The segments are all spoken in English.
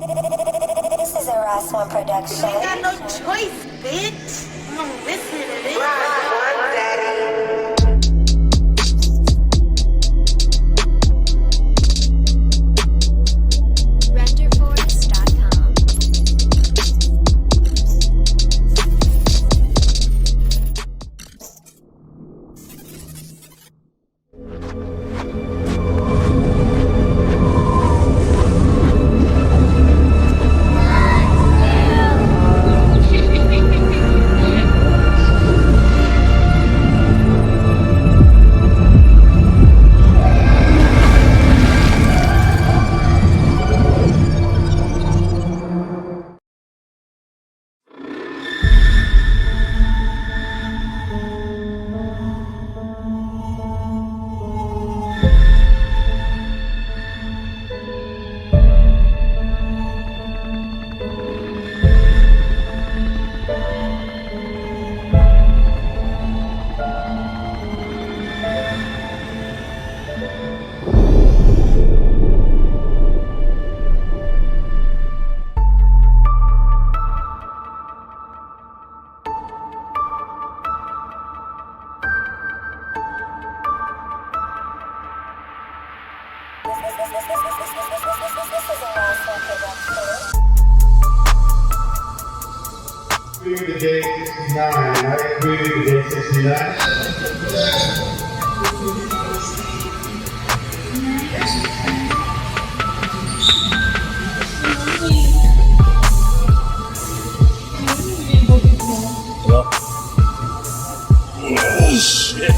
This is a Ross One production. You ain't got no choice, bitch. I'm gonna listen to this. The day 69, right? The day 69. Oh, shit.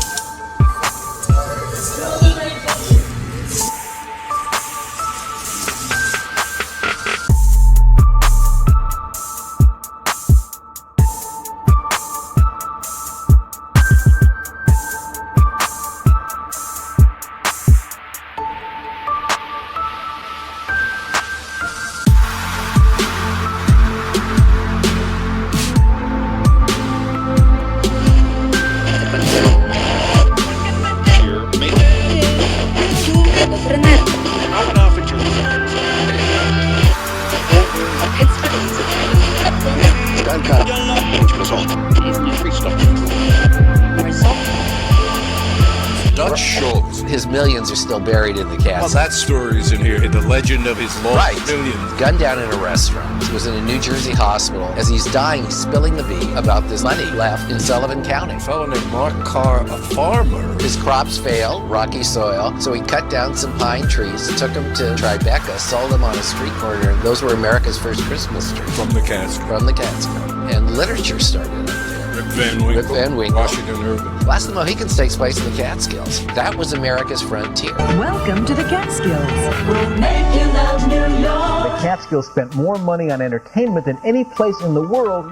Dutch Schultz. His millions are still buried in the Well, Catskills. that story's in here. The legend of his lost millions. Gunned down in a restaurant. He was in a New Jersey hospital. As he's dying, he's spilling the beans about this money left in Sullivan County. A fellow named Mark Carr, a farmer. His crops failed, rocky soil, so he cut down some pine trees, took them to Tribeca, sold them on a street corner. Those were America's first Christmas trees. From the Catskills. From the Catskills. And literature started up there. Rip Van Winkle. Rip Van Winkle. Washington Irving. Last of the Mohicans takes place in the Catskills. That was America's frontier. Welcome to the Catskills. We'll make you love New York. The Catskills spent more money on entertainment than any place in the world.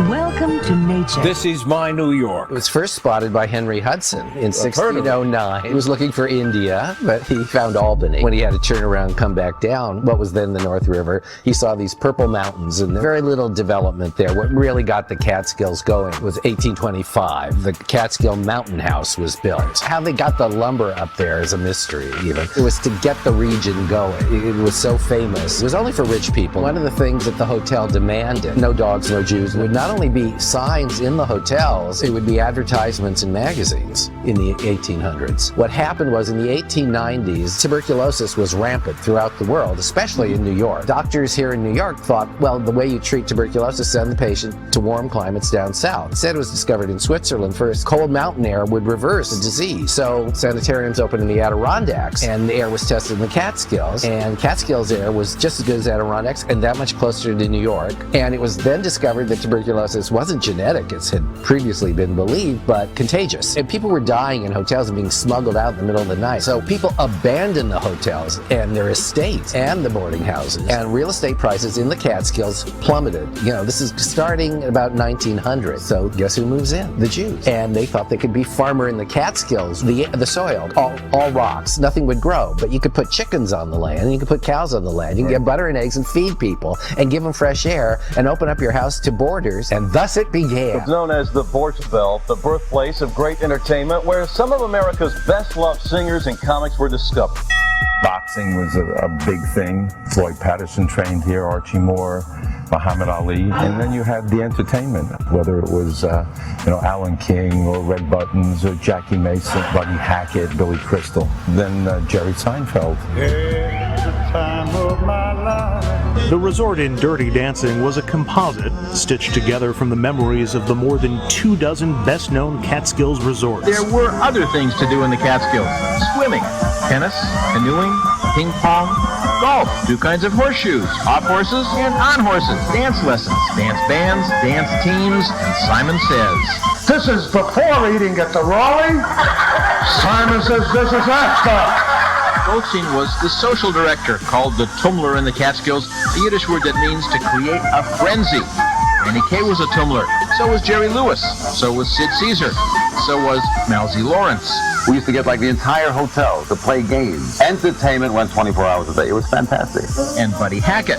Welcome to nature. This is my New York. It was first spotted by Henry Hudson in 1609. He was looking for India, but he found Albany. When he had to turn around and come back down, what was then the North River, he saw these purple mountains and very little development there. What really got the Catskills going was 1825. The Catskill Mountain House was built. How they got the lumber up there is a mystery, even. It was to get the region going. It was so famous. It was only for rich people. One of the things that the hotel demanded, no dogs, no Jews, would not only be signs in the hotels, it would be advertisements in magazines in the 1800s. What happened was in the 1890s, tuberculosis was rampant throughout the world, especially in New York. Doctors here in New York thought, well, the way you treat tuberculosis, send the patient to warm climates down south. Instead, it was discovered in Switzerland first. Cold mountain air would reverse the disease. So sanitariums opened in the Adirondacks, and the air was tested in the Catskills, and Catskills air was just as good as Adirondacks and that much closer to New York. And it was then discovered that tuberculosis wasn't genetic, as had previously been believed, but contagious. And people were dying in hotels and being smuggled out in the middle of the night. So people abandoned the hotels and their estates and the boarding houses, and real estate prices in the Catskills plummeted. You know, this is starting about 1900. So guess who moves in? The Jews. And they thought they could be farmer in the Catskills. The soil, all rocks, nothing would grow, but you could put chickens on the land, and you could put cows on the land. You can get butter and eggs and feed people and give them fresh air and open up your house to boarders, and thus it began. It's known as the Borscht Belt, the birthplace of great entertainment, where some of America's best-loved singers and comics were discovered. Boxing was a big thing. Floyd Patterson trained here, Archie Moore, Muhammad Ali, and then you had the entertainment, whether it was Alan King or Red Buttons or Jackie Mason, Buddy Hackett, Billy Crystal, then Jerry Seinfeld. The resort in Dirty Dancing was a composite stitched together from the memories of the more than 24 best-known Catskills resorts. There were other things to do in the Catskills. Swimming, tennis, canoeing, ping pong, golf, 2 kinds of horseshoes, off horses and on horses, dance lessons, dance bands, dance teams, and Simon Says. This is before eating at the Raleigh. Simon Says this is after. Goldstein was the social director, called the Tummler in the Catskills, a Yiddish word that means to create a frenzy. Annie Kay was a Tummler. So was Jerry Lewis. So was Sid Caesar. So was Mousy Lawrence. We used to get like the entire hotel to play games. Entertainment went 24 hours a day. It was fantastic. And Buddy Hackett.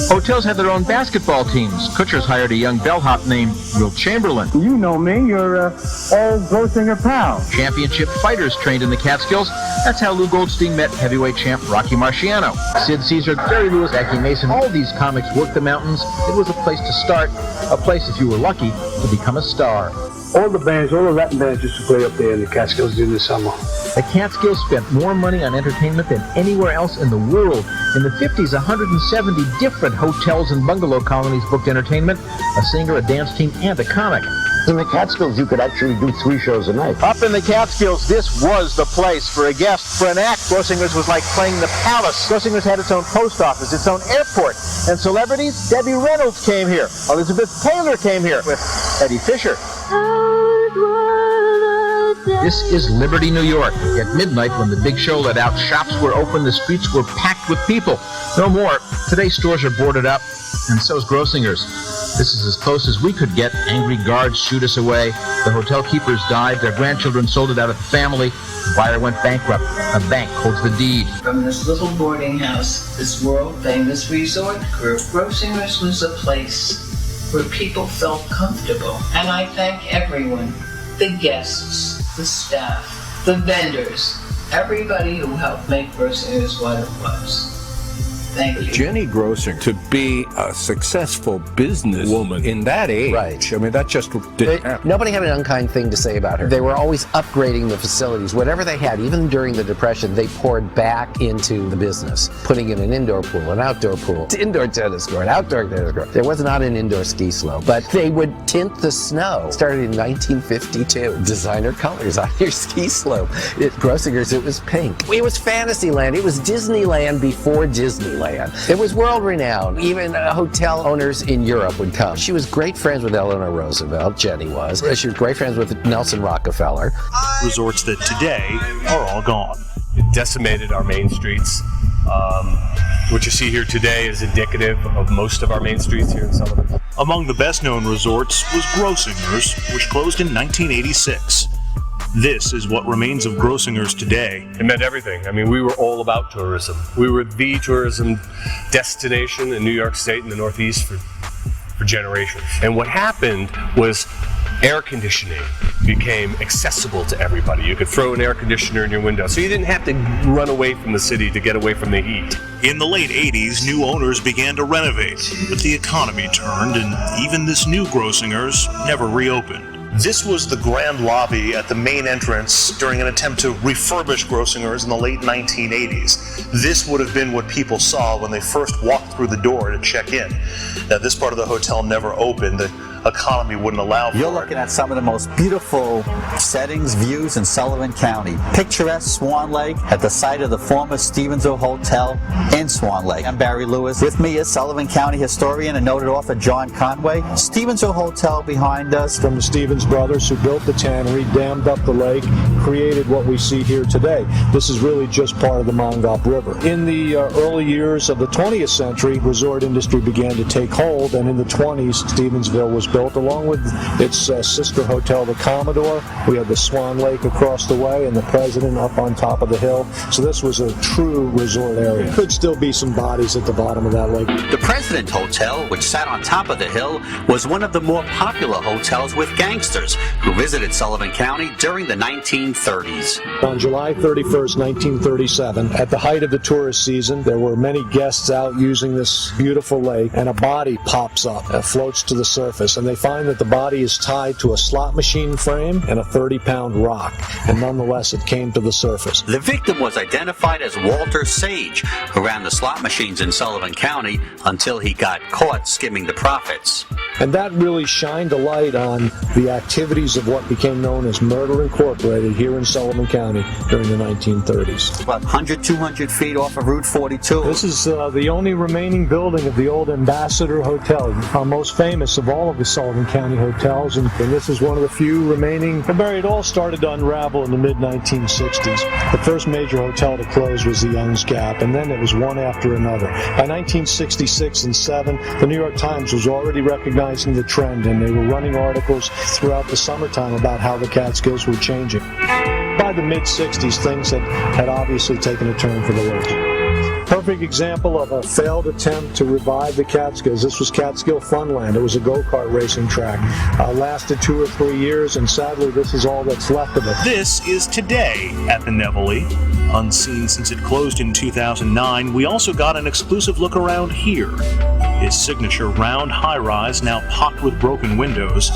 Hotels had their own basketball teams. Kutcher's hired a young bellhop named Will Chamberlain. You know me, you're old Grosinger pal. Championship fighters trained in the Catskills. That's how Lou Goldstein met heavyweight champ Rocky Marciano. Sid Caesar, Jerry Lewis, Jackie Mason, all these comics worked the mountains. It was a place to start, a place, if you were lucky, to become a star. All the Latin bands used to play up there in the Catskills during the summer. The Catskills spent more money on entertainment than anywhere else in the world. In the 50s, 170 different hotels and bungalow colonies booked entertainment, a singer, a dance team, and a comic. In the Catskills, you could actually do 3 shows a night. Up in the Catskills, this was the place for a guest. For an act, Grossinger's was like playing the Palace. Grossinger's had its own post office, its own airport. And celebrities, Debbie Reynolds came here. Elizabeth Taylor came here with Eddie Fisher. This is Liberty, New York. At midnight, when the big show let out, shops were open, the streets were packed with people. No more. Today, stores are boarded up, and so's Grossinger's. This is as close as we could get. Angry guards shoot us away. The hotel keepers died. Their grandchildren sold it out of the family. The buyer went bankrupt. A bank holds the deed. From this little boarding house, this world-famous resort group, Grossinger's was a place where people felt comfortable. And I thank everyone, the guests, the staff, the vendors, everybody who helped make Grossinger's what it was. Thank you. Jenny Grosinger, to be a successful businesswoman in that age, Right. I mean, that just didn't happen. Nobody had an unkind thing to say about her. They were always upgrading the facilities. Whatever they had, even during the Depression, they poured back into the business, putting in an indoor pool, an outdoor pool, indoor tennis court, outdoor tennis court. There was not an indoor ski slope, but they would tint the snow. Started in 1952. Designer colors on your ski slope. At Grossinger's, it was pink. It was Fantasyland. It was Disneyland before Disneyland. It was world-renowned. Even hotel owners in Europe would come. She was great friends with Eleanor Roosevelt, Jenny was. She was great friends with Nelson Rockefeller. Resorts that today are all gone. It decimated our main streets. What you see here today is indicative of most of our main streets here in Sullivan. Among the best-known resorts was Grossinger's, which closed in 1986. This is what remains of Grossinger's today. It meant everything. I mean, we were all about tourism. We were the tourism destination in New York State and the Northeast for generations. And what happened was air conditioning became accessible to everybody. You could throw an air conditioner in your window, so you didn't have to run away from the city to get away from the heat. In the late 80s, new owners began to renovate, but the economy turned, and even this new Grossinger's never reopened. This was the grand lobby at the main entrance during an attempt to refurbish Grossinger's in the late 1980s. This would have been what people saw when they first walked through the door to check in. Now, this part of the hotel never opened. The economy wouldn't allow for it. You're looking at some of the most beautiful settings, views in Sullivan County. Picturesque Swan Lake at the site of the former Stevensville Hotel in Swan Lake. I'm Barry Lewis. With me is Sullivan County historian and noted author John Conway. Stevensville Hotel behind us. From the Stevens brothers who built the tannery, dammed up the lake, created what we see here today. This is really just part of the Mongop River. In the early years of the 20th century, resort industry began to take hold, and in the 20s, Stevensville was built, along with its sister hotel, the Commodore. We had the Swan Lake across the way and the President up on top of the hill. So this was a true resort area. Could still be some bodies at the bottom of that lake. The President Hotel, which sat on top of the hill, was one of the more popular hotels with gangsters who visited Sullivan County during the 1930s. On July 31st, 1937, at the height of the tourist season, there were many guests out using this beautiful lake, and a body pops up and floats to the surface, and they find that the body is tied to a slot machine frame and a 30-pound rock, and nonetheless it came to the surface. The victim was identified as Walter Sage, who ran the slot machines in Sullivan County until he got caught skimming the profits. And that really shined a light on the activities of what became known as Murder Incorporated here in Sullivan County during the 1930s. About 100, 200 feet off of Route 42. This is the only remaining building of the old Ambassador Hotel, our most famous of all of the Sullivan County hotels, and this is one of the few remaining. It all started to unravel in the mid-1960s. The first major hotel to close was the Young's Gap, and then it was one after another. By 1966 and 7, the New York Times was already recognizing the trend, and they were running articles throughout the summertime about how the Catskills were changing. By the mid-60s, things had obviously taken a turn for the worse. Perfect example of a failed attempt to revive the Catskills. This was Catskill Funland. It was a go-kart racing track. Lasted 2 or 3 years, and sadly, this is all that's left of it. This is today at the Nevele. Unseen since it closed in 2009, we also got an exclusive look around here. His signature round high-rise now pocked with broken windows,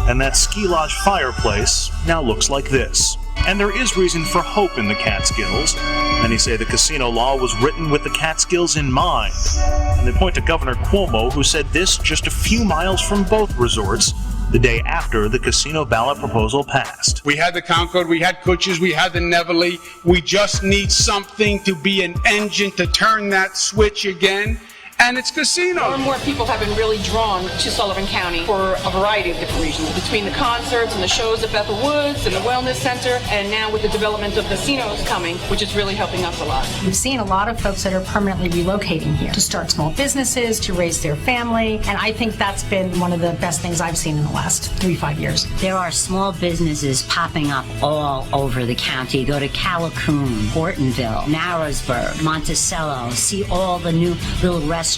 and that ski lodge fireplace now looks like this. And there is reason for hope in the Catskills. Many say the casino law was written with the Catskills in mind. And they point to Governor Cuomo, who said this just a few miles from both resorts the day after the casino ballot proposal passed. We had the Concord, we had Kutcher's, we had the Nevele. We just need something to be an engine to turn that switch again. And it's casinos. More and more people have been really drawn to Sullivan County for a variety of different reasons. Between the concerts and the shows at Bethel Woods and the Wellness Center, and now with the development of casinos coming, which is really helping us a lot. We've seen a lot of folks that are permanently relocating here to start small businesses, to raise their family, and I think that's been one of the best things I've seen in the last 3-5 years. There are small businesses popping up all over the county. Go to Callicoon, Hortonville, Narrowsburg, Monticello, see all the new little restaurants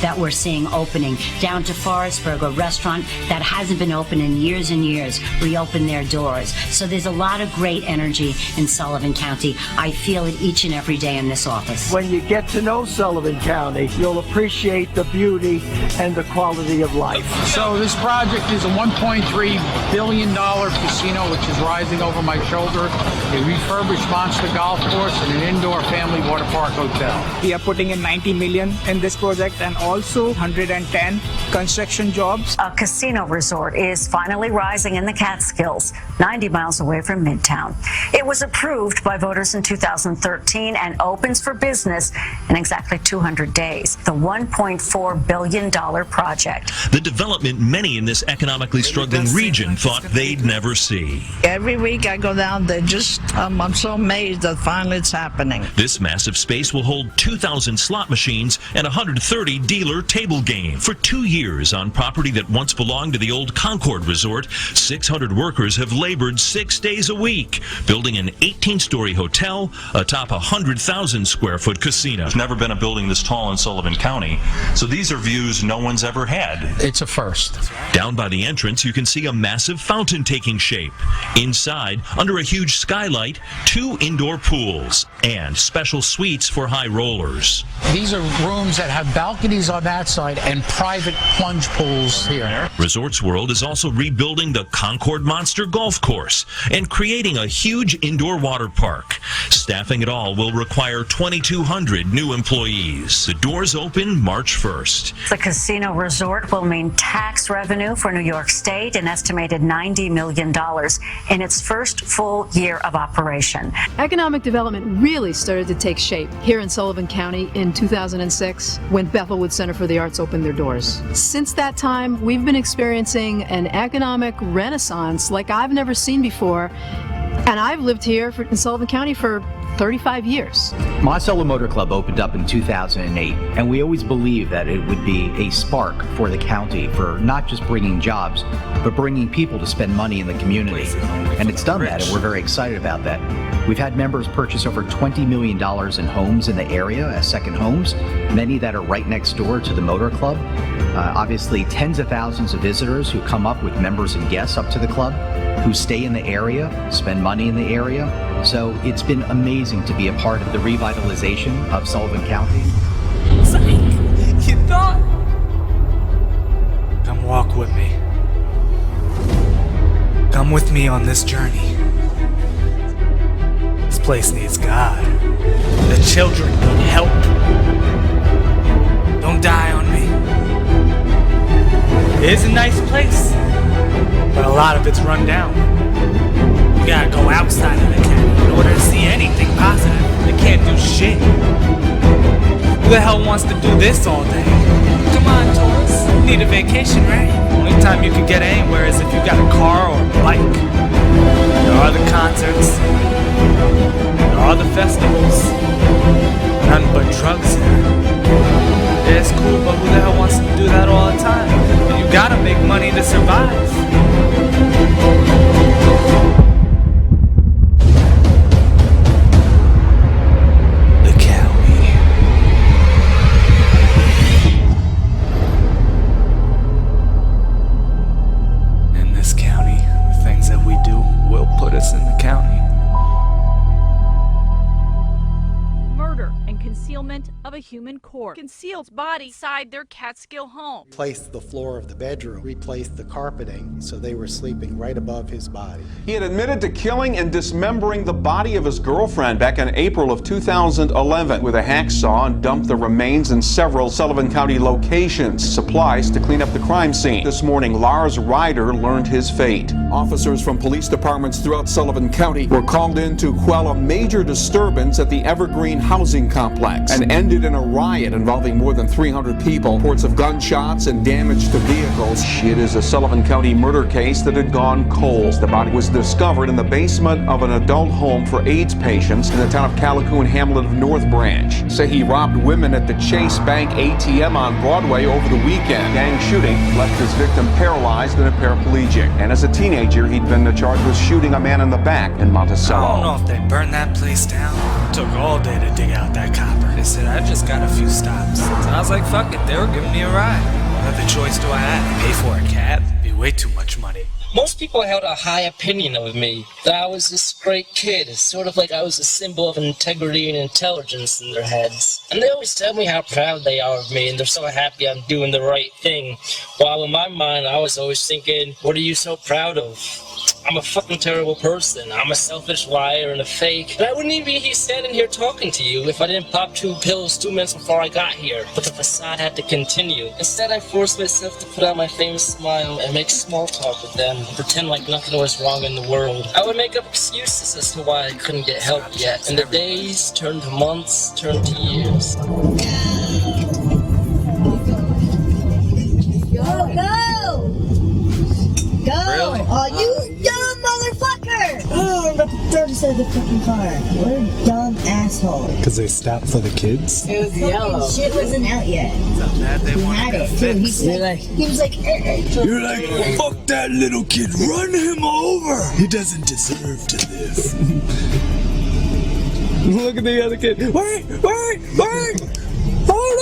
that we're seeing opening, down to Forestburg, a restaurant that hasn't been open in years and years, reopened their doors. So there's a lot of great energy in Sullivan County. I feel it each and every day in this office. When you get to know Sullivan County, you'll appreciate the beauty and the quality of life. So this project is a $1.3 billion casino, which is rising over my shoulder, a refurbished monster golf course, and an indoor family water park hotel. We are putting in $90 million in this project and also 110 construction jobs. A casino resort is finally rising in the Catskills, 90 miles away from Midtown. It was approved by voters in 2013 and opens for business in exactly 200 days. The $1.4 billion project. The development many in this economically struggling region thought they'd never see. Every week I go down there, I'm so amazed that finally it's happening. This massive space will hold 2,000 slot machines and 130 dealer table games. For 2 years on property that once belonged to the old Concord Resort, 600 workers have labored 6 days a week, building an 18-story hotel atop a 100,000 square foot casino. There's never been a building this tall in Sullivan County, so these are views no one's ever had. It's a first. Down by the entrance, you can see a massive fountain taking shape. Inside, under a huge skylight, 2 indoor pools and special suites for high rollers. These are rooms that have balconies on that side and private plunge pools here. Resorts World is also rebuilding the Concord Monster Golf Course and creating a huge indoor water park. Staffing it all will require 2,200 new employees. The doors open March 1st. The casino resort will mean tax revenue for New York State, an estimated $90 million in its first full year of operation. Economic development really started to take shape here in Sullivan County in 2006 when Bethel Woods Center for the Arts opened their doors. Since that time, we've been experiencing an economic renaissance like I've never seen before. And I've lived here in Sullivan County for 35 years. Monticello Motor Club opened up in 2008, and we always believed that it would be a spark for the county for not just bringing jobs, but bringing people to spend money in the community. And it's done that, and we're very excited about that. We've had members purchase over $20 million in homes in the area as second homes, many that are right next door to the motor club. Obviously, tens of thousands of visitors who come up with members and guests up to the club, who stay in the area, spend money in the area. So it's been amazing to be a part of the revitalization of Sullivan County. You thought? Come walk with me. Come with me on this journey. This place needs God. The children need help. Don't die on me. It is a nice place, but a lot of it's run down. You gotta go outside of the county in order to see anything positive. They can't do shit. Who the hell wants to do this all day? Come on, tourists. You need a vacation, right? Only time you can get anywhere is if you got a car or a bike. There are the concerts. There are the festivals. None but drugs here. Yeah, it's cool, but who the hell wants to do that all the time? And you gotta make money to survive. Of a human corpse, concealed body inside their Catskill home. Replaced the floor of the bedroom, replaced the carpeting, so they were sleeping right above his body. He had admitted to killing and dismembering the body of his girlfriend back in April of 2011 with a hacksaw and dumped the remains in several Sullivan County locations. Supplies to clean up the crime scene. This morning, Lars Ryder learned his fate. Officers from police departments throughout Sullivan County were called in to quell a major disturbance at the Evergreen housing complex and ended in a riot involving more than 300 people. Reports of gunshots and damage to vehicles. It is a Sullivan County murder case that had gone cold. The body was discovered in the basement of an adult home for AIDS patients in the town of Callicoon Hamlet of North Branch. Say he robbed women at the Chase Bank ATM on Broadway over the weekend. Gang shooting left his victim paralyzed and a paraplegic. And as a teenager, he'd been charged with shooting a man in the back in Monticello. I don't know if they burned that place down. It took all day to dig out that copper. They said, I just got a few stops. So I was like, fuck it, they were giving me a ride. What other choice do I have? Pay for it, cat. It'd be way too much money. Most people held a high opinion of me, that I was this great kid. It's sort of like I was a symbol of integrity and intelligence in their heads. And they always tell me how proud they are of me, and they're so happy I'm doing the right thing. While in my mind, I was always thinking, what are you so proud of? I'm a fucking terrible person. I'm a selfish liar and a fake. And I wouldn't even be here standing here talking to you if I didn't pop 2 pills 2 minutes before I got here. But the facade had to continue. Instead, I forced myself to put on my famous smile and make small talk with them and pretend like nothing was wrong in the world. I would make up excuses as to why I couldn't get help yet. And the days turned to months, turned to years. Go! Really? Oh, you dumb motherfucker! Oh, I'm about to throw this out of the fucking car. What a dumb asshole. Because they stopped for the kids? It was yellow. Shit wasn't out yet. So bad they He had it, too. He was like, You're like, fuck that little kid. Run him over. He doesn't deserve to live. Look at the other kid. Wait! Hold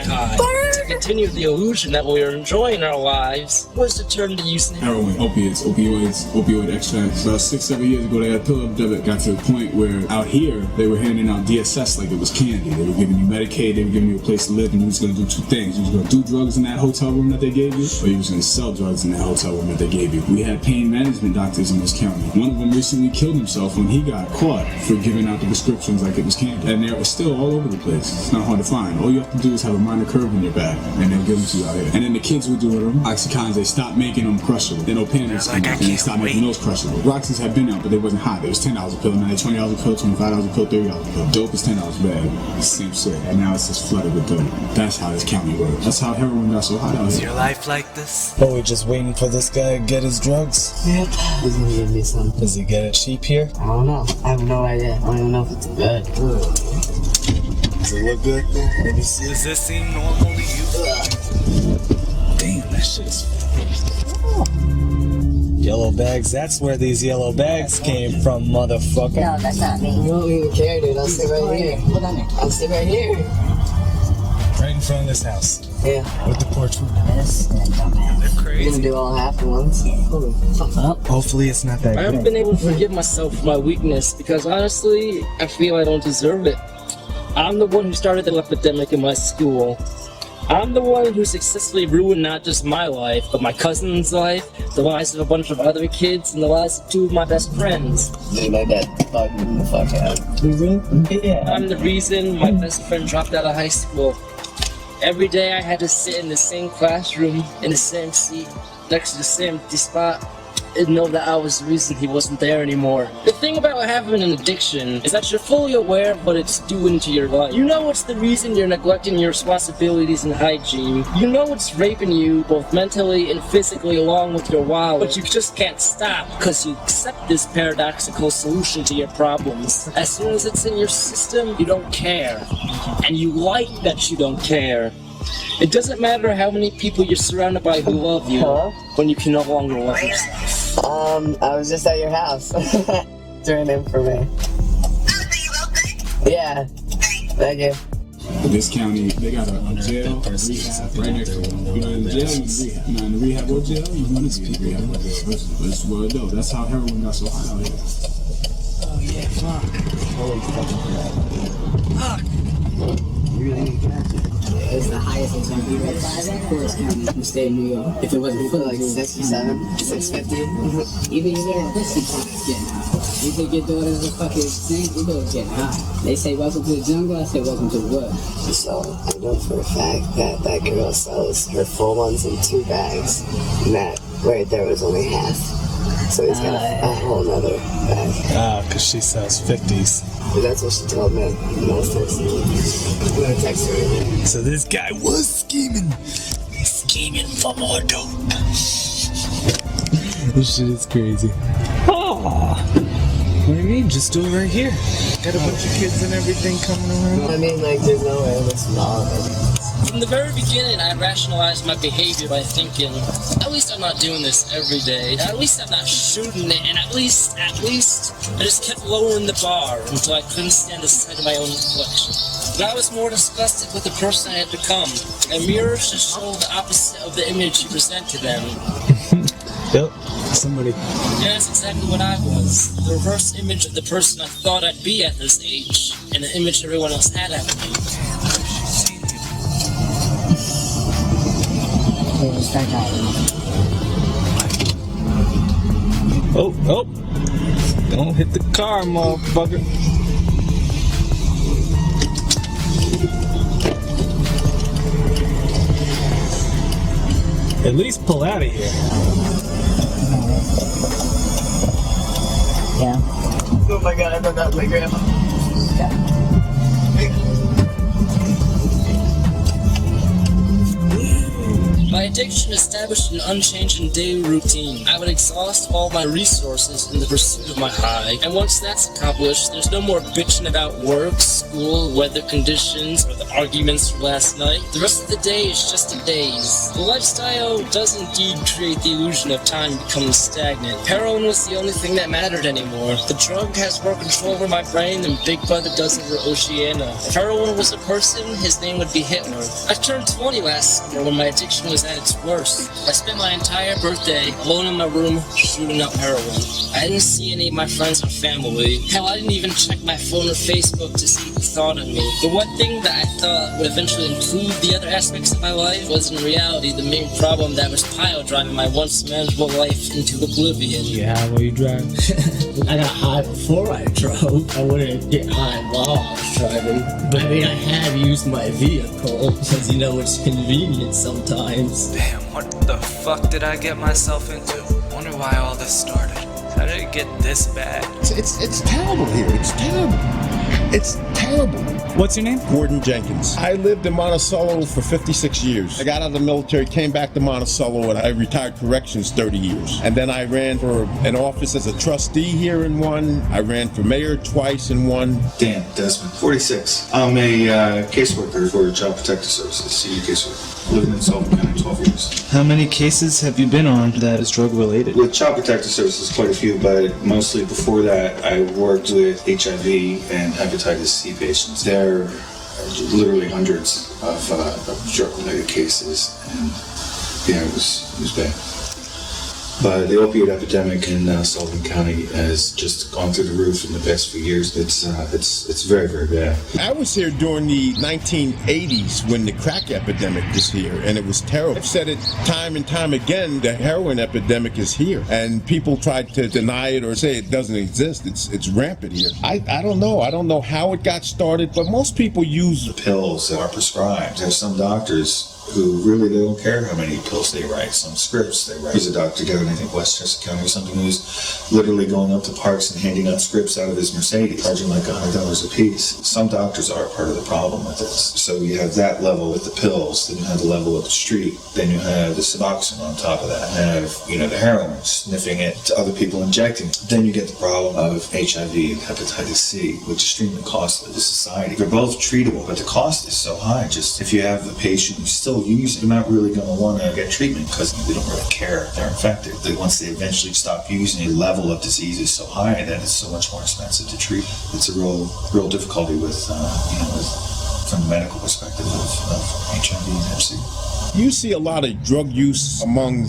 on! To continue the illusion that we were enjoying our lives was to turn to using heroin, opiates, opioid extracts. About 6-7 years ago, they had a pill epidemic. Got to the point where out here, they were handing out DSS like it was candy. They were giving you Medicaid, they were giving you a place to live, and you was going to do 2 things. You was going to do drugs in that hotel room that they gave you, or you was going to sell drugs in that hotel room that they gave you. We had pain management doctors in this county. One of them recently killed himself when he got caught for giving out the prescriptions like it was candy. And they were still all over the place. It's not hard to find. All you have to do is have a minor curve in your back. and they'll give them to you out here. And then the kids would do them. Oxycontins, they stopped making them crushable. Then no panics came out, and they stopped making those crushable. Roxy's had been out, but they wasn't hot. It was $10 a pill, now they're $20 a pill, $25 a pill, $30 a pill. Dope is $10 a bag. It's the same shit. And now it's just flooded with dope. That's how this county works. That's how heroin got so hot out here. Is your life like this? Oh, we're just waiting for this guy to get his drugs? Yep. He's gonna give me some. Does he get it cheap here? I don't know. I have no idea. I don't even know if it's good. Does it look good? Maybe see. Does this seem normal to you? Damn, that shit is. Yellow bags, that's where these yellow bags came from, motherfucker. No, that's not me. You don't even care, dude. I'll sit right here. I'll sit right here. Right in front of this house. Yeah. With the porch. They're crazy. You're gonna do all half at once. Holy fuck. Hopefully it's not that I haven't been able to forgive myself for my weakness because honestly, I feel I don't deserve it. I'm the one who started the epidemic in my school. I'm the one who successfully ruined not just my life, but my cousin's life, the lives of a bunch of other kids, and the lives of two of my best friends. Dude, my dad fucked me the fuck out. Yeah. I'm the reason my best friend dropped out of high school. Every day I had to sit in the same classroom, in the same seat, next to the same empty spot, and know that I was the reason he wasn't there anymore. The thing about having an addiction is that you're fully aware of what it's doing to your life. You know it's the reason you're neglecting your responsibilities and hygiene. You know it's raping you both mentally and physically along with your wallet, but you just can't stop because you accept this paradoxical solution to your problems. As soon as it's in your system, you don't care. And you like that you don't care. It doesn't matter how many people you're surrounded by who love you when you can no longer love yourself. I was just at your house. Turn in for me. Yeah. Thank you. In this county, they got a jail, a rehab right next to them. You know, in the jail, you rehab. Now, in the rehab or jail, you want to be in rehab. That's what it does. That's how heroin got so hot out here. Oh, yeah, fuck. Holy fuck. You really need to catch it. It's the highest it's going to be right now. Forest County in the state of New York. If it wasn't for like 67, 650. Even your pussy is getting high. You think your daughter's a fucking saint, your daughter's getting high. They say welcome to the jungle, I say welcome to the wood. So I know for a fact that that girl sells her full ones in 2 bags. And that right there was only half. So he's got a whole nother bag. Because she sells 50s. But that's what she told me. I'm gonna text her. So this guy was scheming for more dope. This shit is crazy. Oh, what do you mean? Just do it right here. Got a bunch of kids and everything coming around. I mean, like, there's no way this is all of it. From the very beginning, I rationalized my behavior by thinking, at least I'm not doing this every day. At least I'm not shooting it. And at least, I just kept lowering the bar until I couldn't stand the sight of my own reflection. But I was more disgusted with the person I had become. And mirrors just show the opposite of the image you present to them. Yep, somebody. And that's exactly what I was. The reverse image of the person I thought I'd be at this age, and the image everyone else had of me. Oh, don't hit the car, motherfucker. At least pull out of here. Yeah. Oh my god, I forgot my grandma. My addiction established an unchanging daily routine. I would exhaust all my resources in the pursuit of my high. And once that's accomplished, there's no more bitching about work, school, weather conditions, or the arguments from last night. The rest of the day is just a daze. The lifestyle does indeed create the illusion of time becoming stagnant. Heroin was the only thing that mattered anymore. The drug has more control over my brain than Big Brother does over Oceania. If heroin was a person, his name would be Hitler. I turned 20 last summer when my addiction was at its worst. I spent my entire birthday alone in my room shooting up heroin. I didn't see any of my friends or family. Hell, I didn't even check my phone or Facebook to see thought of me. The one thing that I thought would eventually improve the other aspects of my life was in reality the main problem that was pile driving my once manageable life into oblivion. Yeah, how will you drive? I got high before I drove. I wouldn't get high while I was driving. But I mean, I have used my vehicle because, you know, it's convenient sometimes. Damn, what the fuck did I get myself into? Wonder why all this started. How did it get this bad? It's terrible here. It's terrible. It's terrible. What's your name? Gordon Jenkins. I lived in Monticello for 56 years. I got out of the military, came back to Monticello, and I retired corrections 30 years. And then I ran for an office as a trustee here in one. I ran for mayor twice in one. Dan Desmond, 46. I'm a caseworker for Child Protective Services, senior caseworker. Living in Sullivan County 12 years. How many cases have you been on that is drug related? With Child Protective Services, quite a few, but mostly before that, I worked with HIV and hepatitis C patients. There are literally hundreds of drug-related cases, and yeah, it was bad. But the opioid epidemic in Sullivan County has just gone through the roof in the past few years. It's very, very bad. I was here during the 1980s when the crack epidemic was here, and it was terrible. I've said it time and time again, the heroin epidemic is here, and people try to deny it or say it doesn't exist. It's rampant here. I don't know. I don't know how it got started, but most people use the pills that are prescribed. There's some doctors who really, they don't care how many pills they write, some scripts they write. There's a doctor down in, I think, Westchester County or something, who's literally going up to parks and handing out scripts out of his Mercedes, charging like $100 a piece. Some doctors are part of the problem with this. So you have that level with the pills, then you have the level of the street, then you have the Suboxone on top of that, and have, you know, the heroin, sniffing it to other people injecting it. Then you get the problem of HIV and hepatitis C, which is extremely costly to society. They're both treatable, but the cost is so high. Just if you have a patient who's still using, they're not really going to want to get treatment because they don't really care if they're infected. Once they eventually stop using, the level of disease is so high that it's so much more expensive to treat. It's a real difficulty with, from the medical perspective of HIV and Hep C. You see a lot of drug use among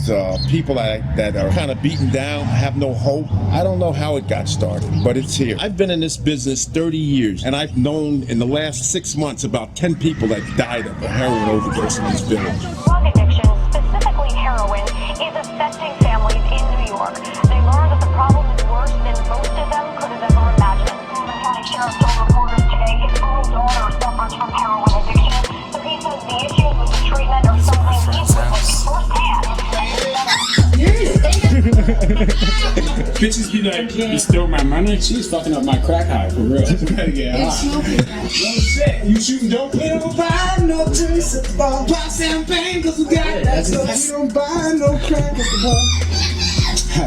people that are kind of beaten down, have no hope. I don't know how it got started, but it's here. I've been in this business 30 years, and I've known in the last 6 months about 10 people that died of a heroin overdose in this village. Drug addiction, specifically heroin, is affecting families in New York. They learned that the problem is worse than most of them could have ever imagined. Sullivan County Sheriff told reporters today his own daughter suffers from heroin addiction, so he says the issues with the treatment are something he's witnessed firsthand. Bitches be like, you stole my money? She's fucking up my crack high, for real. Yeah, no shit. You shooting dope? We don't buy no drinks at the bar. Buy champagne cause we got that stuff. We don't buy no crack at the bar.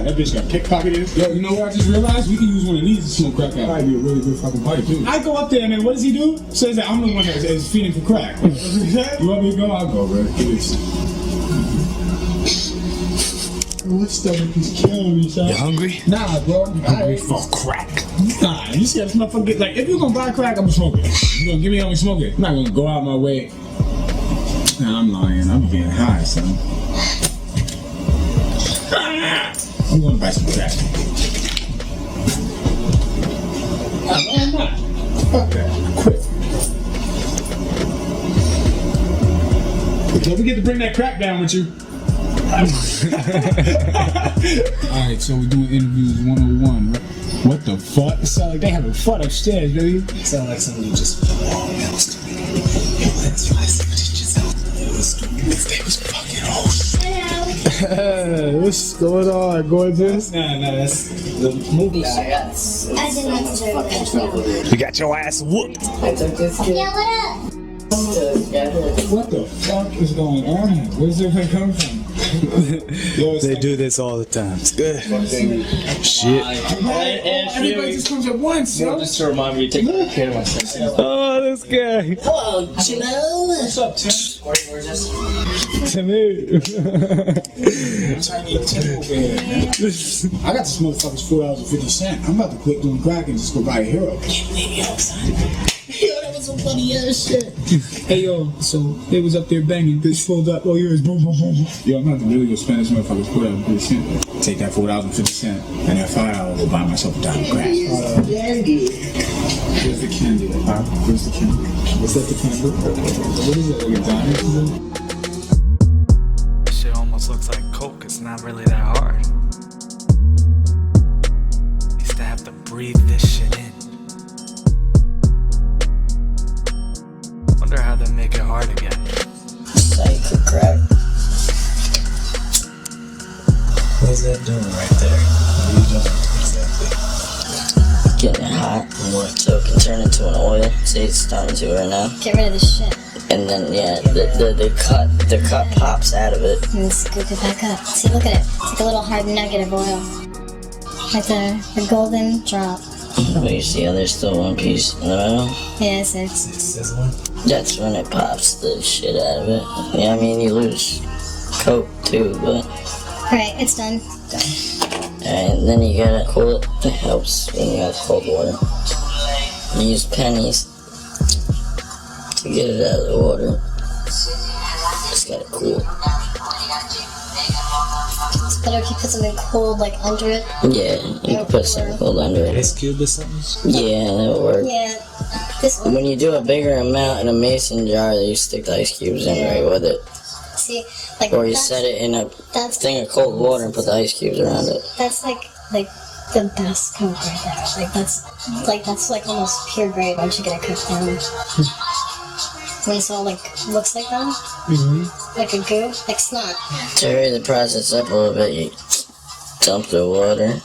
That bitch got pickpocketed. Yo, you know what I just realized? We can use one of these to smoke crack out. That'd be a really good fucking party too. I go up there and then what does he do? Says that I'm the one that's feeding for crack. You want me to go? I'll go, bro. Give it. This stomach is killing me, son. You hungry? Nah, bro. I'm hungry for crack. Nah, you see this motherfucker, like, if you're gonna buy crack, I'm gonna smoke it. You gonna give me, I'm gonna smoke it. I'm not gonna go out my way. Nah, I'm lying. I'm getting high, son. I'm gonna buy some crack. Nah, no, I'm not. Fuck that. I quit. Don't forget to bring that crack down with you. Alright, so we're doing interviews 101, right? What the fuck? It sounds like they having fun upstairs, baby. It sounds like somebody just else to me. That's why somebody just it was fucking awesome. What's going on, gorgeous? Nah, that's the movie. You got your ass whooped. I took this kid. Yeah, what up? What the fuck is going on? Where's everything coming from? They do this all the time. It's good. Shit. Everybody just comes at once, yo. Just to remind me to take care of myself. Oh, this guy. Hello, Chino. What's up, Tim? Timmy. Tiny Tim over here, man. I got this motherfucker's $4.50. I'm about to quit doing crack and just go buy a hero. Can't believe you outside. that's some funny ass shit. Hey yo, so they was up there banging. Bitch pulled up. Oh, yours, boom, boom, boom. Yo, I'm not really gonna spend this motherfucker's $4.50. Take that $4.50 and that $5 to buy myself a dime of crack. Where's the candy? Where's the candy? What's that? The candy? What is it? Like a dime? Shit almost looks like coke. It's not really that hard. Used to have to breathe this shit in. Wonder how they make it hard again. Psycho crack. What is that doing right there? What are you doing exactly? Getting it hot. So it can turn into an oil. See, it's starting to right now. Get rid of the shit. And then, yeah, the cut pops out of it. And scoop it back up. See, look at it. It's like a little hard nugget of oil. Like the golden drop. But you see how there's still one piece in the middle? Yes, it's sizzling. That's when it pops the shit out of it. Yeah, I mean, you lose coke too, but... Alright, it's done. And then you gotta cool it. It helps when you have cold water. You use pennies to get it out of the water. Just gotta cool it. It's better if you put something cold, like, under it. Yeah, you can put something cold under it. Ice cube or something? Yeah, that'll work. Yeah. This one. When you do a bigger amount in a mason jar, you stick the ice cubes in right with it. See, like, Or you set it in a thing of cold water and put the ice cubes around it. That's like the best coke right there. That's like almost pure grade once you get it cooked down. When it's all looks like that, like a goo, like snot. To hurry the process up a little bit, you dump the water.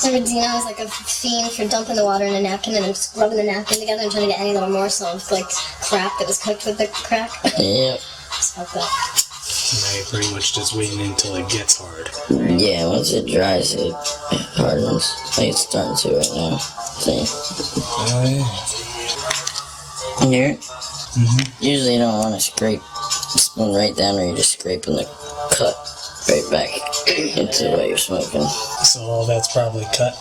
Remember Dino was like a fiend for dumping the water in a napkin and then just rubbing the napkin together and trying to get any little morsel of like crap that was cooked with the crack. Yep. Just fucked up. So now you're pretty much just waiting until it gets hard. Yeah, once it dries, it hardens. Like it's starting to right now. See? Oh, yeah. Here? Usually you don't want to scrape the spoon right down, or you're just scraping the cut right back into what you're smoking. So all that's probably cut?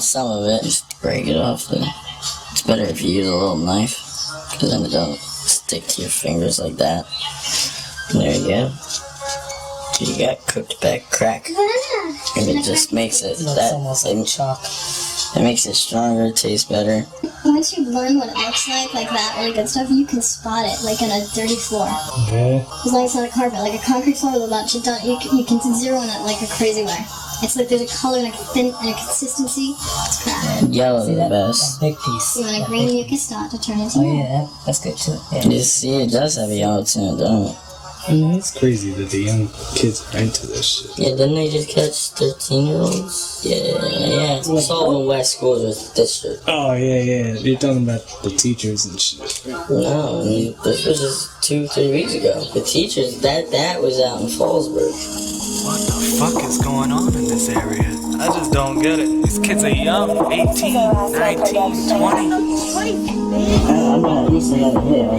Some of it. Just break it off. It's better if you use a little knife, because then it don't stick to your fingers like that. There you go. You got cooked back crack. And it just makes it almost like chalk. It makes it stronger, it tastes better. Once you learn what it looks like that really good stuff, you can spot it like on a dirty floor. Yeah. As long as it's not a carpet, like a concrete floor with a lot of shit done, you can zero in it like a crazy way. It's like there's a color and a thin and a consistency. It's crap. Yellow's the best. Big piece. You want a green, you can start to turn into yeah, that's good too. Yeah. You see, it does have yellow to it, don't it? It's crazy that the young kids are into this shit. Yeah, didn't they just catch 13-year-olds? Yeah. Sullivan West schools with district. Oh, yeah. You're talking about the teachers and shit. No, this was just 2-3 weeks ago. The teachers, that was out in Fallsburg. What the fuck is going on in this area? I just don't get it. These kids are young, 18, 19, 20. I'm not used to that here.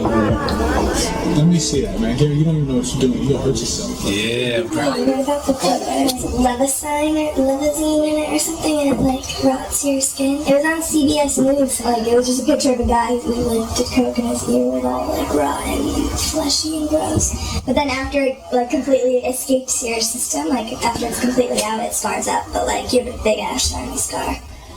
Let me see that, man. Gary, you don't even know what you're doing. You're gonna hurt yourself. Yeah, bro. You know about the levacine or levazine in it or something, and it like rots your skin? It was on CBS News. Like it was just a picture of a guy who like did coke and his ear was all like raw and fleshy and gross. But then after it like completely escapes your system, like after it's completely out, it scars up. But like you have a big ass shiny scar.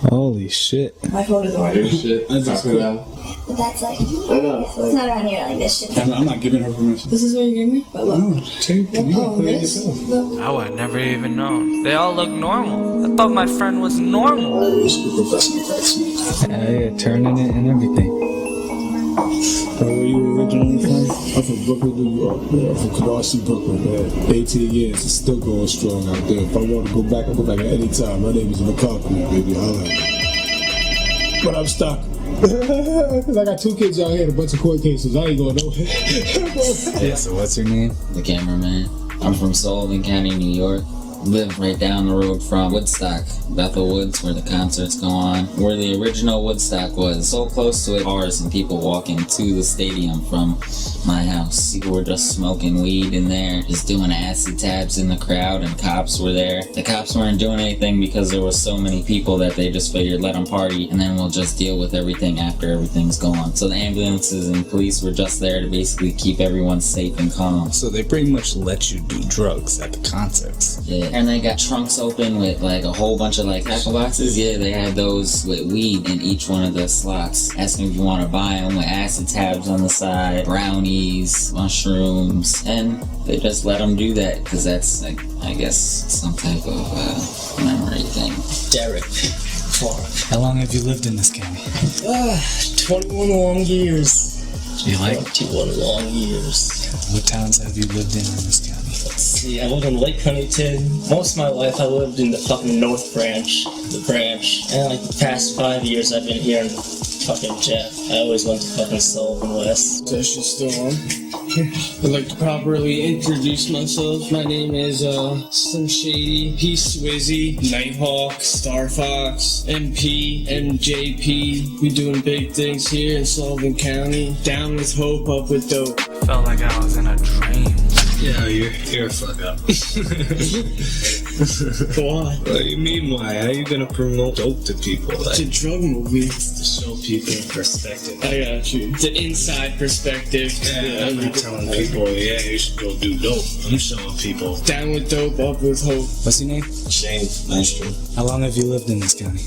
Holy shit. My phone is on. Shit. I just put out. But that's like, it's not around here like this shit. I'm not giving her permission. This is what you gave me? But look. No, take it. You gotta put it yourself. I would never even known. They all look normal. I thought my friend was normal. Yeah, turning it and everything. Where you originally from? I'm from Brooklyn, New York. Yeah, I'm from Canarsie, Brooklyn, man. 18 years, it's still going strong out there. If I want to go back, I'll go back at any time. My name is McCarthy, baby. But I'm stuck. Cause I got 2 kids out here and a bunch of court cases. I ain't going nowhere. Yeah, so what's your name? The cameraman. I'm from Sullivan County, New York. live right down the road from Woodstock, Bethel Woods, where the concerts go on. Where the original Woodstock was, so close to it, cars and people walking to the stadium from my house. People were just smoking weed in there, just doing acid tabs in the crowd, and cops were there. The cops weren't doing anything because there were so many people that they just figured, let them party, and then we'll just deal with everything after everything's gone. So the ambulances and police were just there to basically keep everyone safe and calm. So they pretty much let you do drugs at the concerts. Yeah, and they got trunks open with like a whole bunch of like tackle boxes. Yeah, they had those with weed in each one of the slots. Asking if you want to buy them with acid tabs on the side, brownies, mushrooms, and they just let them do that because that's like, I guess, some type of memory thing. Derek. How long have you lived in this county? 21 long years. Do you like 21 long years. What towns have you lived in this county? Let's see, I lived in Lake Huntington. Most of my life I lived in the fucking North Branch, and like the past 5 years I've been here in fucking Jeff. I always went to fucking Sullivan West. That shit's still on. I'd like to properly introduce myself. My name is Slim Shady, P Swizzy, Nighthawk, Star Fox, MP, MJP. We doing big things here in Sullivan County. Down with hope, up with dope. Felt like I was in a dream. Yeah, you're a fuck up. Why? What do you mean why? How are you gonna promote dope to people? It's a drug movie. To show people perspective. I got you. The inside perspective. Yeah, I'm not telling people, yeah, you should go do dope. I'm showing people. Down with dope, up with hope. What's your name? Shane, nice to meet you. How long have you lived in this county?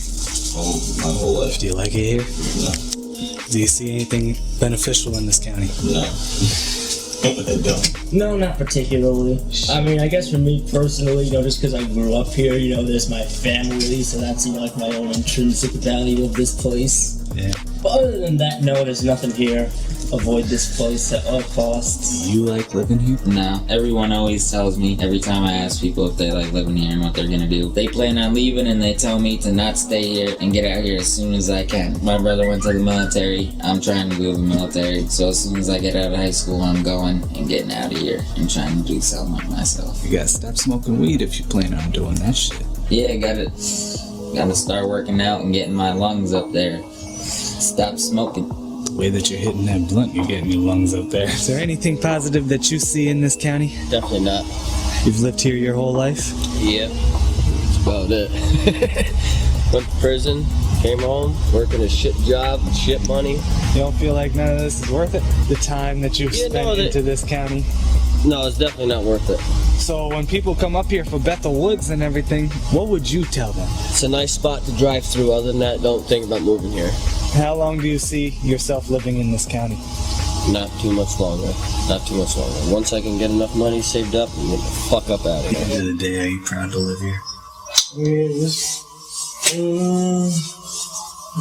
Oh, my whole life. Do you like it here? No. Do you see anything beneficial in this county? No. I don't. No, not particularly. I mean, I guess for me personally, just because I grew up here, there's my family, so that's, like my own intrinsic value of this place. Yeah. But other than that, no, there's nothing here. Avoid this place at all costs. Do you like living here? No. Everyone always tells me, every time I ask people if they like living here and what they're gonna do, they plan on leaving and they tell me to not stay here and get out here as soon as I can. My brother went to the military. I'm trying to go to the military. So as soon as I get out of high school, I'm going and getting out of here and trying to do something myself. You gotta stop smoking weed if you plan on doing that shit. Yeah, gotta start working out and getting my lungs up there. Stop smoking. The way that you're hitting that blunt, you're getting your lungs up there. Is there anything positive that you see in this county? Definitely not. You've lived here your whole life? Yep. That's about it. Went to prison, came home, working a shit job, shit money. You don't feel like none of this is worth it? The time that you've spent into this county? No, it's definitely not worth it. So when people come up here for Bethel Woods and everything, what would you tell them? It's a nice spot to drive through. Other than that, don't think about moving here. How long do you see yourself living in this county? Not too much longer. Not too much longer. Once I can get enough money saved up and get the fuck up out of here. At the end of the day, are you proud to live here?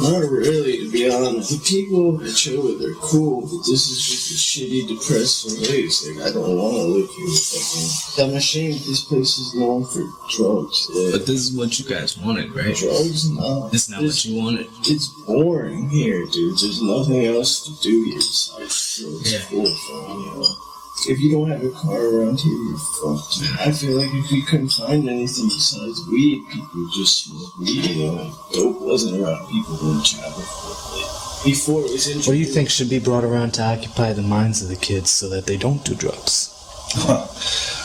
Not really, to be honest. The people I chill with are cool, but this is just a shitty, depressing place. Like, I don't want to live here. I'm ashamed this place is known for drugs. Yeah. But this is what you guys wanted, right? Drugs? No. It's not what you wanted. It's boring here, dude. There's nothing else to do here besides drugs. Yeah. Full fun, If you don't have a car around here, you're fucked. I feel like if we couldn't find anything besides weed, people would just smoke weed, Dope wasn't around, people wouldn't travel for it. Before it was interesting. What do you think should be brought around to occupy the minds of the kids so that they don't do drugs? Well,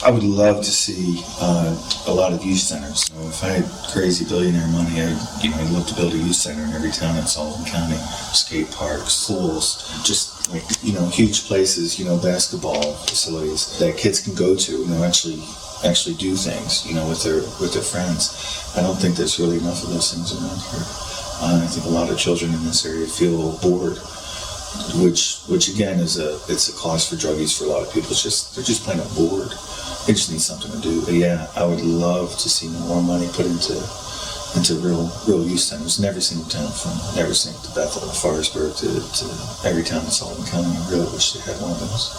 I would love to see a lot of youth centers. If I had crazy billionaire money, I'd love to build a youth center in every town in Sullivan County. Skate parks, pools, just like huge places, basketball facilities that kids can go to, actually do things, with their friends. I don't think there's really enough of those things around here. I think a lot of children in this area feel bored. Which again it's a cause for druggies for a lot of people. They're just plain out bored. They just need something to do. But yeah, I would love to see more money put into real youth centers in every single town, from Neversink to Bethel to Forestburg to every town in Sullivan County. I really wish they had one of those.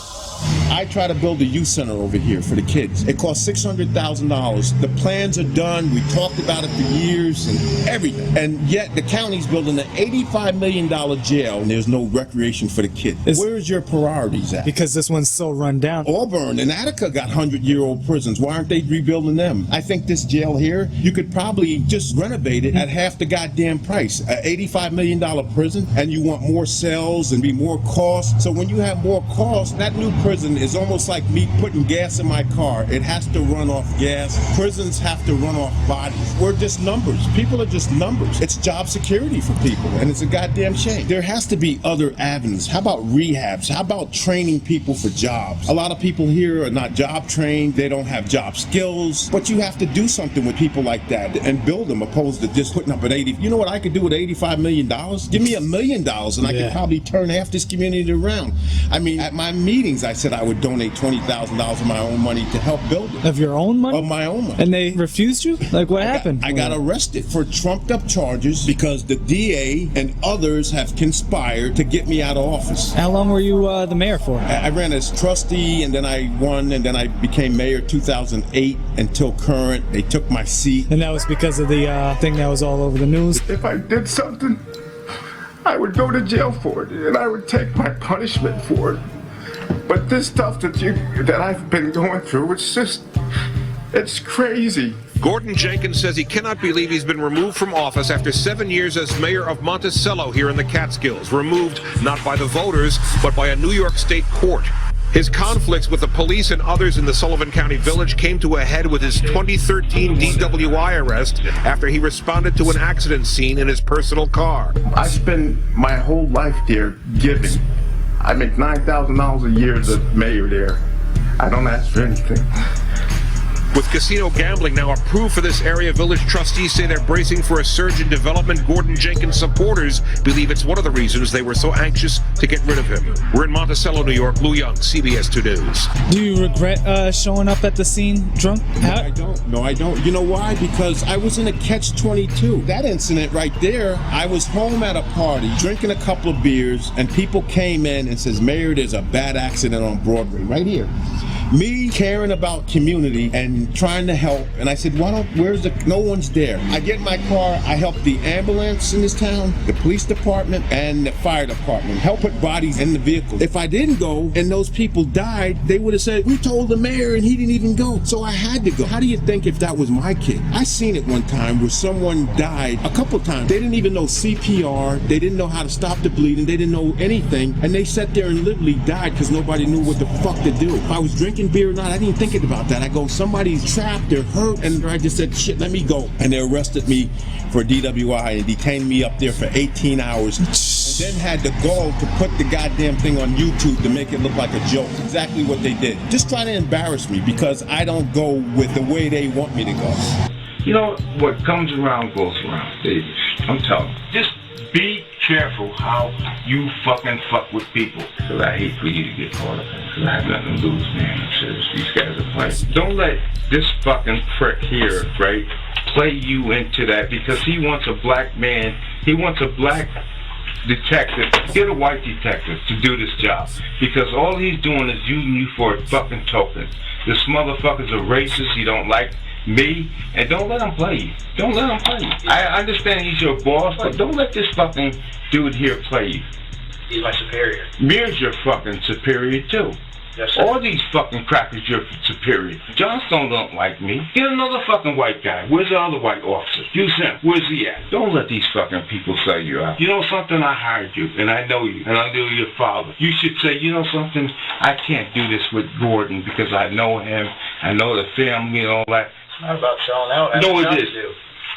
I try to build a youth center over here for the kids. It costs $600,000. The plans are done. We talked about it for years and everything. And yet the county's building an $85 million jail and there's no recreation for the kids. Where's your priorities at? Because this one's so run down. Auburn and Attica got 100-year-old prisons. Why aren't they rebuilding them? I think this jail here, you could probably just renovate it at half the goddamn price. An $85 million prison, and you want more cells and be more cost. So when you have more cost, that new prison is almost like me putting gas in my car. It has to run off gas. Prisons have to run off bodies. We're just numbers. People are just numbers. It's job security for people, and it's a goddamn shame. There has to be other avenues. How about rehabs? How about training people for jobs? A lot of people here are not job trained. They don't have job skills. But you have to do something with people like that and build them, opposed to just putting up an 80. You know what I could do with $85 million? Give me $1 million, and I could probably turn half this community around. I mean, at my meetings, I said I would donate $20,000 of my own money to help build it. Of your own money? Of my own money. And they refused you? Like, what happened? I got arrested for trumped up charges because the DA and others have conspired to get me out of office. How long were you the mayor for? I ran as trustee, and then I won, and then I became mayor 2008 until current. They took my seat. And that was because of the thing that was all over the news? If I did something, I would go to jail for it, and I would take my punishment for it. But this stuff that I've been going through, it's crazy. Gordon Jenkins says he cannot believe he's been removed from office after 7 years as mayor of Monticello here in the Catskills. Removed not by the voters, but by a New York State court. His conflicts with the police and others in the Sullivan County village came to a head with his 2013 DWI arrest after he responded to an accident scene in his personal car. I spend my whole life there giving. I make $9,000 a year as a mayor there. I don't ask for anything. With casino gambling now approved for this area, village trustees say they're bracing for a surge in development. Gordon Jenkins supporters believe it's one of the reasons they were so anxious to get rid of him. We're in Monticello, New York. Lou Young, CBS 2 News. Do you regret showing up at the scene drunk? No, I don't. You know why? Because I was in a catch-22. That incident right there, I was home at a party, drinking a couple of beers, and people came in and says, Mayor, there's a bad accident on Broadway, right here. Me caring about community and trying to help, and I said, no one's there. I get in my car, I help the ambulance in this town, the police department, and the fire department, help put bodies in the vehicle. If I didn't go and those people died, they would have said, we told the mayor and he didn't even go. So I had to go. How do you think if that was my kid? I seen it one time where someone died a couple times. They didn't even know CPR, they didn't know how to stop the bleeding, they didn't know anything, and they sat there and literally died because nobody knew what the fuck to do. If I was drinking beer or not, I didn't think about that. I go, somebody's trapped, they're hurt, and I just said, shit, let me go. And they arrested me for DWI and detained me up there for 18 hours. And then had the gall to put the goddamn thing on YouTube to make it look like a joke. Exactly what they did. Just try to embarrass me because I don't go with the way they want me to go. You know, what comes around goes around, David. I'm telling you. Just be careful how you fucking fuck with people. Because I hate for you to get caught up in it. Because I have nothing to lose, man. I'm serious. These guys are playing. Don't let this fucking prick here, right, play you into that because he wants a black man. He wants a black detective. Get a white detective to do this job. Because all he's doing is using you for a fucking token. This motherfucker's a racist. He don't like me, and don't let him play you. Don't let him play you. I understand he's your boss, but don't let this fucking dude here play you. He's my superior. Mir's your fucking superior too. Yes, sir. All these fucking crackers your superior. Johnstone don't like me. Get another fucking white guy. Where's the other white officer? Use him. Where's he at? Don't let these fucking people sell you out. You know something? I hired you, and I know you, and I know your father. You should say, you know something? I can't do this with Gordon because I know him. I know the family and all that. It's not about selling out. No, it is.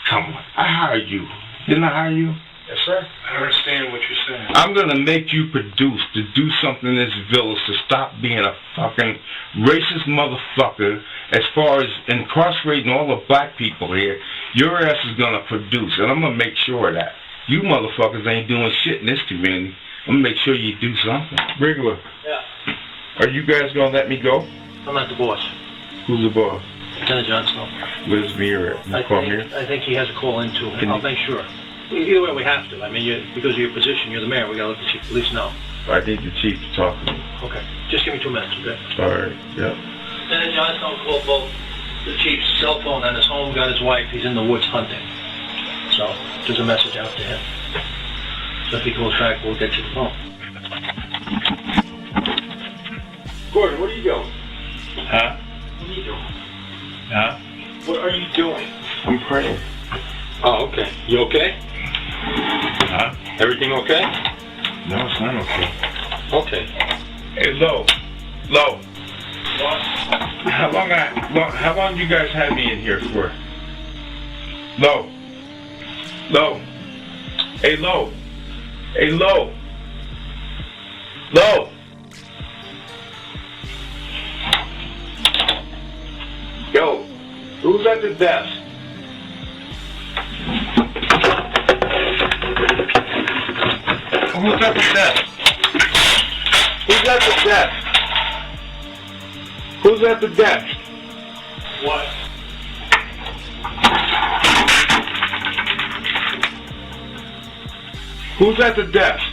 Come on. I hired you. Didn't I hire you? Yes, sir. I understand what you're saying. I'm going to make you produce, to do something in this village, to stop being a fucking racist motherfucker. As far as incarcerating all the black people here, your ass is going to produce, and I'm going to make sure of that. You motherfuckers ain't doing shit in this community. I'm going to make sure you do something. Regular. Yeah. Are you guys going to let me go? I'm not the boss. Who's the boss? Lieutenant Johnstone. Where's Mir at? I think he has a call into him. I'll make sure. Either way, we have to. I mean, because of your position, you're the mayor. We got to let the chief of police know. I need the chief to talk to me. Okay. Just give me 2 minutes, okay? All right, yeah. Lieutenant Johnstone called both the chief's cell phone and his home, got his wife. He's in the woods hunting. So, there's a message out to him. So if he goes back, we'll get you the phone. Gordon, what are you doing? Huh? What are you doing? Huh? What are you doing? I'm praying. Oh, okay. You okay? Huh? Everything okay? No, it's not okay. Okay. Hey, Lo. What? How long you guys had me in here for? Lo. Hey, Lo. Hey, Lo. Yo, who's at the desk? Who's at the desk? Who's at the desk? Who's at the desk? What? Who's at the desk?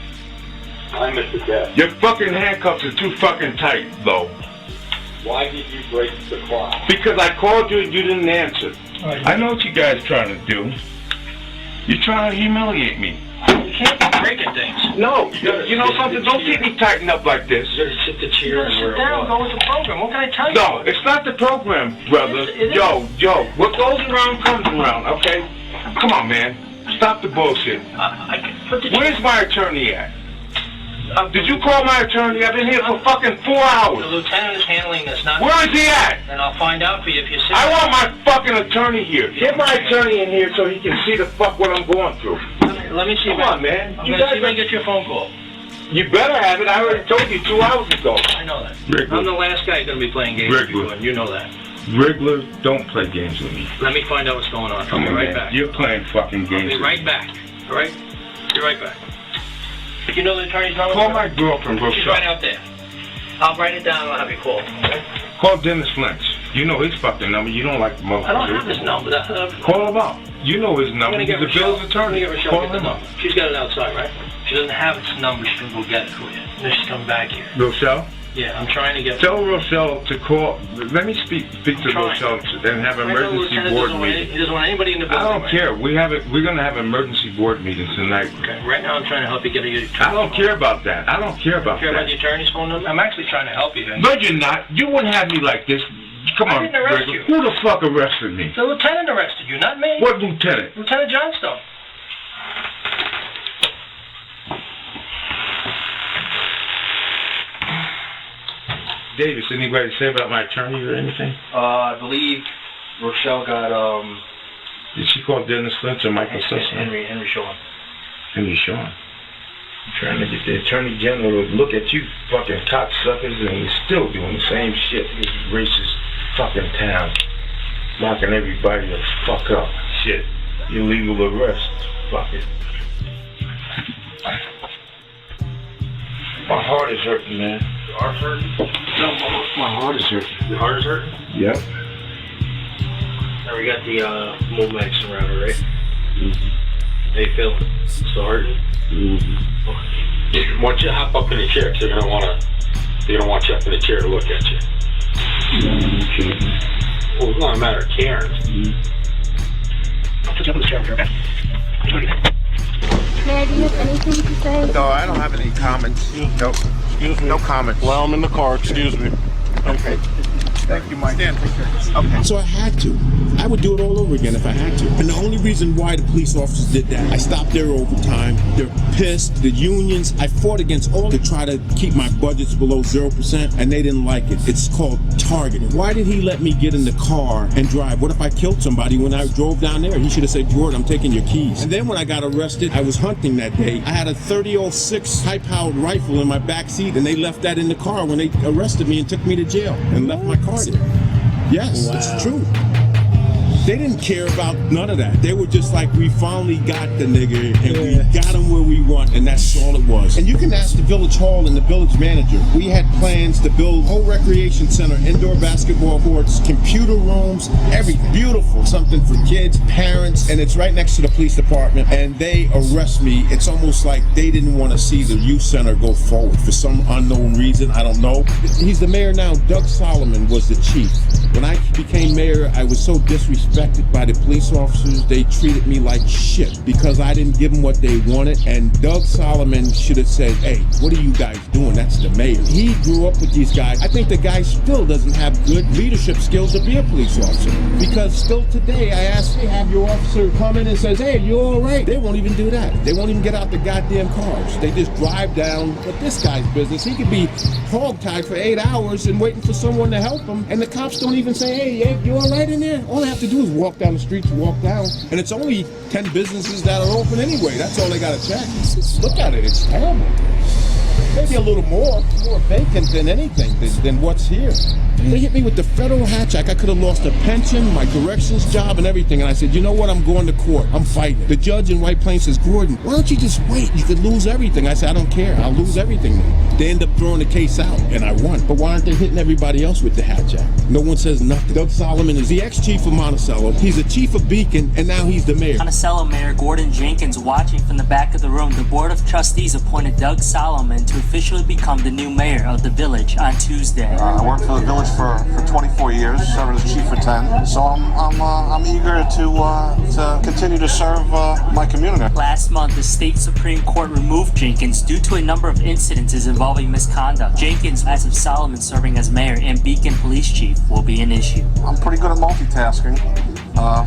I'm at the desk. Your fucking handcuffs are too fucking tight, though. Why did you break the clock? Because I called you and you didn't answer. I know what you guys trying to do. You're trying to humiliate me. You can't be breaking things. No, you know something? Don't keep me tightened up like this. You gotta sit the chair and sit down, go with the program. What can I tell you? No, it's not the program, brother. It is. Yo, what goes around comes around, okay? Come on, man. Stop the bullshit. Where's my attorney at? Did you call my attorney? I've been here for fucking 4 hours. The lieutenant is handling this, not... Where is he at? And I'll find out for you if you sit... I want my fucking attorney here. Get my attorney in here so he can see the fuck what I'm going through. Let me see. Come on, man. I'm gonna see if I can get you a phone call. You better have it. I already told you 2 hours ago. I know that. Wriggler. I'm the last guy gonna be playing games with you, and you know that. Wriggler, don't play games with me. Let me find out what's going on. I'll be right back. You're playing fucking games I'll be right back. All right? Be right back. You know the attorney's number? Call my girlfriend, bro. She's right out there. I'll write it down and I'll have you call. Okay? Call Dennis Lynch. You know his fucking number. You don't like the motherfucker. I don't have his number. Call him up. You know his number. He's the Bill's attorney. Call him up. She's got it outside, right? She doesn't have its number. She can go get it for you. Then she's coming back here. Rochelle? Yeah, I'm trying to get... Tell Rochelle to call... Let me speak to Rochelle and have an emergency board meeting. He doesn't want anybody in the building. I don't care. We're going to have an emergency board meeting tonight. Okay, right now I'm trying to help you get a... I don't care about that. I don't care about You care that. about the attorney's phone number? I'm actually trying to help you. No, you're not. You wouldn't have me like this. Come on, I didn't arrest Greg. you. Who the fuck arrested me? The lieutenant arrested you, not me. What lieutenant? Lieutenant Johnstone. Davis, anybody say about my attorney or anything? I believe Rochelle got, Did she call Dennis Lynch or Michael Sisson? Henry Shawn. Henry Shawn. I'm trying to get the Attorney General to look at you fucking cocksuckers and you're still doing the same shit. This racist fucking town. Locking everybody the fuck up. Shit. Illegal arrest. Fuck it. My heart is hurting, man. Your heart's hurting? No, my heart is hurting. Your heart is hurting? Yep. Now we got the Momax around her, right? Mm-hmm. How you feeling? Still hurting? Mm-hmm. Okay. Why don't you hop up in the chair? Cause they're gonna want you up in the chair to look at you. Okay. Well, it's not a matter of caring. Mm-hmm. I'll put you up in the chair, okay? Mayor, do you have anything to say? No, I don't have any comments. Nope. Excuse me. No comments. Well, I'm in the car. Excuse me. Okay. Thank you, Mike. Stand. Okay. So I had to. I would do it all over again if I had to. And the only reason why the police officers did that, I stopped their overtime. They're pissed. The unions, I fought against all to try to keep my budgets below 0%, and they didn't like it. It's called targeting. Why did he let me get in the car and drive? What if I killed somebody when I drove down there? He should have said, Jordan, I'm taking your keys. And then when I got arrested, I was hunting that day. I had a .30-06 high-powered rifle in my back seat, and they left that in the car when they arrested me and took me to jail and left my car there. Yes, wow. It's true. They didn't care about none of that. They were just like, we finally got the nigga, and we got him where we want. and that's all it was. And you can ask the village hall and the village manager. We had plans to build a whole recreation center, indoor basketball courts, computer rooms, everything. Beautiful. Something for kids, parents, and it's right next to the police department, and they arrest me. It's almost like they didn't want to see the youth center go forward for some unknown reason. I don't know. He's the mayor now. Doug Solomon was the chief. When I became mayor, I was so disrespected by the police officers. They treated me like shit because I didn't give them what they wanted. And Doug Solomon should have said, hey, what are you guys doing? That's the mayor. He grew up with these guys. I think the guy still doesn't have good leadership skills to be a police officer. Because still today, I ask, hey, have your officer come in and says, hey, you all right? They won't even do that. They won't even get out the goddamn cars. They just drive down. But this guy's business, he could be hog-tied for 8 hours and waiting for someone to help him. And the cops don't even say, hey, you all right in there? All they have to do is walk down the streets, walk down. And it's only 10 businesses that are open anyway. That's all they got to check. Look at it. It's terrible. Maybe a little more vacant than anything than what's here. They hit me with the federal hatch. I could have lost a pension, my corrections job, and everything. And I said, you know what? I'm going to court. I'm fighting. The judge in White Plains says, Gordon, why don't you just wait? You could lose everything. I said, I don't care. I'll lose everything then. They end up throwing the case out, and I won. But why aren't they hitting everybody else with the hatch act? No one says nothing. Doug Solomon is the ex-chief of Monticello. He's the chief of Beacon, and now he's the mayor. Monticello Mayor Gordon Jenkins watching from the back of the room. The Board of Trustees appointed Doug Solomon to officially become the new mayor of the village on Tuesday. I worked for the village for 24 years, served as chief for 10. So I'm eager to continue to serve my community. Last month, the state Supreme Court removed Jenkins due to a number of incidences involving misconduct. Jenkins, as of Solomon serving as mayor and Beacon police chief, will be an issue. I'm pretty good at multitasking.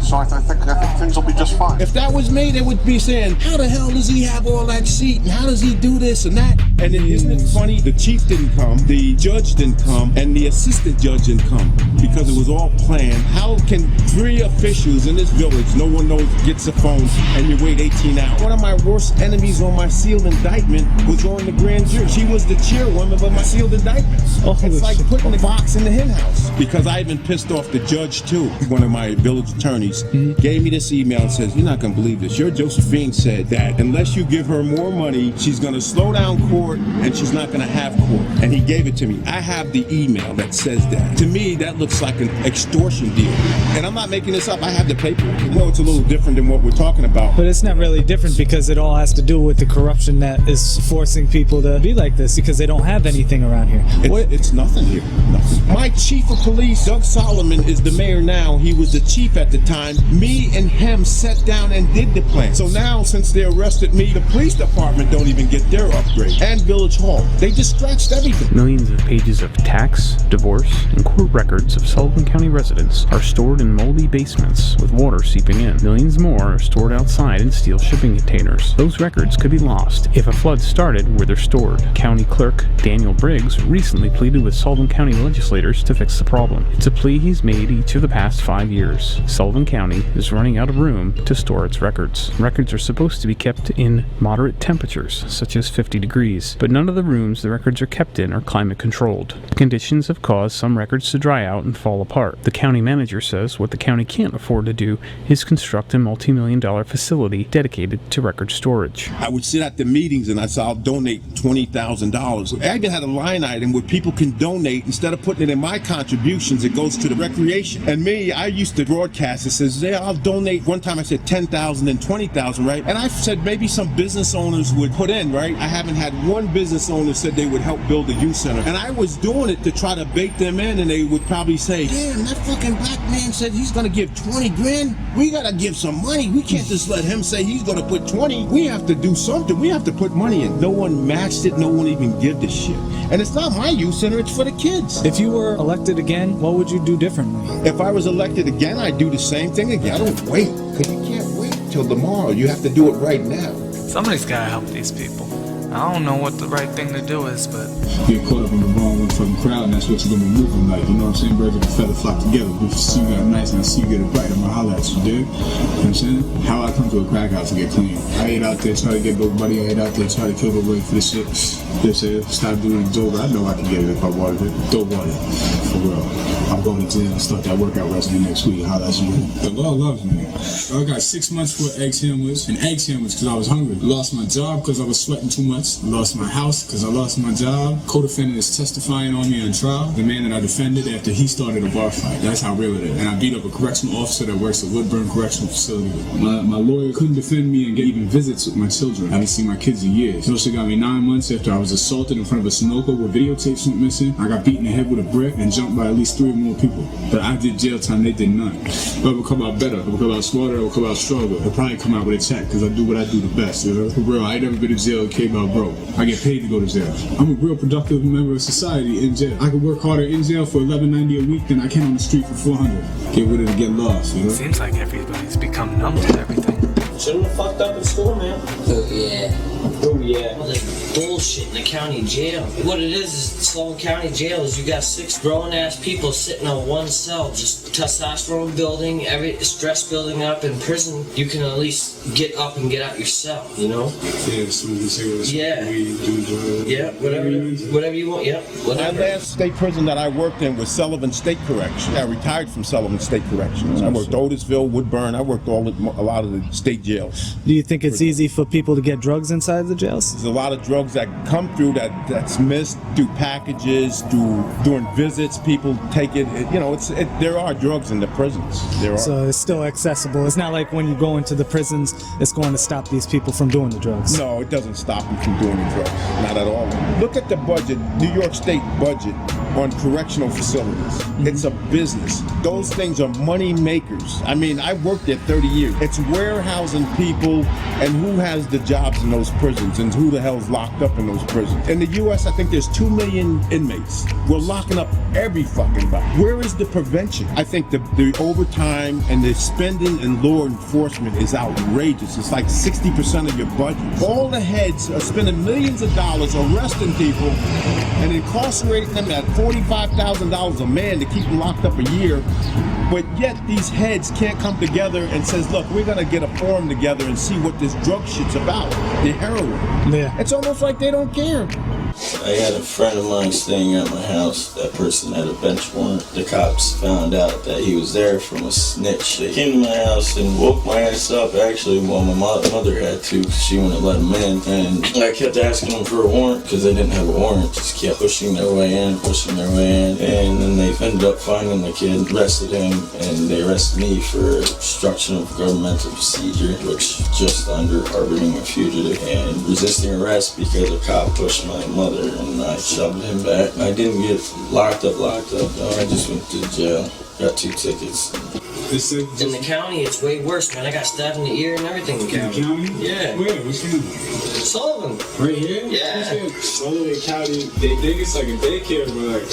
So I think things will be just fine. If that was me, they would be saying, how the hell does he have all that seat? And how does he do this and that? And then, isn't it funny? The chief didn't come, the judge didn't come, and the assistant judge didn't come because it was all planned. How can 3 officials in this village, no one knows, gets a phone and you wait 18 hours? One of my worst enemies on my sealed indictment was on the grand jury. She was the chairwoman of my sealed indictment. It's like putting the box in the hen house. Because I even pissed off the judge too. One of my village attorneys gave me this email and says, you're not going to believe this. Your Josephine said that unless you give her more money, she's going to slow down court and she's not going to have court. And he gave it to me. I have the email that says that. To me, that looks like an extortion deal. And I'm not making this up. I have the paper. Well, it's a little different than what we're talking about. But it's not really different because it all has to do with the corruption that is forcing people to be like this because they don't have anything around here. It's nothing here. Nothing. My chief of police, Doug Solomon, is the mayor now. He was the chief at the time. Me and him sat down and did the plan. So now, since they arrested me, the police department don't even get their upgrade. And Village Hall. They just scratched everything. Millions of pages of tax, divorce, and court records of Sullivan County residents are stored in moldy basements with water seeping in. Millions more are stored outside in steel shipping containers. Those records could be lost if a flood started where they're stored. County Clerk Daniel Briggs recently pleaded with Sullivan County legislators to fix the problem. It's a plea he's made each of the past 5 years. Sullivan County is running out of room to store its records. Records are supposed to be kept in moderate temperatures, such as 50 degrees, but none of the rooms the records are kept in are climate controlled. Conditions have caused some records to dry out and fall apart. The county manager says what the county can't afford to do is construct a multi-million-dollar facility dedicated to record storage. I would sit at the meetings and I said, I'll donate $20,000. I even had a line item where people can donate. Instead of putting it in my contributions, it goes to the recreation. And me, I used to broadcast. It says, yeah, I'll donate. One time I said 10,000 and 20,000, right? And I said maybe some business owners would put in, right? I haven't had one business owner said they would help build a youth center. And I was doing it to try to bait them in, and they would probably say, damn, that fucking black man said he's gonna give 20 grand. We gotta give some money. We can't just let him say he's gonna put 20. We have to do something. We have to put money in. No one matched it. No one even give the shit. And it's not my youth center, it's for the kids. If you were elected again, what would you do differently? If I was elected again, I'd do the same thing again. I don't wait, because you can't wait till tomorrow. You have to do it right now. Somebody's gotta help these people. I don't know what the right thing to do is, but get caught up in the wrong one from the crowd, and that's what you're gonna be moving like. You know what I'm saying? Birds of a feather flock together. If you see you got nice and I see you get it bright, I'm gonna holler at you, dude. You know what I'm saying? How I come to a crack house and get clean. I ain't out there trying to get nobody. I ain't out there trying to kill nobody for this shit. This is stop doing it over. I know I can get it if I wanted it. Don't want it. For real. I'm going to gym and start that workout regimen next week. Holler at you. The Lord loves me. I got 6 months for egg sandwich and egg sandwich because I was hungry. Lost my job because I was sweating too much. I lost my house because I lost my job. Co-defendant is testifying on me on trial. The man that I defended after he started a bar fight. That's how real it is. And I beat up a correctional officer that works at Woodburn Correctional Facility. My lawyer couldn't defend me and get even visits with my children. I haven't seen my kids in years. So she got me 9 months after I was assaulted in front of a Sunoco where videotapes went missing. I got beaten in the head with a brick and jumped by at least 3 or more people. But I did jail time, they did none. But it will come out better, it will come out smarter, it will come out stronger. It'll probably come out with a check because I do what I do the best, you know? For real, I ain't never been to jail and came out broke. I get paid to go to jail. I'm a real productive member of society in jail. I can work harder in jail for $11.90 a week than I can on the street for $400. Get rid of it, get lost, you know? Seems like everybody's become numb to everything. Shouldn't have fucked up in school, man. Oh yeah. Oh yeah. All this bullshit in the county jail. What it is Sullivan County jail is you got 6 grown-ass people sitting on one cell, just testosterone building, every stress building up. In prison, you can at least get up and get out your cell, you know? Yeah, so you can say what it's Yeah, whatever you want, yeah. Whatever. My last state prison that I worked in was Sullivan State Correction. I retired from Sullivan State Corrections. I worked Otisville, Woodburn, I worked a lot of the state jails. Do you think it's easy for people to get drugs inside the jails? There's a lot of drugs that come through that's missed through packages, during visits. People take it. There are drugs in the prisons. There are. So it's still accessible. It's not like when you go into the prisons, it's going to stop these people from doing the drugs. No, it doesn't stop you from doing the drugs. Not at all. Look at the budget, New York State budget on correctional facilities. It's a business. Those things are money makers. I mean, I worked there 30 years. It's warehousing people and who has the jobs in those prisons and who the hell's locked up in those prisons. In the U.S., I think there's 2 million inmates. We're locking up every fucking body. Where is the prevention? I think the overtime and the spending and law enforcement is outrageous. It's like 60% of your budget. All the heads are spending millions of dollars arresting people and incarcerating them at $45,000 a man to keep them locked up a year. But yet these heads can't come together and says, look, we're going to get a forum together and see what this drug shit's about, the heroin. Yeah. It's almost like they don't care. I had a friend of mine staying at my house. That person had a bench warrant. The cops found out that he was there from a snitch. They came to my house and woke my ass up, actually, while my mother had to, because she wouldn't let him in. And I kept asking them for a warrant, because they didn't have a warrant. Just kept pushing their way in. And then they ended up finding the kid, arrested him, and they arrested me for obstruction of governmental procedure, which is just under harboring a fugitive, and resisting arrest because a cop pushed my mother and I shoved him back. I didn't get locked up. No, I just went to jail. Got 2 tickets. In the county, it's way worse, man. I got stabbed in the ear and everything in the county. Yeah. Where? Which county? Sullivan. Right here? Yeah. Sullivan County, they think it's like a daycare, but like...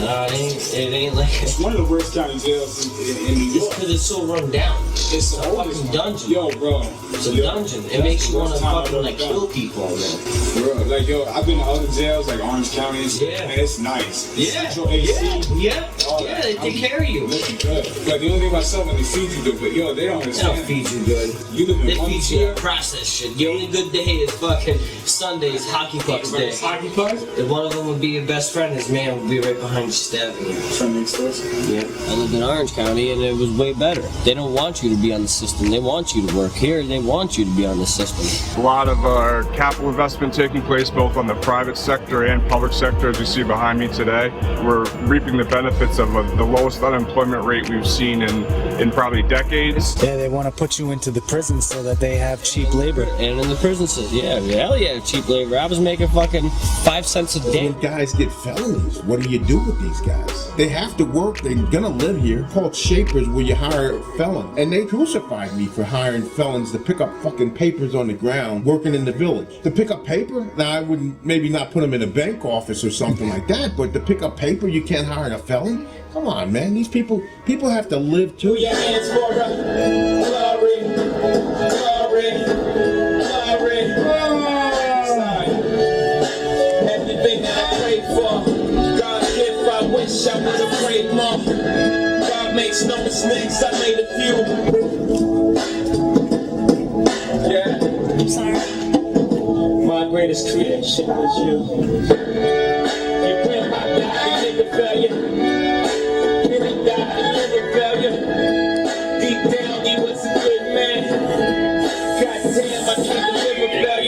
Nah, it ain't like... It's one of the worst county jails in New York. It's because it's so run down. It's a fucking dungeon. Yo, bro. It's a dungeon. It makes you want to fucking like kill people, man. Bro, like, yo, I've been to other jails, like Orange County and stuff, and it's nice. Yeah, they take care of you. Good. But the only thing about Sullivan, they feed you good, but yo, they don't understand. They don't feed you good. You live in they one feed tier. you processed shit. Your only good day is fucking Sunday's hockey pucks day. Hockey pucks? If one of them would be your best friend, his man would be right behind you stabbing you. Friend next door? Yeah. I lived in Orange County and it was way better. They don't want you to be on the system. They want you to work here. They want you to be on the system. A lot of capital investment taking place both on the private sector and public sector, as you see behind me today. We're reaping the benefits of the lowest unemployment rate we've seen in probably decades. Yeah, they want to put you into the prison so that they have cheap labor. And in the prison system, hell yeah, cheap labor. I was making fucking 5 cents a day. When guys get felonies, what do you do with these guys? They have to work, they're gonna live here. Called shapers, where you hire a felon. And they crucified me for hiring felons to pick up fucking papers on the ground, working in the village. To pick up paper? Now, I wouldn't maybe not put them in a bank office or something like that, but to pick up paper, you can't hire a felon? Come on, man. These people have to live too. Your hands for glory. Everything that I prayed for, God's gift, I wish I would have prayed more. God makes no mistakes, I made a few. Yeah. I'm sorry. My greatest creation was you. You went my God, you nigga failure. Deep down, he was a good man. Goddamn, I can't deliver better.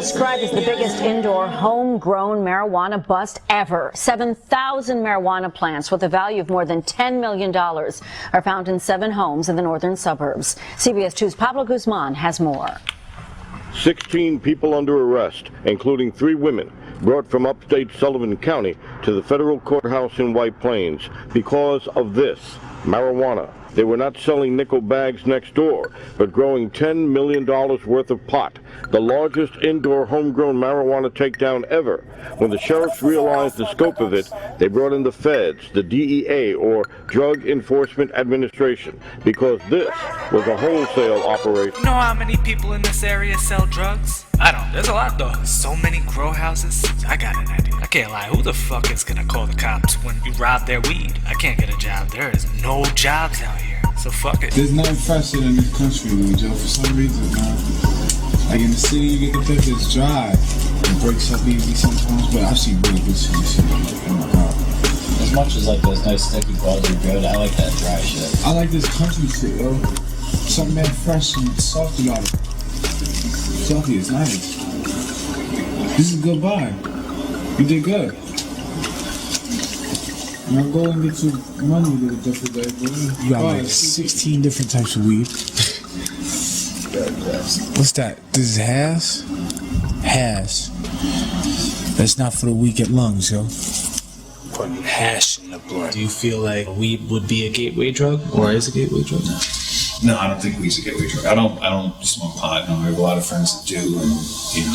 described as the biggest indoor homegrown marijuana bust ever. 7,000 marijuana plants with a value of more than $10 million are found in 7 homes in the northern suburbs. CBS 2's Pablo Guzman has more. 16 people under arrest, including 3 women, brought from upstate Sullivan County to the federal courthouse in White Plains because of this, marijuana. They were not selling nickel bags next door, but growing $10 million worth of pot, the largest indoor homegrown marijuana takedown ever. When the sheriffs realized the scope of it, they brought in the feds, the DEA, or Drug Enforcement Administration, because this was a wholesale operation. You know how many people in this area sell drugs? I don't. There's a lot though. So many grow houses. I got an idea. I can't lie. Who the fuck is gonna call the cops when you rob their weed? I can't get a job. There is no jobs out here. So fuck it. There's nothing fresher in this country, man, Joe, for some reason, man. Like in the city, you get the pip that's dry. It breaks up easy sometimes, but I've seen really good shit. Oh my god. As much as like those nice sticky balls are good, I like that dry shit. I like this country shit, yo. Something that fresh and soft about it. Salty is nice. This is a good vibe. You did good. Now go and get your money with a different day, bro. You got like 16 different types of weed. What's that? This is hash? Hash. That's not for the weak at lungs, yo. Putting hash in the blood. Do you feel like weed would be a gateway drug, or is a gateway drug? No, I don't think weed's a gateway drug. I don't smoke pot. No, I have a lot of friends that do, and you know,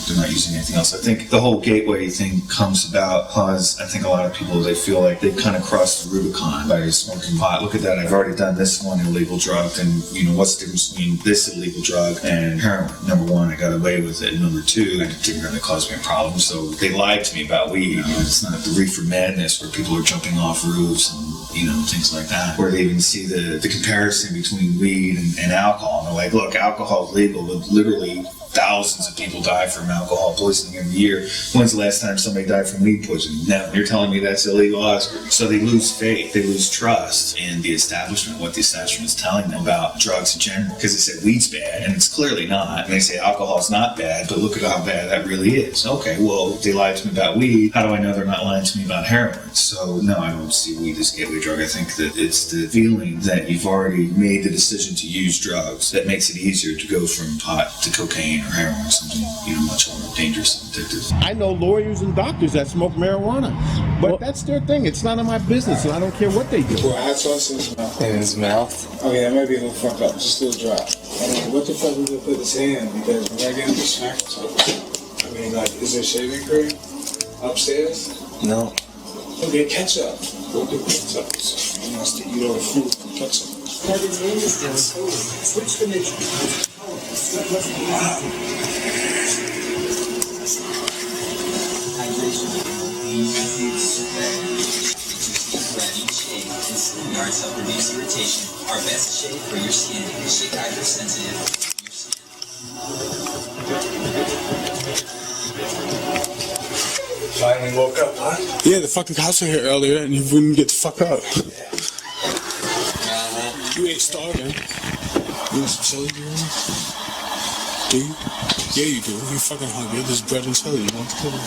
they're not using anything else. I think the whole gateway thing comes about because I think a lot of people, they feel like they've kind of crossed the Rubicon by smoking pot. Look at that, I've already done this one illegal drug, and you know, what's the difference between this illegal drug and heroin? Number one, I got away with it. Number two, it didn't really cause me a problem. So they lied to me about weed. You know, it's not the reefer madness where people are jumping off roofs and, you know, things like that, where they even see the comparison between weed and alcohol. And they're like, look, alcohol is legal, but literally thousands of people die from alcohol poisoning every year. When's the last time somebody died from weed poisoning? Never. You're telling me that's illegal, Oscar? So they lose faith, they lose trust in the establishment, what the establishment is telling them about drugs in general, because they said weed's bad, and it's clearly not. And they say alcohol's not bad, but look at how bad that really is. Okay, well, they lied to me about weed. How do I know they're not lying to me about heroin? So no, I don't see weed as a gateway drug. I think that it's the feeling that you've already made the decision to use drugs that makes it easier to go from pot to cocaine or heroin or something, you know, much more dangerous and addictive. I know lawyers and doctors that smoke marijuana, but that's their thing. It's none of my business, and I don't care what they do. Well, hot sauce in his mouth. In his mouth? Oh yeah, it might be a little fucked up, just a little dry. I mean, what the fuck we gonna put his hand? Because when I get him to smack I mean, like, is there shaving cream upstairs? No. Okay, ketchup. Go get ketchup. He wants to eat all the food from ketchup. Switch the nature. Yards help reduce irritation. Our best shade for your skin is shade hypersensitive. Finally woke up, huh? Yeah, the fucking cops were here earlier and you wouldn't get the fuck up. You ain't starving. You want some chili, do you? Yeah, you do. You're fucking hungry. There's bread and chili. You want the chili?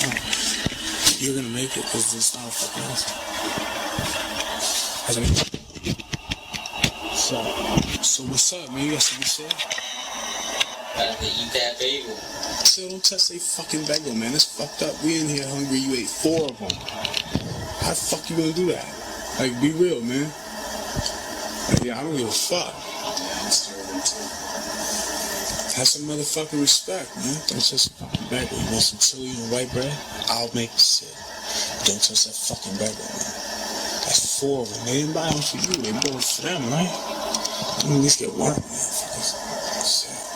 You're gonna make it because there's not a fucking else. So what's up, man? You got something to say? Eat that bagel. So don't touch a fucking bagel, man. It's fucked up. We in here hungry. You ate 4 of them. How the fuck you gonna do that? Like, be real, man. Like, yeah, I don't give a fuck. Have some motherfucking respect, man. Don't touch a fucking bagel. You want some chili and white bread? I'll make the shit. Don't touch that fucking bagel, man. That's 4 of them. They didn't buy them for you. They bought them for them, right? You at least get one, man.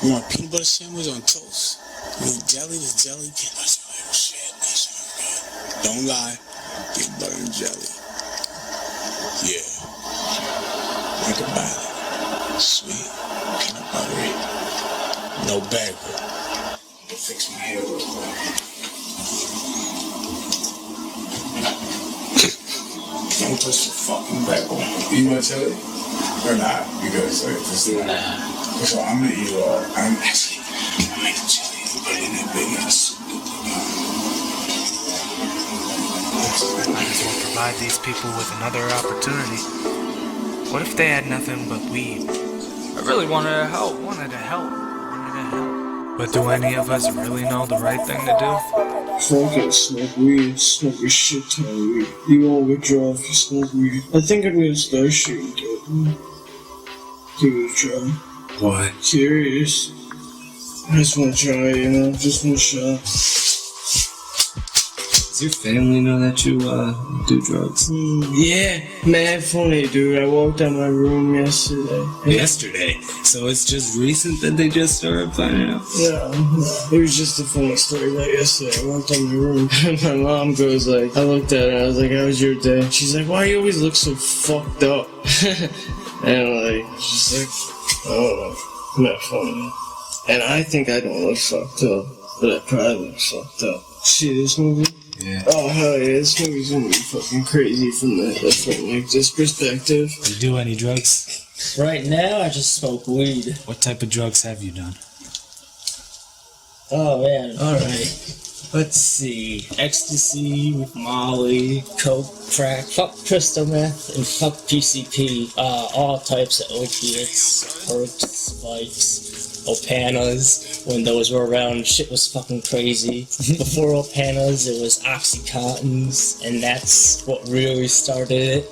You want peanut butter sandwich on toast? You want jelly? The jelly? Peanut butter sandwich. Oh shit, that sounds good. Don't lie. Peanut butter and jelly. Yeah. Think about it. Sweet. Peanut buttery. No bagel. Fix my hair real quick. Don't touch the fucking bagel. You want jelly? Or not? Because like, this is so I'm gonna eat it all. I'm making chili. Might as well provide these people with another opportunity. What if they had nothing but weed? I really wanted to help. But do any of us really know the right thing to do? Fuck it, smoke weed, smoke a shit ton of weed. You won't withdraw if you smoke weed. I think I'm gonna start shooting dope. Give it a try. What? Serious. I just wanna try, just one shot. Does your family know that you do drugs? Yeah, mad funny, dude. I walked out my room yesterday. Yesterday? So it's just recent that they just started finding out? Yeah, it was just a funny story. Like yesterday, I walked out my room and my mom goes like, I looked at her, I was like, how was your day? She's like, why you always look so fucked up? And she's like, I don't know, mad funny. And I think I don't look fucked up, but I probably look fucked up. See this movie? Yeah. Oh hell yeah, this movie's gonna be fucking crazy from this perspective. Do you do any drugs? Right now, I just smoke weed. What type of drugs have you done? Oh man, alright. Let's see. Ecstasy, Molly, coke, crack, fuck crystal meth, and fuck PCP. All types of opiates, perks, spikes, Opanas. When those were around, shit was fucking crazy. Before Opanas, it was Oxycontins, and that's what really started it.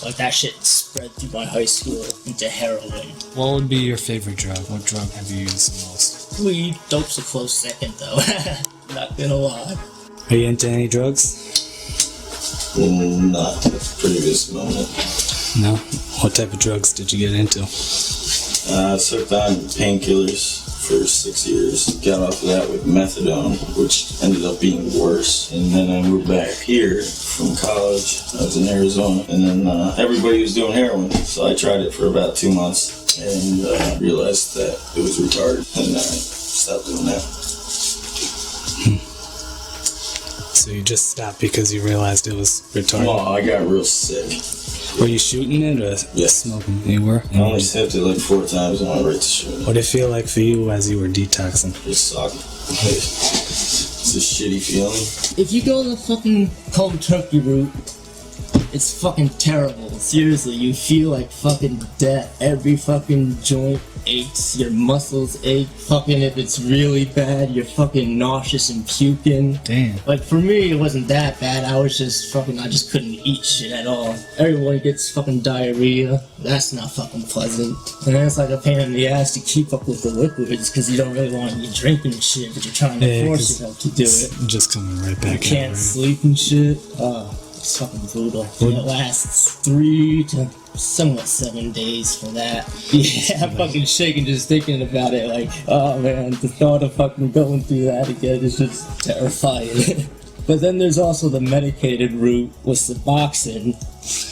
Like that shit spread through my high school into heroin. What would be your favorite drug? What drug have you used the most? Weed. Dope's a close second, though. Not gonna lie. Are you into any drugs? Not at the previous moment. No? What type of drugs did you get into? I took on painkillers for 6 years. Got off of that with methadone, which ended up being worse. And then I moved back here from college. I was in Arizona. And then everybody was doing heroin. So I tried it for about 2 months and realized that it was retarded. And I stopped doing that. So you just stopped because you realized it was retarded? Well, I got real sick. Were you shooting it or smoking? You were? I only sniffed it like 4 times on my right to shoot. What did it feel like for you as you were detoxing? It sucked. It's a shitty feeling. If you go the fucking cold turkey route, it's fucking terrible. Seriously, you feel like fucking death. Every fucking joint aches, your muscles ache. Fucking if it's really bad, you're fucking nauseous and puking. Damn. Like for me, it wasn't that bad. I just couldn't eat shit at all. Everyone gets fucking diarrhea. That's not fucking pleasant. And then it's like a pain in the ass to keep up with the liquids because you don't really want to be drinking shit, but you're trying to force yourself to do it. Just coming right back. You can't sleep and shit. It's fucking brutal. And it lasts 3 to somewhat 7 days for that. Yeah, I'm fucking shaking just thinking about it. Like, oh man, the thought of fucking going through that again is just terrifying. But then there's also the medicated route with Suboxone,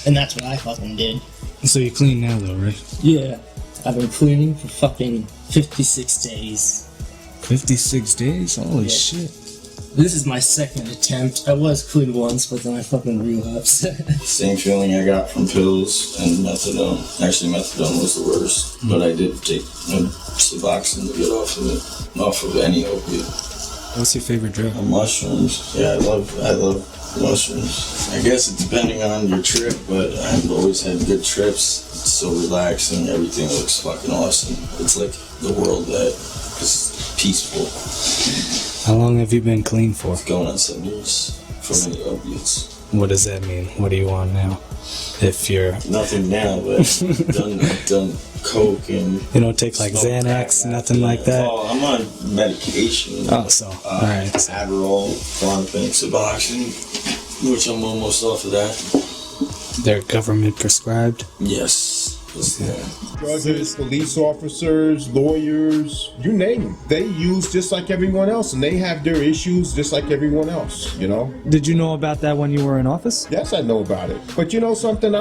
and that's what I fucking did. So you clean now though, right? Yeah, I've been cleaning for fucking 56 days. 56 days? Holy shit. This is my second attempt. I was clean once, but then I fucking relapsed. Same feeling I got from pills and methadone. Actually, methadone was the worst, but I did take Suboxone to get off of any opiate. What's your favorite drug? Mushrooms. Yeah, I love mushrooms. I guess it's depending on your trip, but I've always had good trips. It's so relaxing. Everything looks fucking awesome. It's like the world that is peaceful. How long have you been clean for? Going on 7 years from any opiates. What does that mean? What do you want now? If you're... Nothing now, but done coke and... You don't take like Xanax, nothing like that? Oh, I'm on medication. Oh, so, alright. Adderall, Klonopin, Suboxone, which I'm almost off of that. They're government prescribed? Yes. Judges, police officers, lawyers, you name them. They use just like everyone else, and they have their issues just like everyone else, you know? Did you know about that when you were in office? Yes, I know about it. But you know something?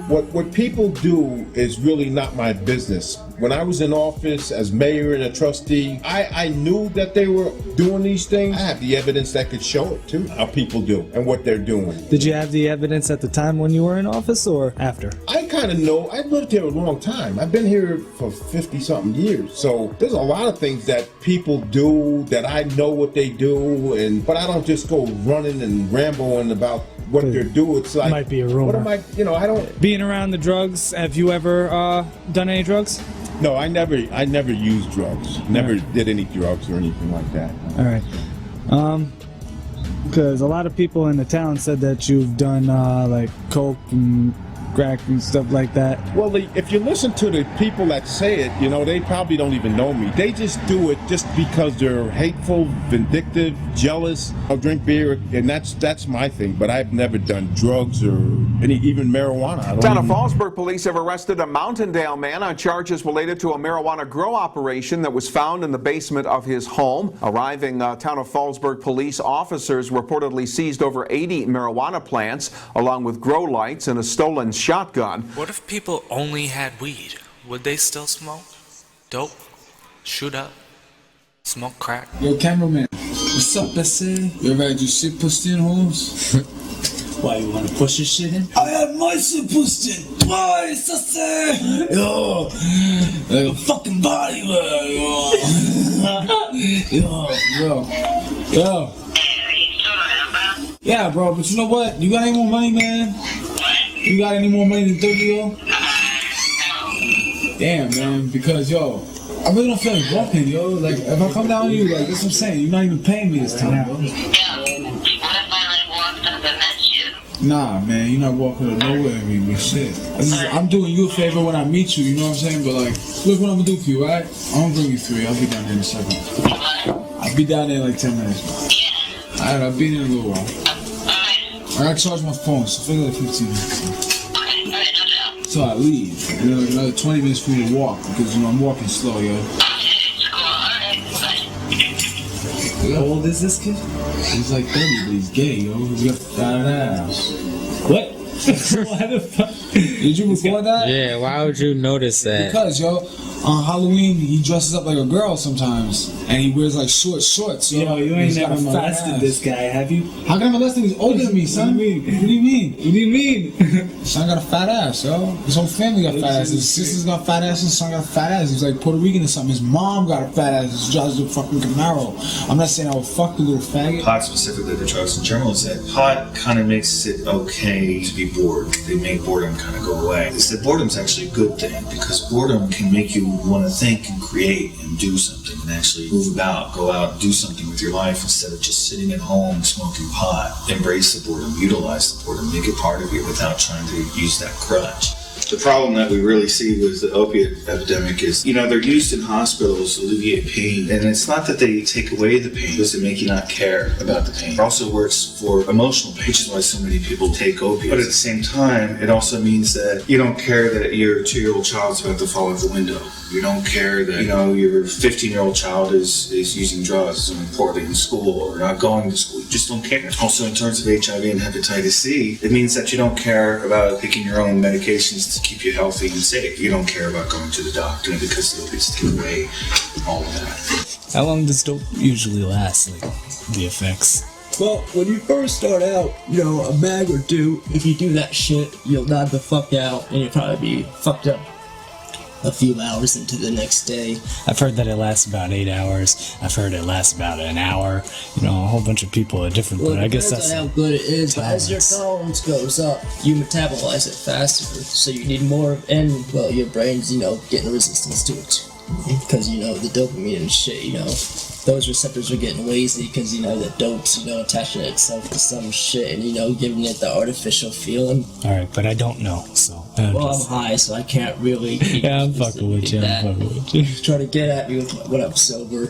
What people do is really not my business. When I was in office as mayor and a trustee, I knew that they were doing these things. I have the evidence that could show it too, how people do and what they're doing. Did you have the evidence at the time when you were in office or after? I kind kind of know, I've lived here a long time. I've been here for 50-something years. So there's a lot of things that people do that I know what they do, but I don't just go running and rambling about what they're doing. It's like, might be a rumor. what am I, I don't... Being around the drugs, have you ever done any drugs? No, I never used drugs. Never did any drugs or anything like that. All right. Because a lot of people in the town said that you've done like coke and crack and stuff like that. Well, if you listen to the people that say it, they probably don't even know me. They just do it just because they're hateful, vindictive, jealous. I'll drink beer, and that's my thing. But I've never done drugs or even marijuana. Town of Fallsburg police have arrested a Mountaindale man on charges related to a marijuana grow operation that was found in the basement of his home. Arriving Town of Fallsburg police officers reportedly seized over 80 marijuana plants, along with grow lights and a stolen shotgun. What if people only had weed? Would they still smoke? Dope? Shoot up? Smoke crack? Yo, cameraman, what's up, Bessie? You ever had your shit pushed in, Holmes? Why, you wanna push your shit in? I had my shit pushed in twice, I say! Yo! Like a fucking body, man, yo! Yeah, bro, but you know what? You got any more money, man? You got any more money than 30, yo? Damn, man, because, yo, I really don't feel like walking, yo. Like, if I come down to you, like, that's what I'm saying. You're not even paying me this time. Nah, man, you're not walking to nowhere with me, shit. I'm doing you a favor when I meet you, you know what I'm saying? But, like, look what I'm gonna do for you, right? I'm gonna bring you 3. I'll be down there in a second. I'll be down there in like 10 minutes. Alright, I'll be there in a little while. I gotta charge my phone, so figure like 15 minutes. So I leave. Another 20 minutes for me to walk, because, I'm walking slow, yo. How old is this kid? He's like 30, but he's gay, yo. He's got fat ass. What? Why the fuck? Did you record that? Yeah, why would you notice that? Because, yo, on Halloween, he dresses up like a girl sometimes. And he wears, like, short shorts, yo. You ain't never molested this guy, have you? How can I molest him? He's older than me, son. What do you mean? Son got a fat ass, yo. His whole family got fat asses. His sister's got fat asses, his son got a fat ass. He's like Puerto Rican or something. His mom got a fat ass. He drives a fucking Camaro. I'm not saying I would fuck the little faggot. Pot specifically, the drugs in general, is that pot kind of makes it okay to be bored. They make boredom kind of go away. It's that boredom's actually a good thing, because boredom can make you want to think and create and do something and actually move about, go out and do something with your life instead of just sitting at home smoking pot. Embrace the boredom, utilize the boredom, make it part of you without trying to use that crutch. The problem that we really see with the opiate epidemic is, they're used in hospitals to alleviate pain. And it's not that they take away the pain, it's to make you not care about the pain. It also works for emotional pain, which is why so many people take opiates. But at the same time, it also means that you don't care that your 2-year-old child's about to fall out the window. You don't care that, your 15-year-old child is using drugs and poorly in school or not going to school. You just don't care. Also, in terms of HIV and hepatitis C, it means that you don't care about picking your own medications to keep you healthy and safe. You don't care about going to the doctor because the opiates take away all of that. How long does dope usually last, like, the effects? Well, when you first start out, a bag or 2, if you do that shit, you'll nod the fuck out and you'll probably be fucked up a few hours into the next day. I've heard that it lasts about 8 hours. I've heard it lasts about an hour. A whole bunch of people are different, Well, but I guess depends that's on how good it is. As your tolerance. tolerance goes up, you metabolize it faster, so you need more, and your brain's getting resistance to it because the dopamine and shit. Those receptors are getting lazy because the dope's attaching itself to some shit and giving it the artificial feeling. All right, but I don't know, so. I'm high, so I can't really. Yeah, I'm fucking with you. Try to get at me when I'm sober.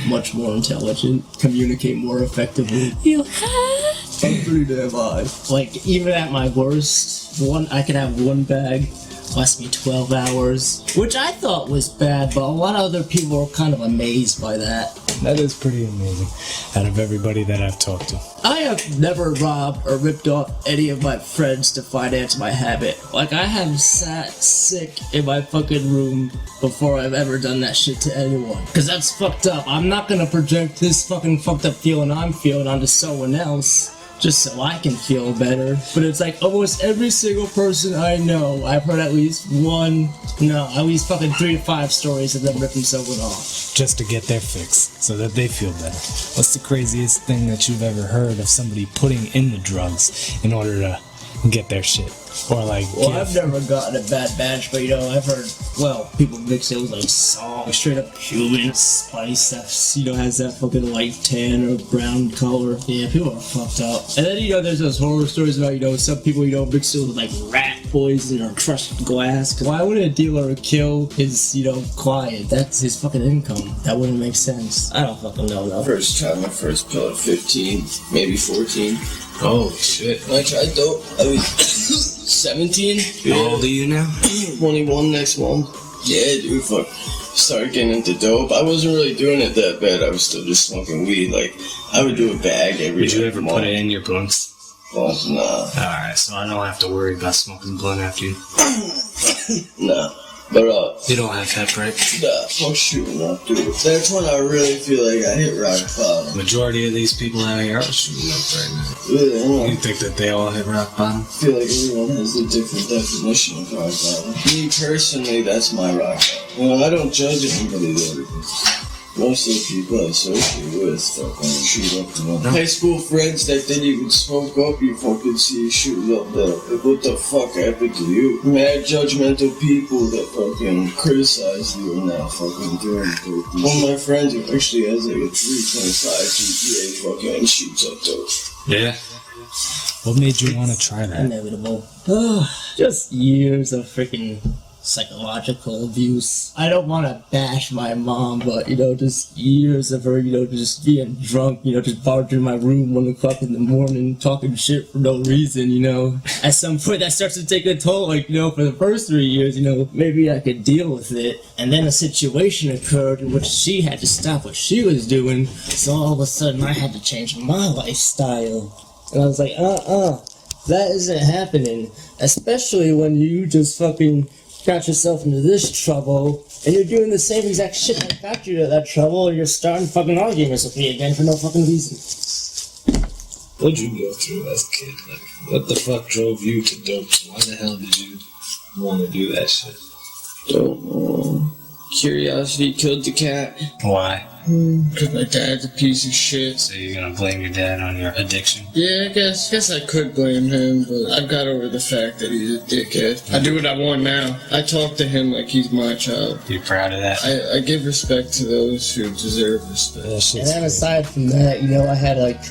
Much more intelligent, communicate more effectively. I'm pretty damn high. Like, even at my worst, I could have 1 bag, last me 12 hours, which I thought was bad, but a lot of other people were kind of amazed by that. That is pretty amazing, out of everybody that I've talked to. I have never robbed or ripped off any of my friends to finance my habit. Like, I have sat sick in my fucking room before I've ever done that shit to anyone. Because that's fucked up. I'm not gonna project this fucking fucked up feeling I'm feeling onto someone else. just so I can feel better. But it's like almost every single person I know, I've heard at least at least fucking 3 to 5 stories of them ripping someone off. Just to get their fix, so that they feel better. What's the craziest thing that you've ever heard of somebody putting in the drugs in order to get their shit? Or like, well, I've never gotten a bad batch, but I've heard, people mix it with like salt, straight up Cuban spice that, has that fucking light tan or brown color. Yeah, people are fucked up. And then, there's those horror stories about, some people, mix it with like rat poison or crushed glass. Cause why would a dealer kill his, client? That's his fucking income. That wouldn't make sense. I don't fucking know though. First tried my first pill at 15, maybe 14. Oh shit. When I tried dope, I was 17. How old are you now? 21 next month. Yeah, dude, started getting into dope. I wasn't really doing it that bad. I was still just smoking weed. Like, I would do a bag every Would you ever put it in your blunts? Well, nah. Alright, so I don't have to worry about smoking blunt after you. Nah. But, you don't have hep, right? Nah, fuck shooting up, dude. That's when I really feel like I hit rock bottom. Majority of these people out here are shooting up right now. Yeah, you think that they all hit rock bottom? I feel like everyone has a different definition of rock bottom. Me, personally, that's my rock bottom. I don't judge anybody there because most of the people I associate with fucking shoot up to them. High school friends that didn't even smoke up, you fucking see shooting up there. Like, what the fuck happened to you? Mad judgmental people that fucking criticize you and not fucking doing dope. One of my friends who actually has like a 3.5 GPA fucking shoots up dope. Yeah. What made you want to try that? Inevitable. Just years of freaking psychological abuse. I don't want to bash my mom, but just years of her, just being drunk, just barging in my room 1 o'clock in the morning, talking shit for no reason, At some point that starts to take a toll, for the first 3 years, maybe I could deal with it. And then a situation occurred in which she had to stop what she was doing, so all of a sudden I had to change my lifestyle. And I was like, that isn't happening. Especially when you just fucking got yourself into this trouble, and you're doing the same exact shit that got you to that trouble, and you're starting fucking arguments with me again for no fucking reason. What'd you go through as a kid? Like, what the fuck drove you to dope? Why the hell did you want to do that shit? Don't know. Curiosity killed the cat. Why? Because my dad's a piece of shit. So you're gonna blame your dad on your addiction? Yeah, I guess I could blame him, but I've got over the fact that he's a dickhead. I do what I want now. I talk to him like he's my child. You proud of that? I give respect to those who deserve respect. And then aside from that,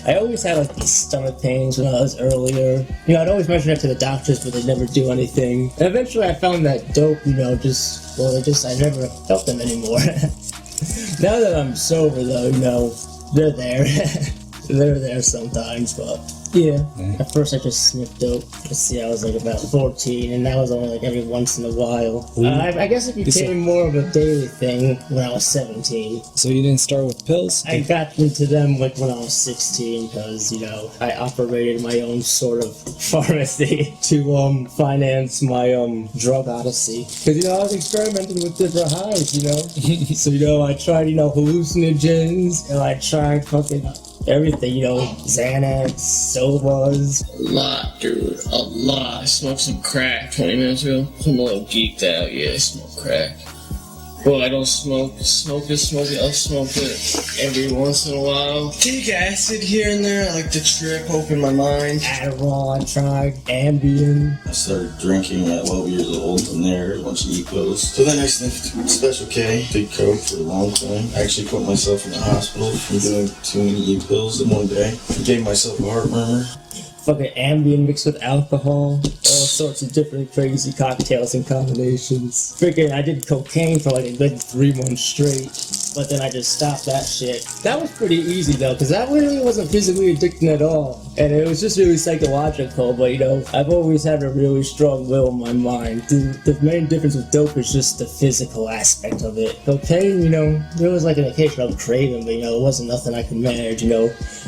I always had these stomach pains when I was earlier. I'd always mention it to the doctors, but they'd never do anything. And eventually I found that dope, I never felt them anymore. Now that I'm sober, though, they're there. They're there sometimes, but yeah. At first, I just sniffed dope. I was about 14, and that was only every once in a while. I guess it became more of a daily thing when I was 17. So you didn't start with pills? I got into them when I was 16 because, I operated my own sort of pharmacy to finance my drug odyssey. Because, I was experimenting with different highs, So, I tried, hallucinogens, and I tried fucking everything, Xanax, Sovas. A lot, dude. A lot. I smoked some crack 20 minutes ago. I'm a little geeked out. Yeah, I smoke crack. Well, I don't smoke it. I'll smoke it every once in a while. Take acid here and there. I like to trip, open my mind. Adderall, I tried. Ambien. I started drinking at 12 years old, and there a bunch of E-pills. So then I sniffed Special K, did coke for a long time. I actually put myself in the hospital from doing too many E-pills in one day. I gave myself a heart murmur. Fucking Ambien mixed with alcohol, all sorts of different crazy cocktails and combinations. Freaking, I did cocaine for a good 3 months straight, but then I just stopped that shit. That was pretty easy though, because that really wasn't physically addicting at all, and it was just really psychological, but I've always had a really strong will in my mind. The main difference with dope is just the physical aspect of it. Cocaine, there was an occasional craving, but it wasn't nothing I could manage,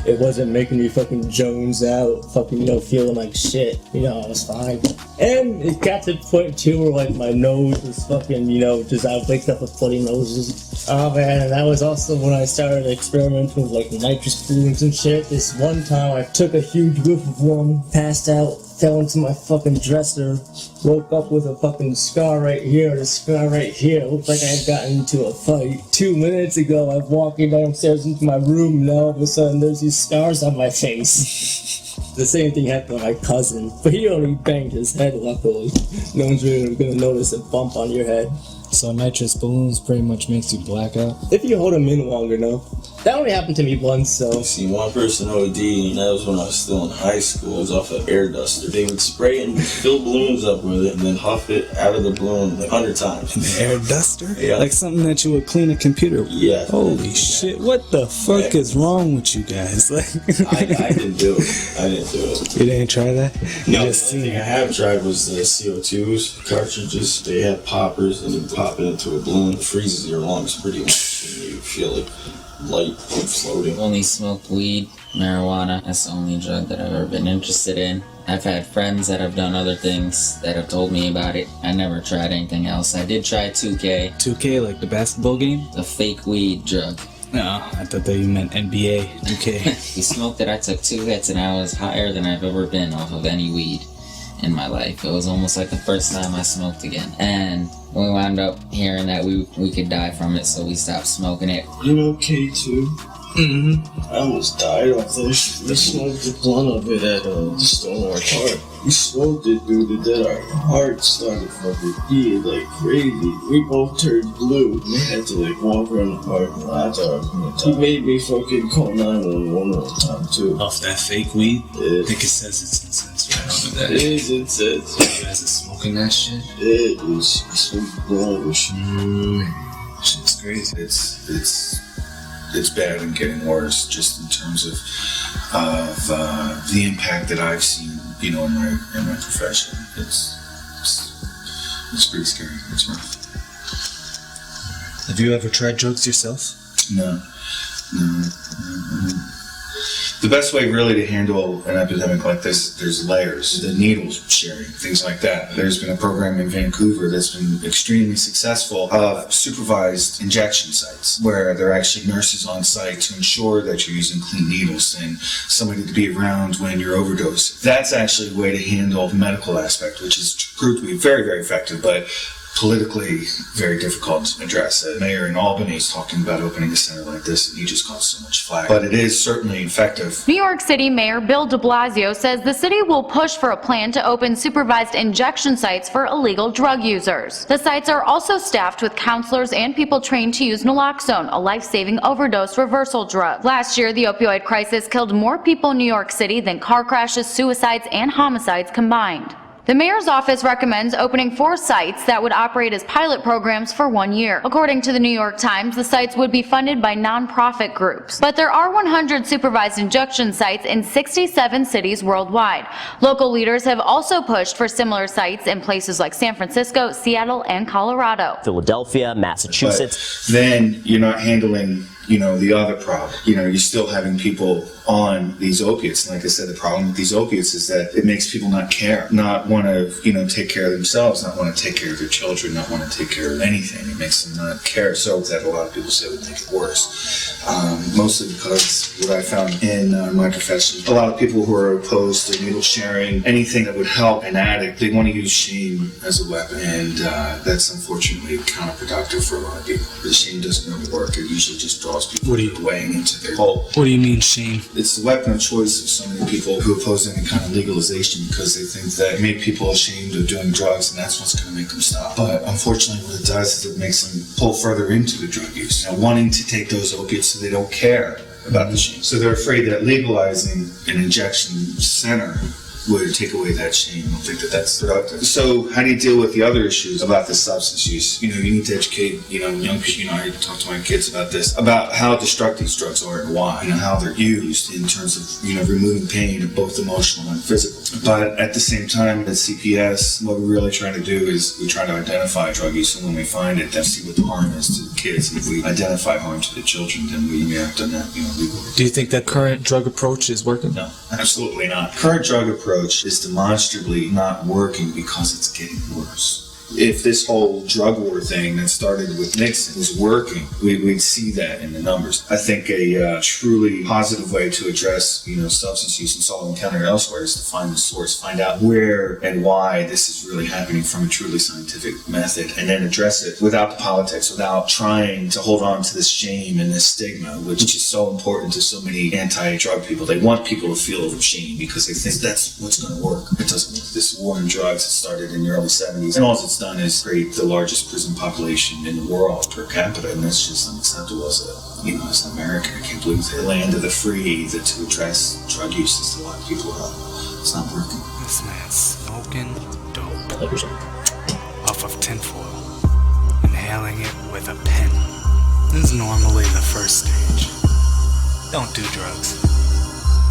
it wasn't making me fucking jones out, feeling like shit. I was fine. And it got to the point too where my nose was fucking, I would wake up with bloody noses. Oh man, and that was also when I started experimenting with like nitrous balloons and shit. This one time I took a huge whiff of one, passed out, fell into my fucking dresser, woke up with a fucking scar right here and a scar right here. It looked like I had gotten into a fight. 2 minutes ago, I'm walking downstairs into my room and all of a sudden there's these scars on my face. The same thing happened to my cousin, but he only banged his head, luckily. No one's really gonna notice a bump on your head. So nitrous balloons pretty much makes you black out? If you hold them in longer enough. That only happened to me once, so. See, one person OD, and that was when I was still in high school. It was off an air duster. They would spray it and fill balloons up with it, and then huff it out of the balloon like 100 times. An air duster? Yeah. Like something that you would clean a computer with? Yeah. Holy shit, what the fuck is wrong with you guys? Like, I didn't do it. I didn't do it. You didn't try that? No, the only thing I have tried was the CO2s, cartridges. They have poppers, and you pop it into a balloon. It freezes your lungs pretty much, and you feel it light and floating. Only smoked weed, marijuana. That's the only drug that I've ever been interested in. I've had friends that have done other things that have told me about it. I never tried anything else. I did try 2K. 2K, like the basketball game? The fake weed drug. No, I thought that you meant NBA 2K. We smoked it, I took 2 hits, and I was higher than I've ever been off of any weed in my life. It was almost like the first time I smoked again. And we wound up hearing that we could die from it, so we stopped smoking it. You know K2? Mm-hmm. I almost died off this. We smoked a blunt of it at the Stonewall Park. We smoked it, dude, and then our heart started fucking beating like crazy. We both turned blue. We had to like walk around the park and I thought I was gonna die. He made me fucking call 911 all the time too. Off that fake weed? Yeah. I think it says it's incense right on that. It is incense. You guys are smoking that shit? It is. Some bullshit. Shit's crazy. It's bad and getting worse, just in terms of the impact that I've seen, you know, in my profession. It's pretty scary. It's rough. Have you ever tried drugs yourself? No. The best way really to handle an epidemic like this, there's layers, the needle sharing, things like that. There's been a program in Vancouver that's been extremely successful of supervised injection sites where there are actually nurses on site to ensure that you're using clean needles and somebody to be around when you're overdosing. That's actually a way to handle the medical aspect, which has proved to be very, very effective, but politically very difficult to address. The mayor in Albany is talking about opening a center like this, and he just got so much flack. But it is certainly effective. New York City Mayor Bill de Blasio says the city will push for a plan to open supervised injection sites for illegal drug users. The sites are also staffed with counselors and people trained to use naloxone, a life-saving overdose reversal drug. Last year, the opioid crisis killed more people in New York City than car crashes, suicides, and homicides combined. The mayor's office recommends opening 4 sites that would operate as pilot programs for 1 year. According to the New York Times, the sites would be funded by nonprofit groups. But there are 100 supervised injection sites in 67 cities worldwide. Local leaders have also pushed for similar sites in places like San Francisco, Seattle, and Colorado. Philadelphia, Massachusetts. But then you're not handling, you know, the other problem. You know, you're still having people on these opiates. And like I said, the problem with these opiates is that it makes people not care, not want to, you know, take care of themselves, not want to take care of their children, not want to take care of anything. It makes them not care. So that a lot of people say would make it worse. Mostly because what I found in my profession, a lot of people who are opposed to needle sharing, anything that would help an addict, they want to use shame as a weapon. And that's unfortunately counterproductive for a lot of people. The shame doesn't really work. It usually just draws people weighing into their hole. What do you mean shame? It's the weapon of choice of so many people who oppose any kind of legalization because they think that make people ashamed of doing drugs and that's what's going to make them stop. But unfortunately what it does is it makes them pull further into the drug use, you know, wanting to take those opiates so they don't care about the shame. So they're afraid that legalizing an injection center would take away that shame. I don't think that that's productive. So how do you deal with the other issues about this substance use? You know, you need to educate, you know, young people. You know, I need to talk to my kids about this, about how destructive these drugs are and why, you know, how they're used in terms of, you know, removing pain, both emotional and physical. But at the same time, at CPS, what we're really trying to do is we try to identify drug use, and when we find it, then see what the harm is to the kids. And if we identify harm to the children, then we act on that, you know, legally. Do you think that current drug approach is working? No, absolutely not. Current drug approach is demonstrably not working because it's getting worse. if this whole drug war thing that started with Nixon was working, we'd see that in the numbers. I think a truly positive way to address, substance use in Sullivan County or elsewhere is to find the source, find out where and why this is really happening from a truly scientific method, and then address it without the politics, without trying to hold on to this shame and this stigma, which is so important to so many anti-drug people. They want people to feel shame because they think that's what's going to work. It doesn't work. This war on drugs that started in the early 70s, and all it's done is create the largest prison population in the world per capita, and that's just unacceptable as an American. I can't believe the land of the free that to address drug use is to lock people up. It's not working. This man's smoking dope off of tinfoil, inhaling it with a pen. This is normally the first stage. Don't do drugs.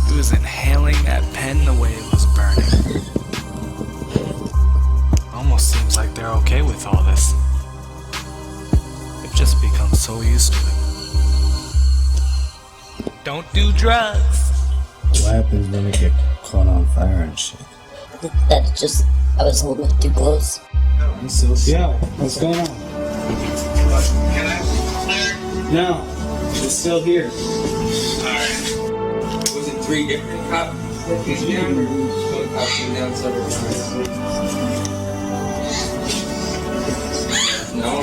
He was inhaling that pen the way it was burning. Almost seems like they're okay with all this. They've just become so used to it. Don't do drugs. What happens when it get caught on fire and shit? I was holding it too close. Yeah, what's going on? No, it's still here. Alright. Was it 3 different cops that came down, or was one cop came down several times? No.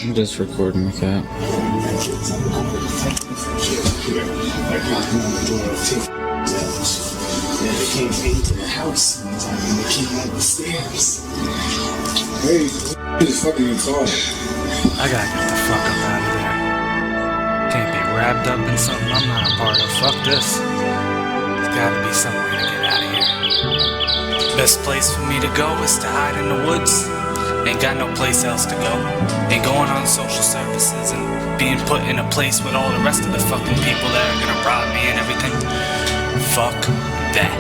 I'm just recording the cat. Yeah, they came into the house one time and they came out the stairs. Hey, just fucking retarded. I gotta get the fuck up out of there. Can't be wrapped up in something I'm not a part of. Fuck this. There's gotta be some way to get out of here. Best place for me to go is to hide in the woods. Ain't got no place else to go. Ain't going on social services and being put in a place with all the rest of the fucking people that are gonna rob me and everything. Fuck that.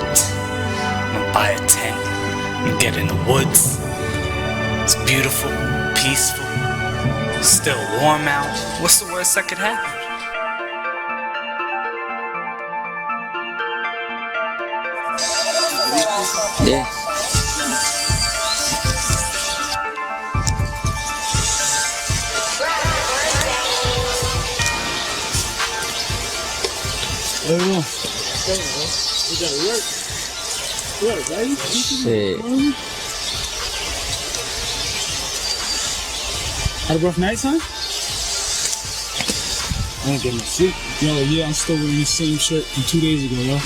I'm gonna buy a tent and get in the woods. It's beautiful, peaceful, still warm out. What's the worst that could happen? Yeah. You got work. What, right? Shit. Had a rough night, son? I didn't get my suit. Yo, yeah, I'm still wearing the same shirt from 2 days ago, yo.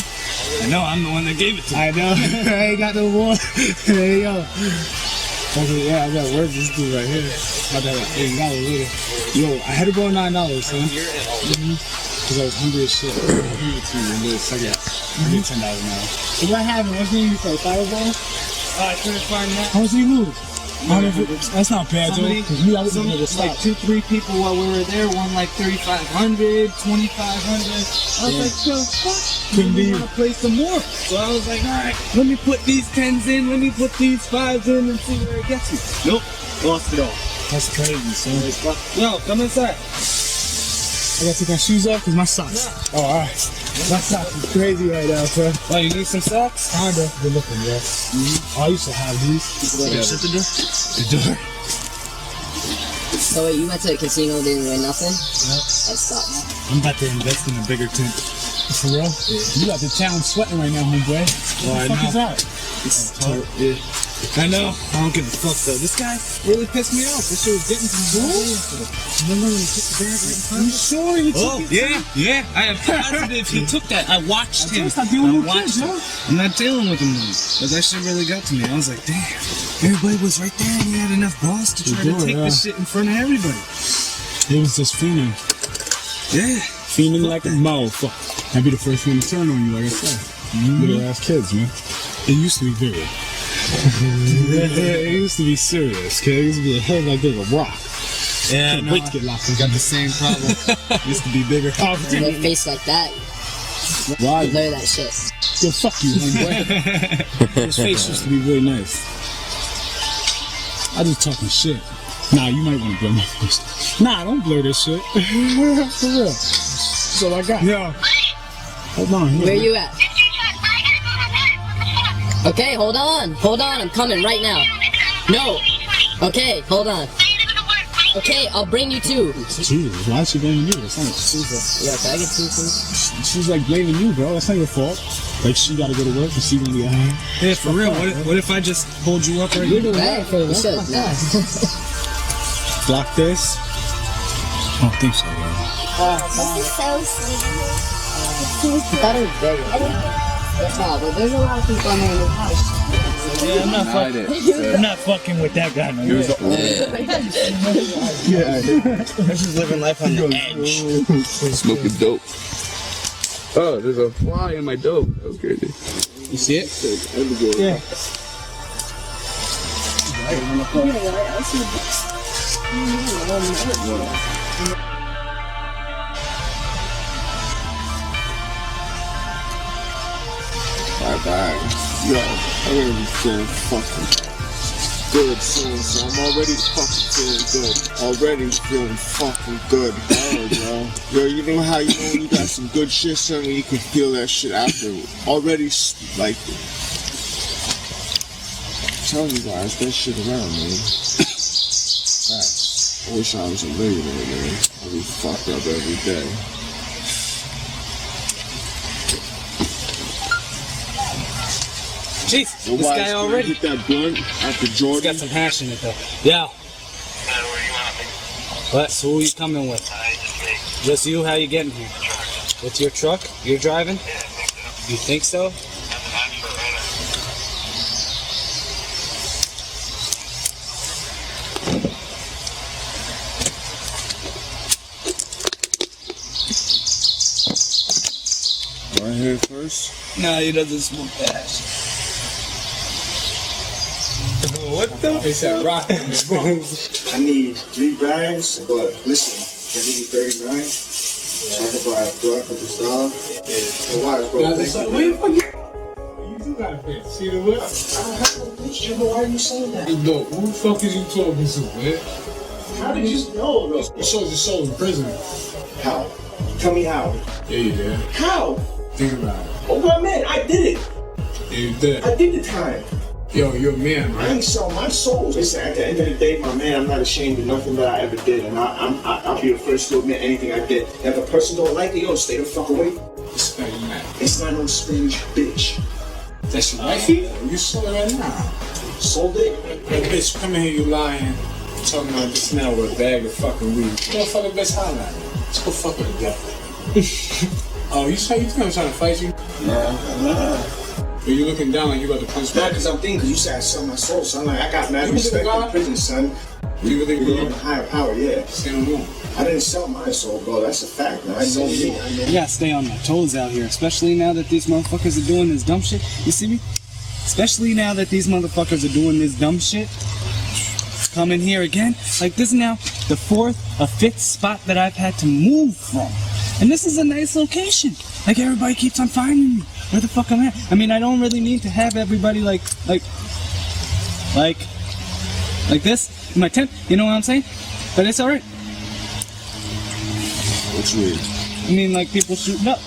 I know, I'm the one that gave it to you. I know. I ain't got no more. Hey, yo. Okay, yeah, I got work this dude right here. I got $8 later. Yo, I had to borrow $9, son. Because I was hungry as shit. I'll give it to you in this second. I get $10 now. So what happened? What's name you for? Fireball? I couldn't find that. How much did you lose? That's not bad, though. Because me, I was able to stop. Like 2-3 people while we were there won like $3,500, $2,500. I was like, yo, fuck. Couldn't be. I want to play some more. So I was like, alright, let me put these 10s in, let me put these 5s in and see where it gets me. Nope, lost it all. That's crazy, son. Yo, come inside. I gotta take my shoes off because my socks. Oh, alright. My socks is crazy right now, son. Oh, you need some socks? Kinda. Good looking, yeah. Oh, I used to have these. Shut the door. The door. So wait, you went to the casino, didn't win nothing? Yep. That sucks. I'm about to invest in a bigger tent. For real? Yeah. You got the town sweating right now, homeboy. What the fuck is that? Yeah. I know. I don't give a fuck though. This guy really pissed me off. This shit was getting to me. Remember when he took the bag right in front of me? You sure he took it? Yeah. I am positive he took that. I watched him. Stop dealing with kids, yo. I'm not dealing with him now. But that shit really got to me. I was like, damn. Everybody was right there and he had enough balls to try to take this shit in front of everybody. It was just fiending. Yeah. Fiending like a motherfucker. I'd be the first one to turn on you, like I said. Little ass kids, man. It used to be very. It used to be serious, okay? It used to be a head like big a rock. Yeah, Can't wait to get locked in. got the same problem. Used to be bigger. With a face like that, Why? blur that shit. Yo, fuck you, homeboy. His face used to be really nice. I just talking shit. Nah, you might want to blur my face. Nah, don't blur this shit. For real. That's all I got. Yo, Hold on. Where you at? Okay, hold on. Hold on, I'm coming right now. No. Okay, hold on. Okay, I'll bring you too. Jesus, why is she blaming you? That's not Jesus. Yeah, can I get two, please? She's like blaming you, bro. That's not your fault. Like she gotta go to work and she gonna be at home. Yeah, for real. What if I just hold you up right You're now? doing that for the show. Block this. I don't think so, yo. This is so sweet. I thought it was bigger. No, but there's a lot of people in the house. Yeah, I'm not fucking with that guy. Man. Yeah. I'm just living life on the edge. Smoking dope. Oh, there's a fly in my dope. That's crazy. You see it? Yeah. Bye. Yo, I'm gonna be feeling fucking good soon, so I'm already fucking feeling good. Already feeling fucking good. Oh, yo, you know how you know when you got some good shit, son, when you can feel that shit after. Already, like, tell you guys, that shit around, man. Facts. I wish I was a millionaire, man. I'd be fucked up every day. Chief, this guy already hit that blunt after Jordan. He's got some hash in it though. Yeah. What? So who are you coming with? Just you? How you getting here? With your truck? You're driving? You think so? Right here first? No, he doesn't smoke hash. What the? They said rock. I need 3 bags, but listen, I need 39. So I can buy a truck with this dog. The wires broke. Where the fuck you do got a bitch? See the whip? I have a bitch, Jimbo. Why are you saying that? No, who the fuck is you talking to, man? How did you know, bro? You sold your soul in prison. How? Tell me how. Yeah, you did. How? Think about it. Oh, my man, I did it. Yeah, you did. I did the time. Yo, you're a man, I right? ain't sell my soul. Listen, at the end of the day, my man, I'm not ashamed of nothing that I ever did, and I'll be the first to admit anything I did. If a person don't like it, yo, stay the fuck away. It's not no strange bitch. That's your wifey? You sold it right now. Sold it? Hey, bitch, come in here, you lying. Talking about this now with a bag of fucking weed. Go fucking bitch holla at me. Let's go fuck with the devil. Oh, you think I'm trying to fight you? Nah. Are you looking down like you about to punch me? Nah, because I'm thinking, because you said I sell my soul, son. Like, I got mad respect in prison, son. You really believe in higher power, yeah. Stay on the room. I didn't sell my soul, bro. That's a fact, man. I know me. You gotta stay on my toes out here, especially now that these motherfuckers are doing this dumb shit. You see me? Especially now that these motherfuckers are doing this dumb shit. Come in here again. Like, this is now the 4th or 5th spot that I've had to move from. And this is a nice location. Like, everybody keeps on finding me. Where the fuck I'm at? I mean, I don't really need to have everybody like this in my tent. You know what I'm saying? But it's alright. What you mean? I mean, like, people shooting up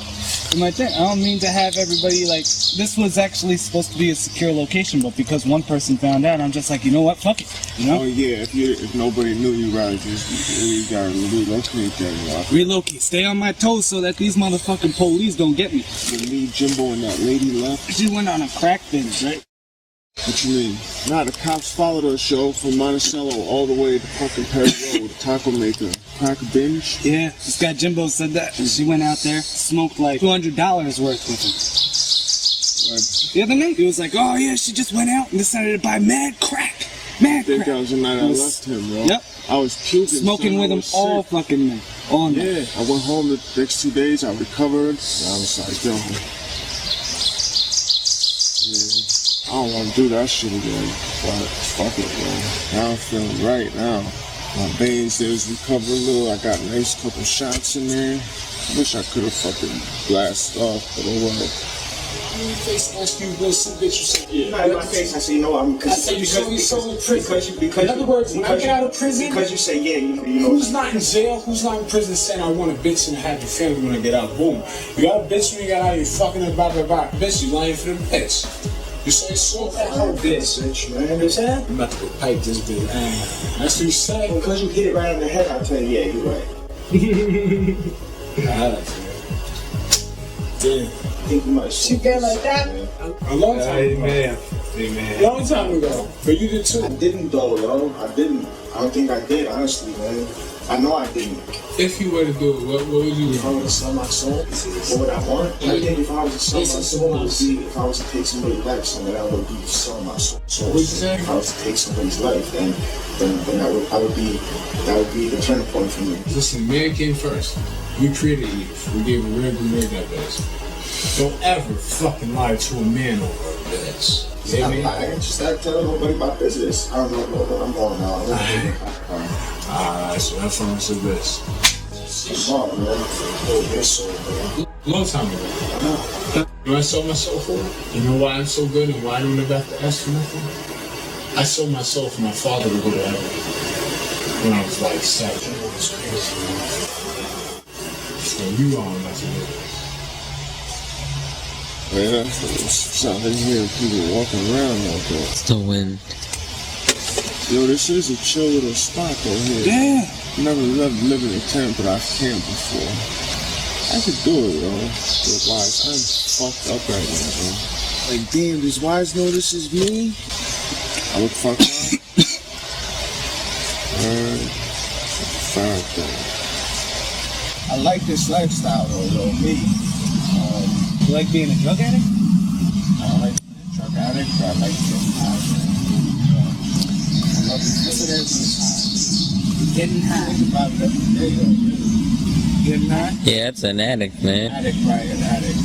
in my tent. I don't mean to have everybody, like, this was actually supposed to be a secure location, but because one person found out, I'm just like, you know what, fuck it, you know? Oh yeah, if nobody knew you, right, you gotta relocate that, right? Relocate, stay on my toes so that these motherfucking police don't get me. When me, Jimbo, and that lady left. She went on a crack binge, right? What you mean? Nah, the cops followed her show from Monticello all the way to fucking Perry Road, Taco Maker. Crack binge? Yeah, this guy Jimbo said that. She went out there, smoked like $200 worth with him. The other night, he was like, oh yeah, she just went out and decided to buy mad crack. Mad crack. I think that was the night I left him, bro. Yep. I was puking. Smoking with him all fucking night. All night. Yeah, I went home the next 2 days, I recovered. I was like, yo. I don't want to do that shit again, but fuck it, bro. Now I'm feeling right now. My veins, they was recovering a little. I got a nice couple shots in there. I wish I could have fucking blasted off, but oh well. in your face and ask you to see bitch, you say yeah. Not in my face, I say no. I said you saw your soul in prison. In other words, when I get out of prison, because you say yeah, you know. Who's not in jail? Who's not in prison saying I want a bitch and a happy family when I get out? Boom. You got a bitch when you got out, you fucking her, blah blah blah. Bitch, you lying for the bitch. You say so that whole bitch, man. You understand? I'm about to go pipe this bitch. That's what you say. Because you hit it right on the head, I'll tell you, yeah, you're right. Damn. Think you might. You get like that? A long time ago. Amen. Long time ago. But you did too. I didn't though, yo. I didn't. I don't think I did, honestly, man. I know I didn't. If you were to do it, what would you do? If I were to sell my soul, what would I want? I think if I was to sell my soul, it would be if I was to take somebody's life, something that would be to sell my soul. So what you say? If I was to take somebody's life, then that would be the turning point for me. Listen, man came first. We created Eve. We gave a rib, we made that bitch. Don't ever fucking lie to a man over a bitch. I just not telling nobody about business. I don't know what I'm going on. Alright, so that promise is this. Come on, man. Long time ago. You know I sold my soul for? You know why I'm so good and why I don't ever have to ask for nothing? I sold my soul for my father to go to heaven when I was like 7. It was crazy. So you wrong, that's it. Yeah, it's out here, people walking around like that. It's the wind. Yo, this is a chill little spot over here. Yeah. Never lived in a tent, but I've camped before. I could do it, yo. But Wise, I'm fucked up right now, bro. Like, damn, does Wise know this is me? I look fucked up. I like this lifestyle, though, me. You like being a drug addict? I don't like being a drug addict, but I like getting high. I love getting high. Think about it every day, though. Getting high? Yeah, it's an addict, man. Addict, right? An addict.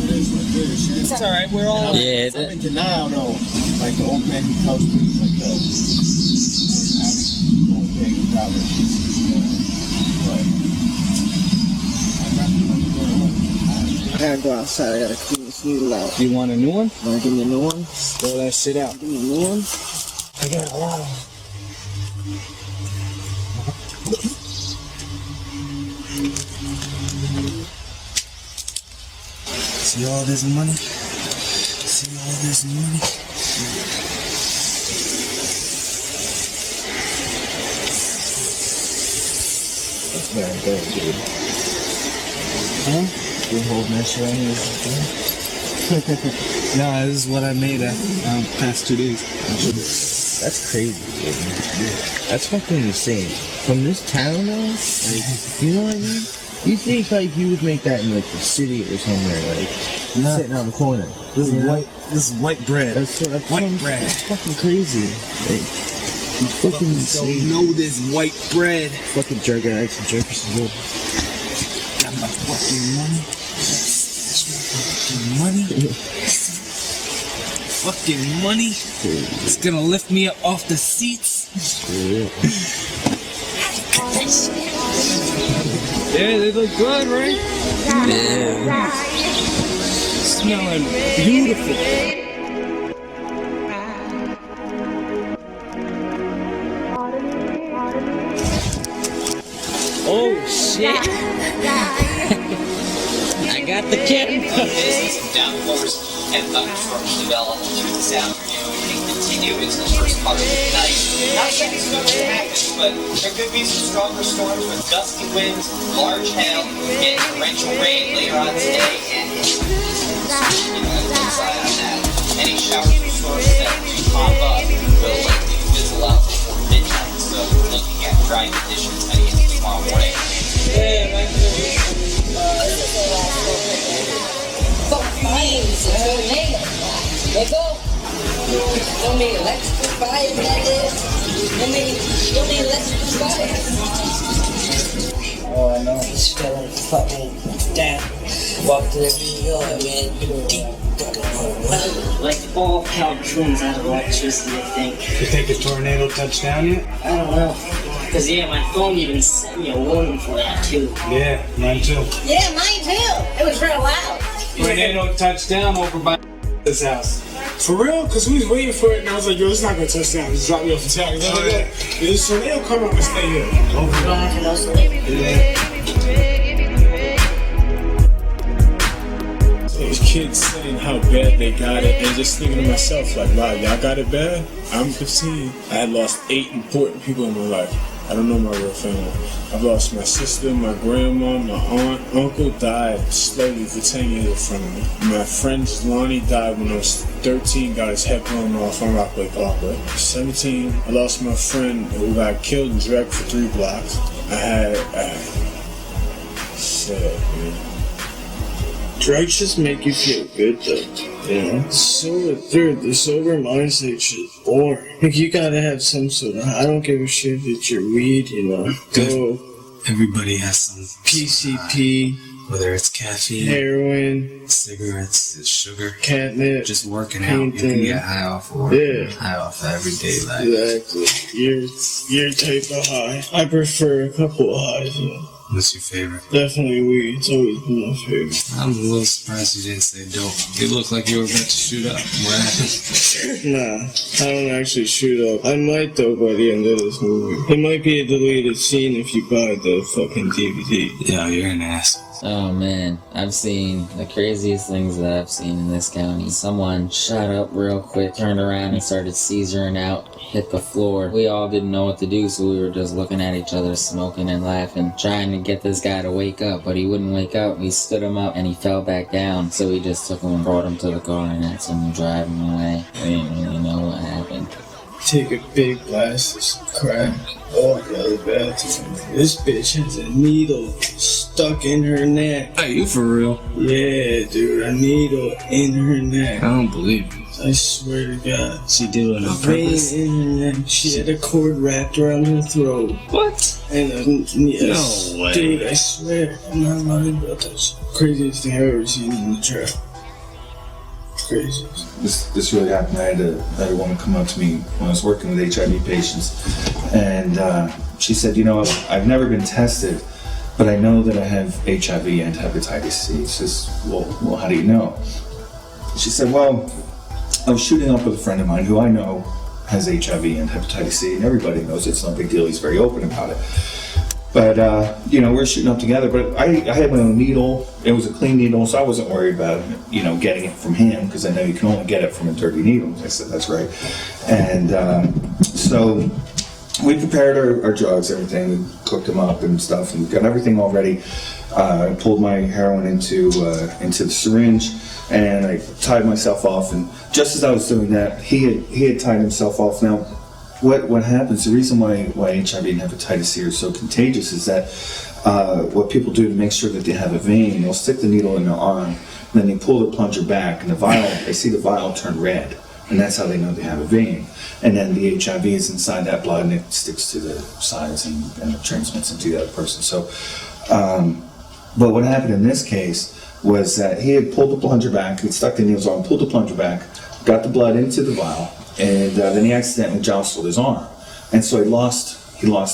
It is what it is. It's alright, we're all... Yeah, I'm in denial, though. Like the old man who tells me, like the old man who probably I gotta go outside. I gotta clean this needle out. You want a new one? Wanna give me a new one? Throw that shit out. Give me a new one? I got a lot of See all this money? See all this money? That's very good, dude. Huh? You holding that shit on you? No, this is what I made past 2 days. That's crazy, dude. That's fucking insane. From this town, though, like, you know what I mean? You think, like, you would make that in, like, the city or somewhere, like, sitting on the corner. This is white bread. That's white bread. That's fucking crazy. Like, you fucking insane. Don't know this white bread. Fucking jerk addicts and jerkers is good. Got my fucking money. Money. Fucking money. It's gonna lift me up off the seats. Yeah, they look good, right? Yeah. Smelling beautiful. Oh shit. I got the camera. Some downpours and thunderstorms develop through this afternoon and continue into the first part of the night. Not saying it's going to happen, but there could be some stronger storms with gusty winds, large hail, and torrential rain later on today. And inside on that, any showers or storms that do pop up will likely fizzle out before midnight. So we're looking at dry conditions heading into tomorrow morning. Let go. Don't need electrical fire, that is. Don't need electrical fire. Oh, I know. He's feeling fucking down. Walk to the New York, man. Deep fucking like all Caltrans out of electricity, I think. You think the tornado touched down yet? I don't know. Cause yeah, my phone even sent me a warning for that too. Yeah, mine too. Yeah, mine too. It was real loud. Tornado touchdown over by this house. For real? Because we was waiting for it, and I was like, yo, it's not gonna touch down. Just drop me off the tower. I was like, yo, this tornado come up and stay here. Those kids saying how bad they got it, and just thinking to myself, like, wow, y'all got it bad? I'm 15. I had lost 8 important people in my life. I don't know my real family. I've lost my sister, my grandma, my aunt. Uncle died slowly for 10 years in front of me. My friend Lonnie died when I was 13, got his head blown off on Rockaway Parkway. 17, I lost my friend who got killed and dragged for 3 blocks. Sad, man. Drugs just make you feel good though, you know? The sober mindset shit boring. Like you gotta have some sort of, I don't give a shit if it's your weed, you know? Go. Everybody has some PCP. Whether it's caffeine, heroin, cigarettes, sugar, catnip, just working out. You can get high off work, high off everyday life. Exactly. Your type of high. I prefer a couple of highs, you know? What's your favorite? Definitely weed. It's always been my favorite. I'm a little surprised you didn't say dope. You look like you were about to shoot up. What happened? Nah, I don't actually shoot up. I might though by the end of this movie. It might be a deleted scene if you buy the fucking DVD. Yeah, you're an asshole. Oh man, I've seen the craziest things that I've seen in this county. Someone shot up real quick, turned around and started seizuring out, hit the floor. We all didn't know what to do, so we were just looking at each other, smoking and laughing, trying to get this guy to wake up, but he wouldn't wake up. We stood him up and he fell back down, so we just took him and brought him to the car and had someone drive him away. We didn't really know what happened. Take a big blast of some crack. Oh, the bathroom. This bitch has a needle stuck in her neck. Are you for real? Yeah, dude, a needle in her neck. I don't believe you. I swear to God. She did it on purpose? Vein in her neck. She had a cord wrapped around her throat. What? And yes, No way. Dude, I swear. I'm not lying about this. Craziest thing I've ever seen in the trap. Crazy. This really happened. I had a woman come up to me when I was working with HIV patients, and she said, you know, I've never been tested, but I know that I have HIV and hepatitis C. She says, well, how do you know? She said, well, I was shooting up with a friend of mine who I know has HIV and hepatitis C, and everybody knows it's no big deal. He's very open about it. But, you know, we're shooting up together, but I had my own needle. It was a clean needle, so I wasn't worried about, you know, getting it from him, because I know you can only get it from a dirty needle. I said, that's right. And so we prepared our drugs, everything. We cooked them up and stuff, and got everything all ready. I pulled my heroin into the syringe, and I tied myself off. And just as I was doing that, he had tied himself off. Now, what happens, the reason why HIV and hepatitis C are so contagious is that what people do to make sure that they have a vein, they'll stick the needle in their arm, and then they pull the plunger back, and they see the vial turn red, and that's how they know they have a vein. And then the HIV is inside that blood, and it sticks to the sides and it transmits into the other person. So, but what happened in this case was that he had pulled the plunger back, he'd stuck the needles on, pulled the plunger back, got the blood into the vial, and then he accidentally jostled his arm, and so he lost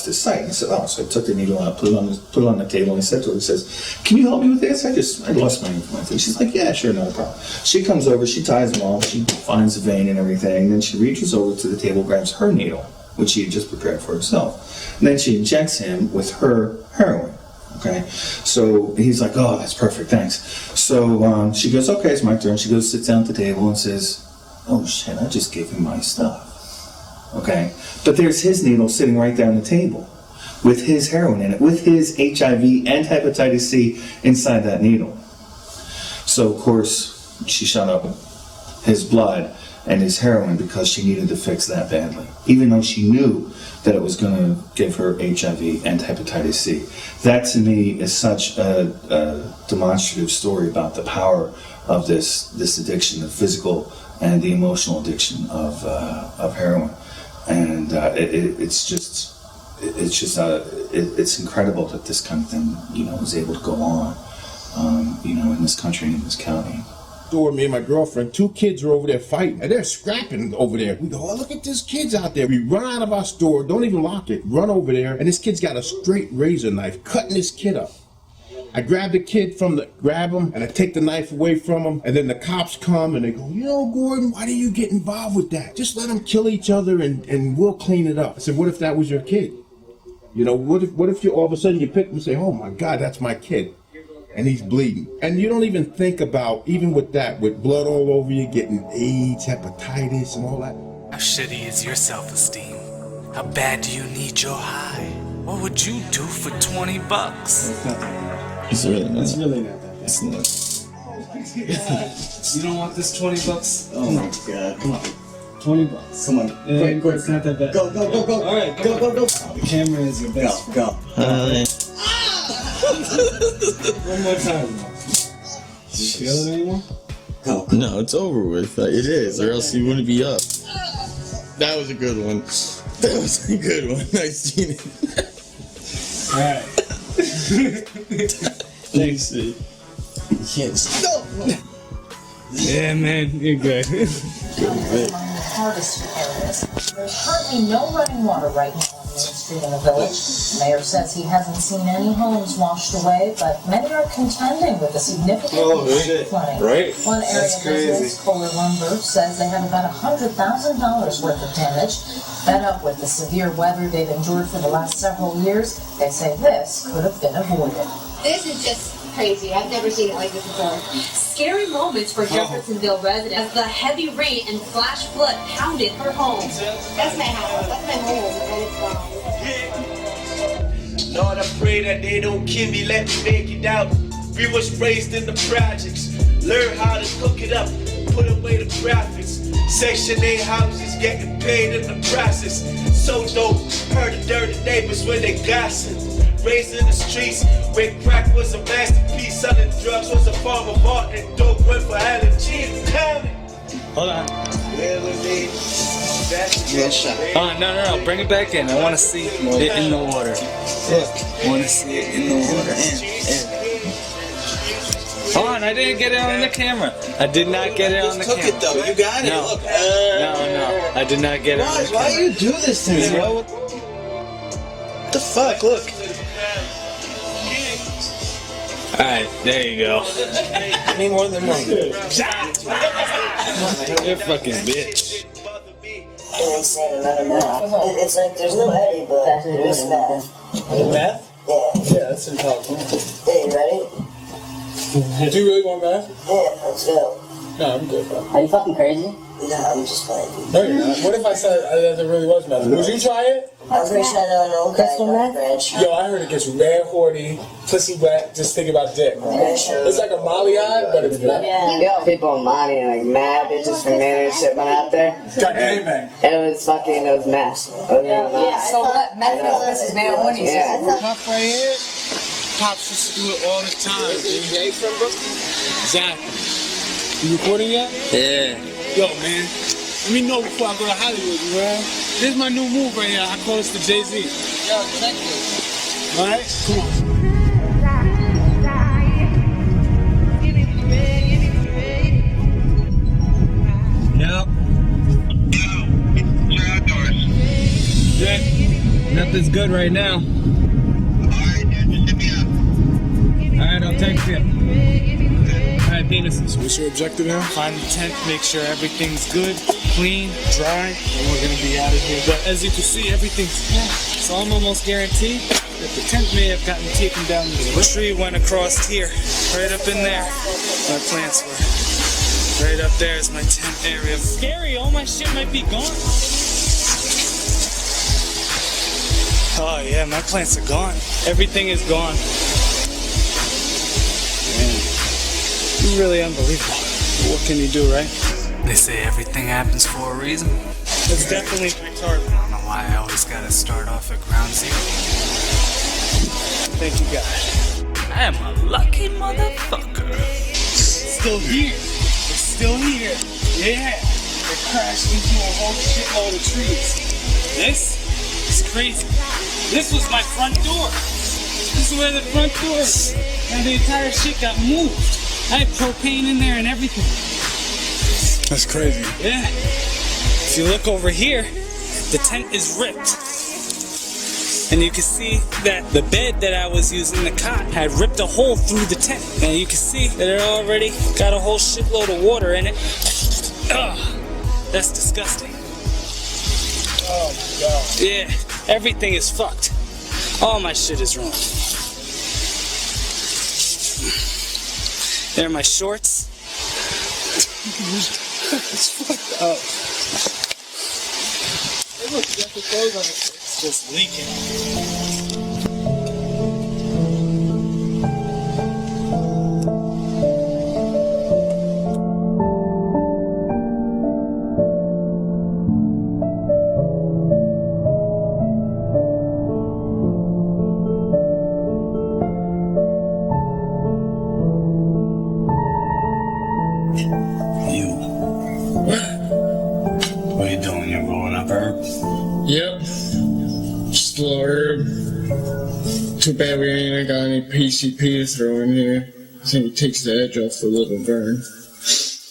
his sight. And he said, "Oh," so I took the needle out, put it on the table, and he said to her, he says, "Can you help me with this? I lost my thing." She's like, "Yeah, sure, no problem." She comes over, she ties him off, she finds the vein and everything, and then she reaches over to the table, grabs her needle, which she had just prepared for herself, and then she injects him with her heroin. Okay, so he's like, "Oh, that's perfect, thanks." So she goes, "Okay, it's my turn." She goes, sits down at the table, and says, "Oh shit, I just gave him my stuff." Okay, but there's his needle sitting right there on the table with his heroin in it, with his HIV and hepatitis C inside that needle. So of course she shot up his blood and his heroin because she needed to fix that badly, even though she knew that it was going to give her HIV and hepatitis C. That to me is such a demonstrative story about the power of this addiction, the physical and the emotional addiction of heroin. And it's incredible that this kind of thing, you know, is able to go on, you know, in this country and in this county. Me and my girlfriend, 2 kids are over there fighting, and they're scrapping over there. We go, "Oh, look at this kid's out there." We run out of our store, don't even lock it, run over there, and this kid's got a straight razor knife, cutting this kid up. I grab the kid grab him, and I take the knife away from him, and then the cops come and they go, you know, Gordon, why do you get involved with that? Just let them kill each other and we'll clean it up. I said, what if that was your kid? You know, what if you all of a sudden you pick him and say, oh my God, that's my kid, and he's bleeding. And you don't even think about, even with that, with blood all over you, getting AIDS, hepatitis, and all that. How shitty is your self-esteem? How bad do you need your high? What would you do for $20? It's really not. It's really not that bad. It's not. You don't want this $20? Oh my God! Come on, $20. Come on, quick! It's not that bad. Go! All right, go! The camera is your best. Go! One more time. Do you feel it anymore? No, it's over with. It is, or else you wouldn't be up. That was a good one. That was a good one. Nice, Gina. Alright. Thanks, dude. You can't stop. Yeah, man, you're good. Among the hardest areas. There's currently no running water right now on Main Street in the village. The mayor says he hasn't seen any homes washed away, but many are contending with a significant flooding. Right? One area business, Kohler Lumber, says they have about $100,000 worth of damage. Fed up with the severe weather they've endured for the last several years, they say this could have been avoided. This is just crazy. I've never seen it like this before. Scary moments for Jeffersonville residents as the heavy rain and flash flood pounded her home. That's my house. That's my home. And it's gone. Lord, I pray that they don't kill me, let me make it out. We was raised in the projects, learn how to cook it up, put away the graphics. Section 8 houses getting paid in the process. So dope, heard the dirty neighbors when they gossip. Raised in the streets where crack was a masterpiece, selling drugs was a form of art, and dope went for hell and cheese. Hold on. No. Bring it back in. I want to see it in the water. I want to see it in the water. Hold on, I didn't get it on the camera. I did not get it on the camera. Took it though. You got it. No. Look. No. I did not get it on the camera. Why you do this to me, bro? What the fuck? Look. Alright, there you go. I need more than one. You're a fucking bitch. It's like there's no Eddie, but there's math. Math? Yeah, that's intelligent. Hey, you ready? Do you really want math? Yeah, let's go. No, I'm good, bro. Are you fucking crazy? No, I'm just playing. No, you're not. What if I said that there really was math? Would you try it? I'm pretty sure I know an crystal math. Yo, I heard it gets mad horny, pussy wet, just think about dick. It's like a molly eye, but it's math. Yo, people in Monty like mad bitches from Manor shit went out there. Got game bang. It was math. So what? Meth is made of money. Yeah. Puff right here, Pops used to do it all the time. Exactly. You recording yet? Yeah. Yo, man, let me know before I go to Hollywood, you know? This is my new move right here. I call this the Jay-Z. Yo, check it. All right? Come on. Yep. Yeah. Nothing's good right now. Alright, I'll text you. Alright, penises. What's your objective now? Find the tent, make sure everything's good, clean, dry, and we're gonna be out of here. But as you can see, everything's so I'm almost guaranteed that the tent may have gotten taken down. The tree went across here, right up in there. My plants were. Right up there is my tent area. Scary, all my shit might be gone. Oh yeah, my plants are gone. Everything is gone. Man, really unbelievable. What can you do, right? They say everything happens for a reason. It's definitely retarded. I don't know why I always gotta start off at ground zero. Thank you, God. I am a lucky motherfucker. Still here. It's still here. Yeah. It crashed into a whole shitload of trees. This is crazy. This was my front door. This is where the front door is. And the entire shit got moved. I had propane in there and everything. That's crazy. Yeah. If you look over here, the tent is ripped. And you can see that the bed that I was using, the cot, had ripped a hole through the tent. And you can see that it already got a whole shitload of water in it. Ugh, that's disgusting. Oh my god. Yeah, everything is fucked. All my shit is wrong. There are my shorts. It's fucked up. Hey, look, you got the clothes on it. It's just leaking. What are you doing? You're rolling up herb? Yep. Just a little herb. Too bad we ain't got any PCP to throw in here. I think it takes the edge off the little burn.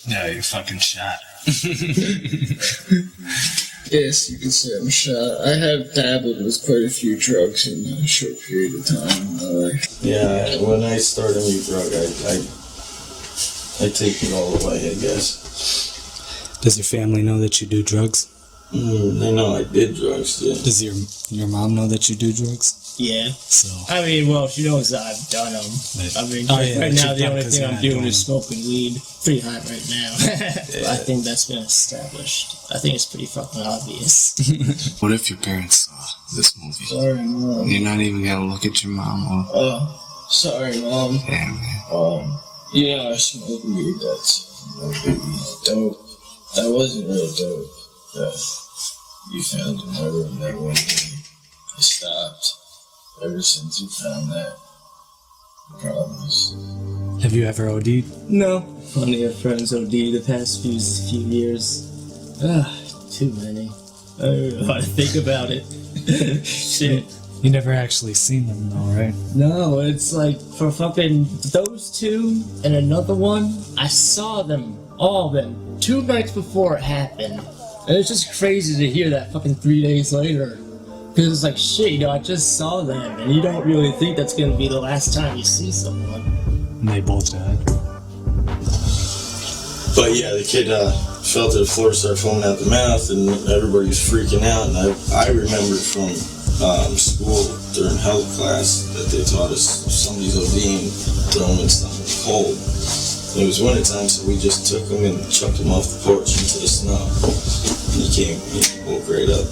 Yeah, you're fucking shot. Yes, you can say I'm shot. I have dabbled with quite a few drugs in a short period of time. Yeah, when I start a new drug, I take it all away, I guess. Does your family know that you do drugs? They know I did drugs, yeah. Does your mom know that you do drugs? Yeah. So. I mean, well, she knows that I've done them. I mean, right now the only thing I'm doing is smoking weed. Pretty high right now. I think that's been established. I think it's pretty fucking obvious. What if your parents saw this movie? Sorry, Mom. You're not even gonna look at your mom or... Oh, sorry, Mom. Yeah, man. Yeah, I smoked weed. That's dope. That wasn't really dope. You found in my room that one day. I stopped. Ever since you found that. I promise. Have you ever OD'd? No. Plenty of friends OD'd the past few years. Too many. I don't even know how to think about it. Shit. You never actually seen them though, right? No, it's like for fucking those two and another one, I saw them, all of them, 2 nights before it happened. And it's just crazy to hear that fucking 3 days later. Because it's like, shit, I just saw them, and you don't really think that's gonna be the last time you see someone. And they both died. But yeah, the kid fell to the floor, started foaming out the mouth, and everybody was freaking out. And I remembered from school during health class that they taught us if somebody's ODing, throw them in something cold. It was wintertime, so we just took him and chucked him off the porch into the snow. And he woke right up.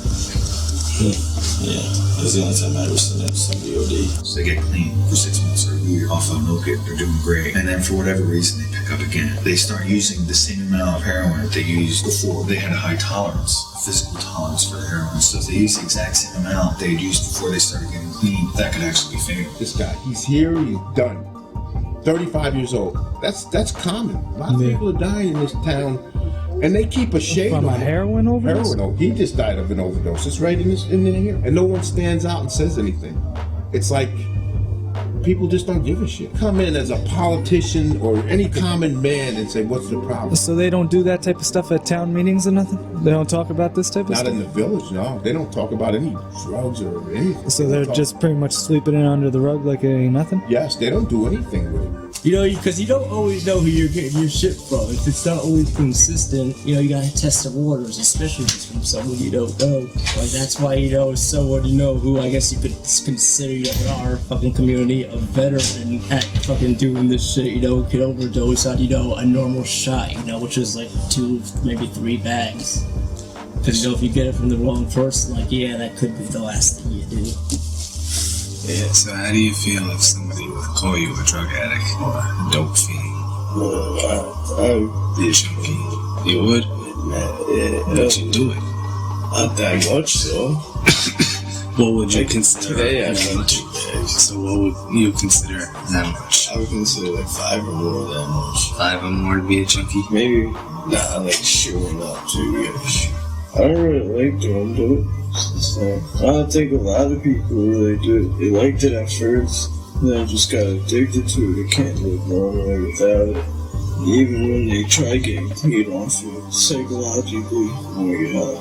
Yeah, that's the only time I ever seen somebody OD. So they get clean for 6 months or a year off of opiate, they're doing great. And then for whatever reason, they pick up again. They start using the same amount of heroin that they used before. They had a high tolerance, a physical tolerance for heroin. So if they use the exact same amount they had used before they started getting clean, that could actually be fatal. This guy, he's here, he's done. 35 years old. That's common. A lot of people are dying in this town, and they keep a shade from on a heroin overdose. He just died of an overdose. It's right in here, and no one stands out and says anything. It's like people just don't give a shit. Come in as a politician or any common man and say, "What's the problem?" So they don't do that type of stuff at town meetings or nothing? They don't talk about this type of stuff? Not in the village, no. They don't talk about any drugs or anything. So they're just pretty much sweeping it under the rug like it ain't nothing? Yes, they don't do anything with it. You know, because you don't always know who you're getting your shit from. If it's not always consistent, you know, you gotta test the waters, especially if it's from someone you don't know. Like, that's why, you know, someone you know who I guess you could consider, you know, in our fucking community a veteran at fucking doing this shit, you know, could overdose on, you know, a normal shot, you know, which is like 2, maybe 3 bags. Because, you know, if you get it from the wrong person, like, yeah, that could be the last thing you do. Yeah, so how do you feel if somebody would call you a drug addict or a dope fiend? I'd be a junkie. You would? But you do it. Not that much, though. What would you consider Today I that much? 2 bags. So what would you consider that much? I would consider like 5 or more that much. 5 or more to be a junkie? Maybe not like shooting up too. I don't really like doing it. So, I don't think a lot of people really do. They liked it at first, then just got addicted to it. They can't live normally without it. Even when they try getting clean off it, psychologically, oh my god.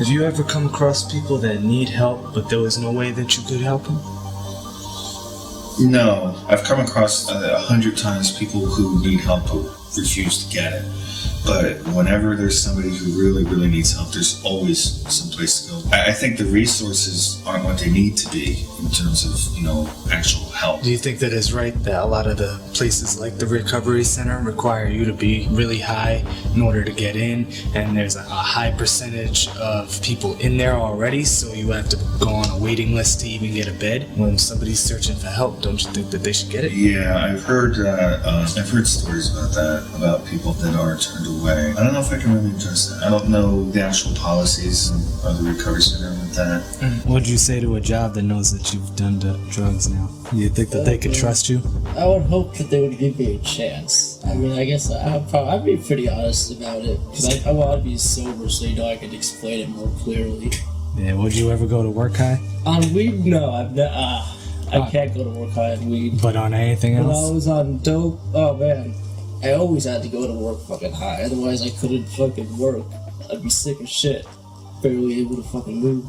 Have you ever come across people that need help, but there was no way that you could help them? No, I've come across 100 times people who need help who refuse to get it. But whenever there's somebody who really, really needs help, there's always some place to go. I think the resources aren't what they need to be in terms of, actual help. Do you think that it's right that a lot of the places like the recovery center require you to be really high in order to get in, and there's a high percentage of people in there already, so you have to go on a waiting list to even get a bed? When somebody's searching for help, don't you think that they should get it? Yeah, I've heard stories about that, about people that are turned away. I don't know if I can really address that. I don't know the actual policies of the recovery center with that. What'd you say to a job that knows that you've done drugs now? You think that they could trust you? I would hope that they would give me a chance. I mean, I guess I'd be pretty honest about it, because I want to be sober so I could explain it more clearly. Yeah, would you ever go to work high? On weed? No, I can't go to work high on weed. But on anything else? When I was on dope, oh man, I always had to go to work fucking high, otherwise I couldn't fucking work. I'd be sick as shit, barely able to fucking move.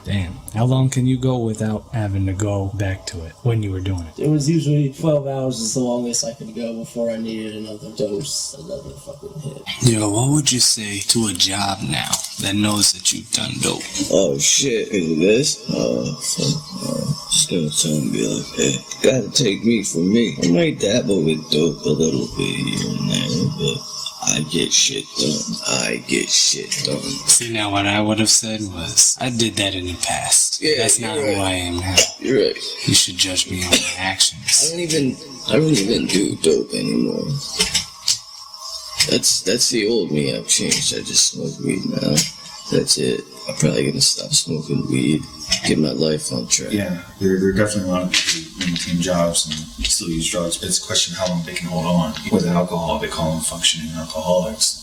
Damn. How long can you go without having to go back to it when you were doing it? It was usually 12 hours is the longest I could go before I needed another dose, another fucking hit. Yo, what would you say to a job now that knows that you've done dope? Oh shit, is it this? Still tell me like, hey, gotta take me for me. I might dabble with dope a little bit here and there, but I get shit done. See, now what I would have said was, I did that in the past. Yeah, that's not who I am now. You're right. You should judge me on my actions. I don't even do dope anymore. That's the old me. I've changed. I just smoke weed now. That's it. I'm probably gonna stop smoking weed, get my life on track. Yeah, there are definitely a lot of people who maintain jobs and still use drugs, but it's a question of how long they can hold on. With alcohol, they call them functioning alcoholics,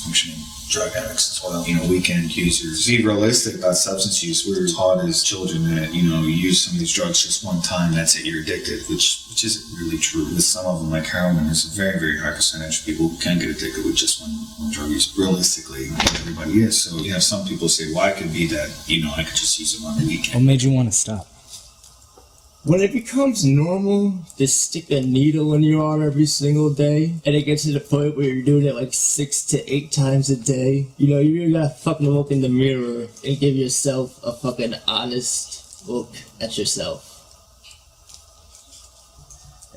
functioning drug addicts as well. Weekend users. To be realistic about substance use, we were taught as children that, you use some of these drugs just one time, that's it, you're addicted, which isn't really true. With some of them, like heroin, there's a very, very high percentage of people who can get addicted with just one drug use. Realistically, not everybody is. So you have some people say, well, I could be that, I could just use them on the weekend. What made you want to stop? When it becomes normal to stick a needle in your arm every single day, and it gets to the point where you're doing it like 6 to 8 times a day, you really gotta fucking look in the mirror and give yourself a fucking honest look at yourself.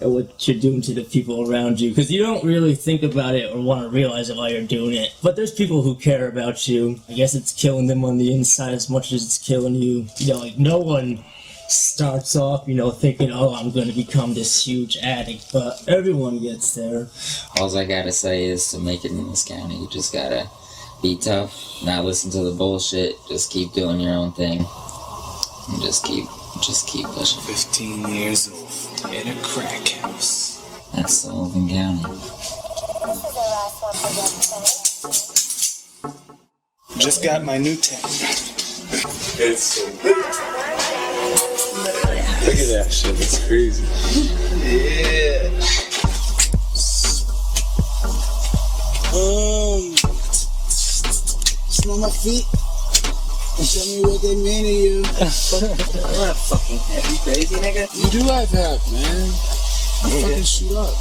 And what you're doing to the people around you, because you don't really think about it or want to realize it while you're doing it. But there's people who care about you. I guess it's killing them on the inside as much as it's killing you. No one starts off, thinking, oh, I'm going to become this huge addict, but everyone gets there. All I gotta say is to make it in this county, you just gotta be tough, not listen to the bullshit, just keep doing your own thing, and just keep pushing. 15 years old, in a crack house. That's Sullivan County. Just got my new tent. It's so good. Look at that shit, that's crazy. Yeah. Smell my feet and show me what they mean to you. What a fucking head. You crazy, nigga? You do have half, man. You fucking shoot up.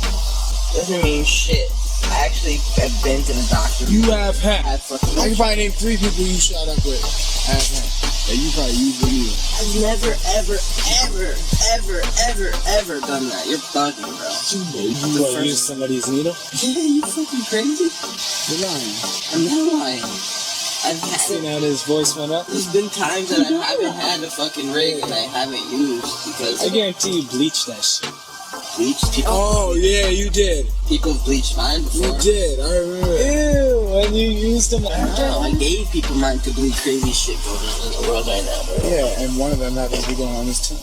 Doesn't mean shit. I actually have been to the doctor. You have half. I can probably name 3 people you shot up with. Have half. That you probably used with you. I've never, ever done that. You're bugging, bro. You use somebody's needle? Yeah, you fucking crazy? You're lying. I'm not lying. I've had seen how his voice went up. There's been times that I haven't had a fucking rig and I haven't used because I guarantee you bleached that shit. Bleached people? Oh yeah, you did. People bleached mine before. You did, I remember. Ew, when you used them. I gave people mine to do crazy shit going on in the world right now, bro. Yeah, and one of them happens to be going on this tent.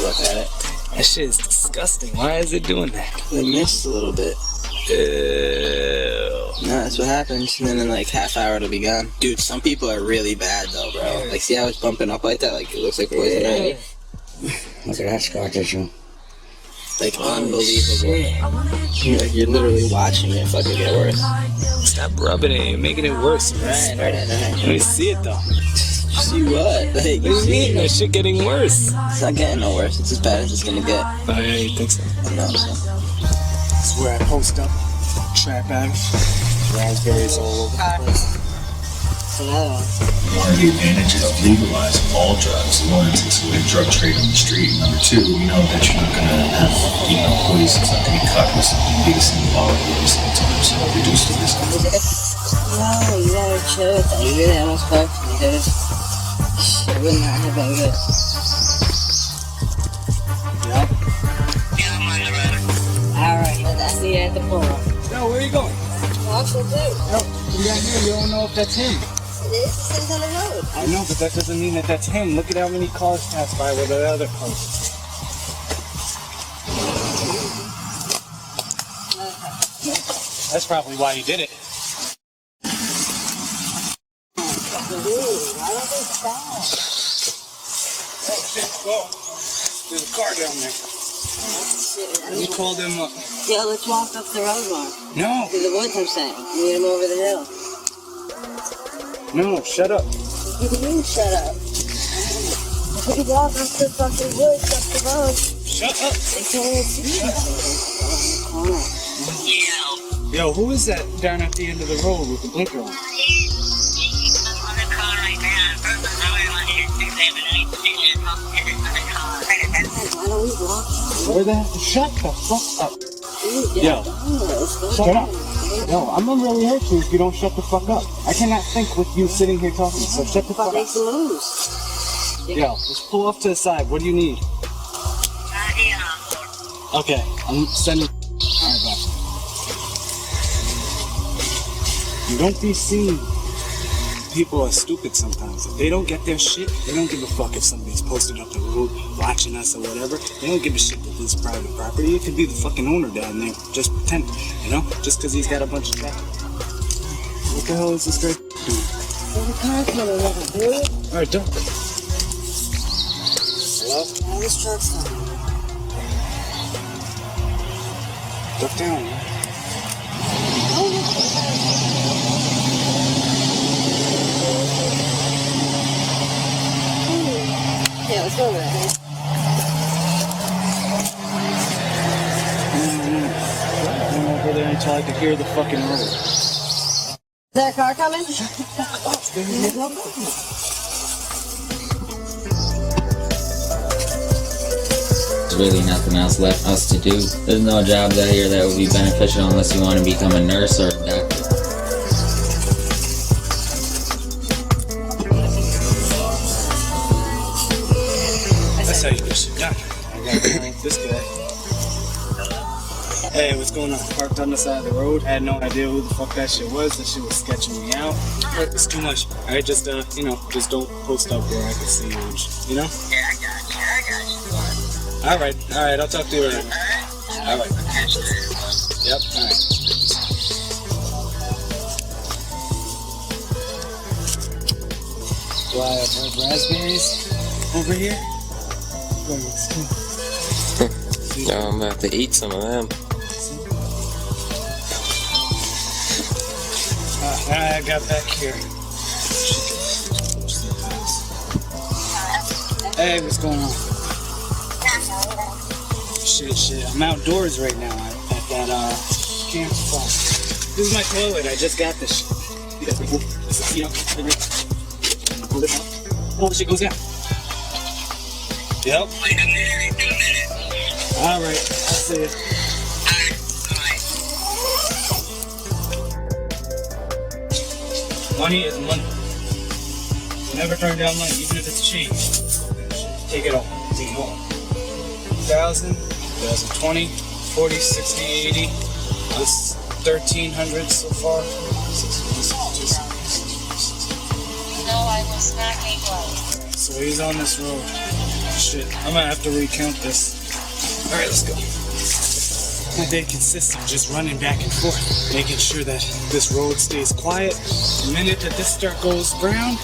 Look at it. That shit is disgusting. Why is it doing that? It missed a little bit. Ew. No, that's what happens. And then in like half hour it'll be gone. Dude, some people are really bad though, bro. Like, see how it's bumping up like that? Like, it looks like poison ivy. Look at that scar tissue. Like, unbelievable. You're literally watching it fucking get worse. Stop rubbing it. You're making it worse, man. Right. Let me see it, though. See what? Like, What do you mean? That shit getting worse. It's not getting no worse. It's as bad as it's gonna get. Oh, yeah, you think so? No, so. This is where I post up, trap out, raspberries all over the place. One of the advantages of legalizing all drugs, one, it takes away drug trade on the street. Number two, you know that you're not gonna have, poison's not gonna be cut with something be the same bottle every single time, so reduce the risk. No, you gotta chill with that. You really almost fucked me, dude. Shit would not have been good. Yep. Alright, I see you at the pole. Yo, where are you going? Actually, too. No, you got here, you don't know if that's him. It is. It says on the road. I know, but that doesn't mean that that's him. Look at how many cars pass by with the other cars. That's probably why he did it. Whoa, there's a car down there. You called him up. Yeah, let's walk up the road more. No. To the woods, I'm saying. Meet him over the hill. No, shut up. What do you mean, shut up? We walk up the fucking woods, up the road. Shut up. They can't see us. Yo, who is that down at the end of the road with the blinker on? Where the hell? Shut the fuck up. Yo, shut up. Yo, I'm gonna really hurt you if you don't shut the fuck up. I cannot think with you sitting here talking, so shut the fuck up. Make some moves. Yo, let's pull off to the side. What do you need? Okay, I'm sending. Alright, bye. You don't be seen. People are stupid sometimes. If they don't get their shit, they don't give a fuck if somebody's posted up the road watching us or whatever. They don't give a shit that this is private property. It could be the fucking owner down there just pretending, you know? Just because he's got a bunch of traffic. What the hell is this guy doing? There's a car coming over, dude. Alright, duck. Hello? Now this truck's coming. Duck down, man. Yeah, let's go over there. I went over there until I could hear the fucking road. Is that a car coming? There's no car. There's really nothing else left us to do. There's no jobs out here that would be beneficial unless you want to become a nurse or a doctor. That's how you get shit done. I got this guy. Hey, what's going on? Parked on the side of the road. I had no idea who the fuck that shit was. That shit was sketching me out. It's too much. Alright, just just don't post up where I can see you and shit, you know? Yeah, I got you. Alright, I'll talk to you later. Alright. Yep, alright. Do I have raspberries over here? No, I'm gonna have to eat some of them. I got back here. Hey, what's going on? Shit. I'm outdoors right now at that campfire. This is my toilet. I just got this shit. Oh, the shit goes down. Yep. Alright, I'll see you. Money is money. Never turn down money, even if it's cheap. Take it all. Take it all. 1,000, 2020, 40, 60, 80. This 1,300 so far. No, I was not able. So he's on this road. Shit, I'm gonna have to recount this. Alright, let's go. My day consists of just running back and forth, making sure that this road stays quiet. The minute that this dirt goes brown,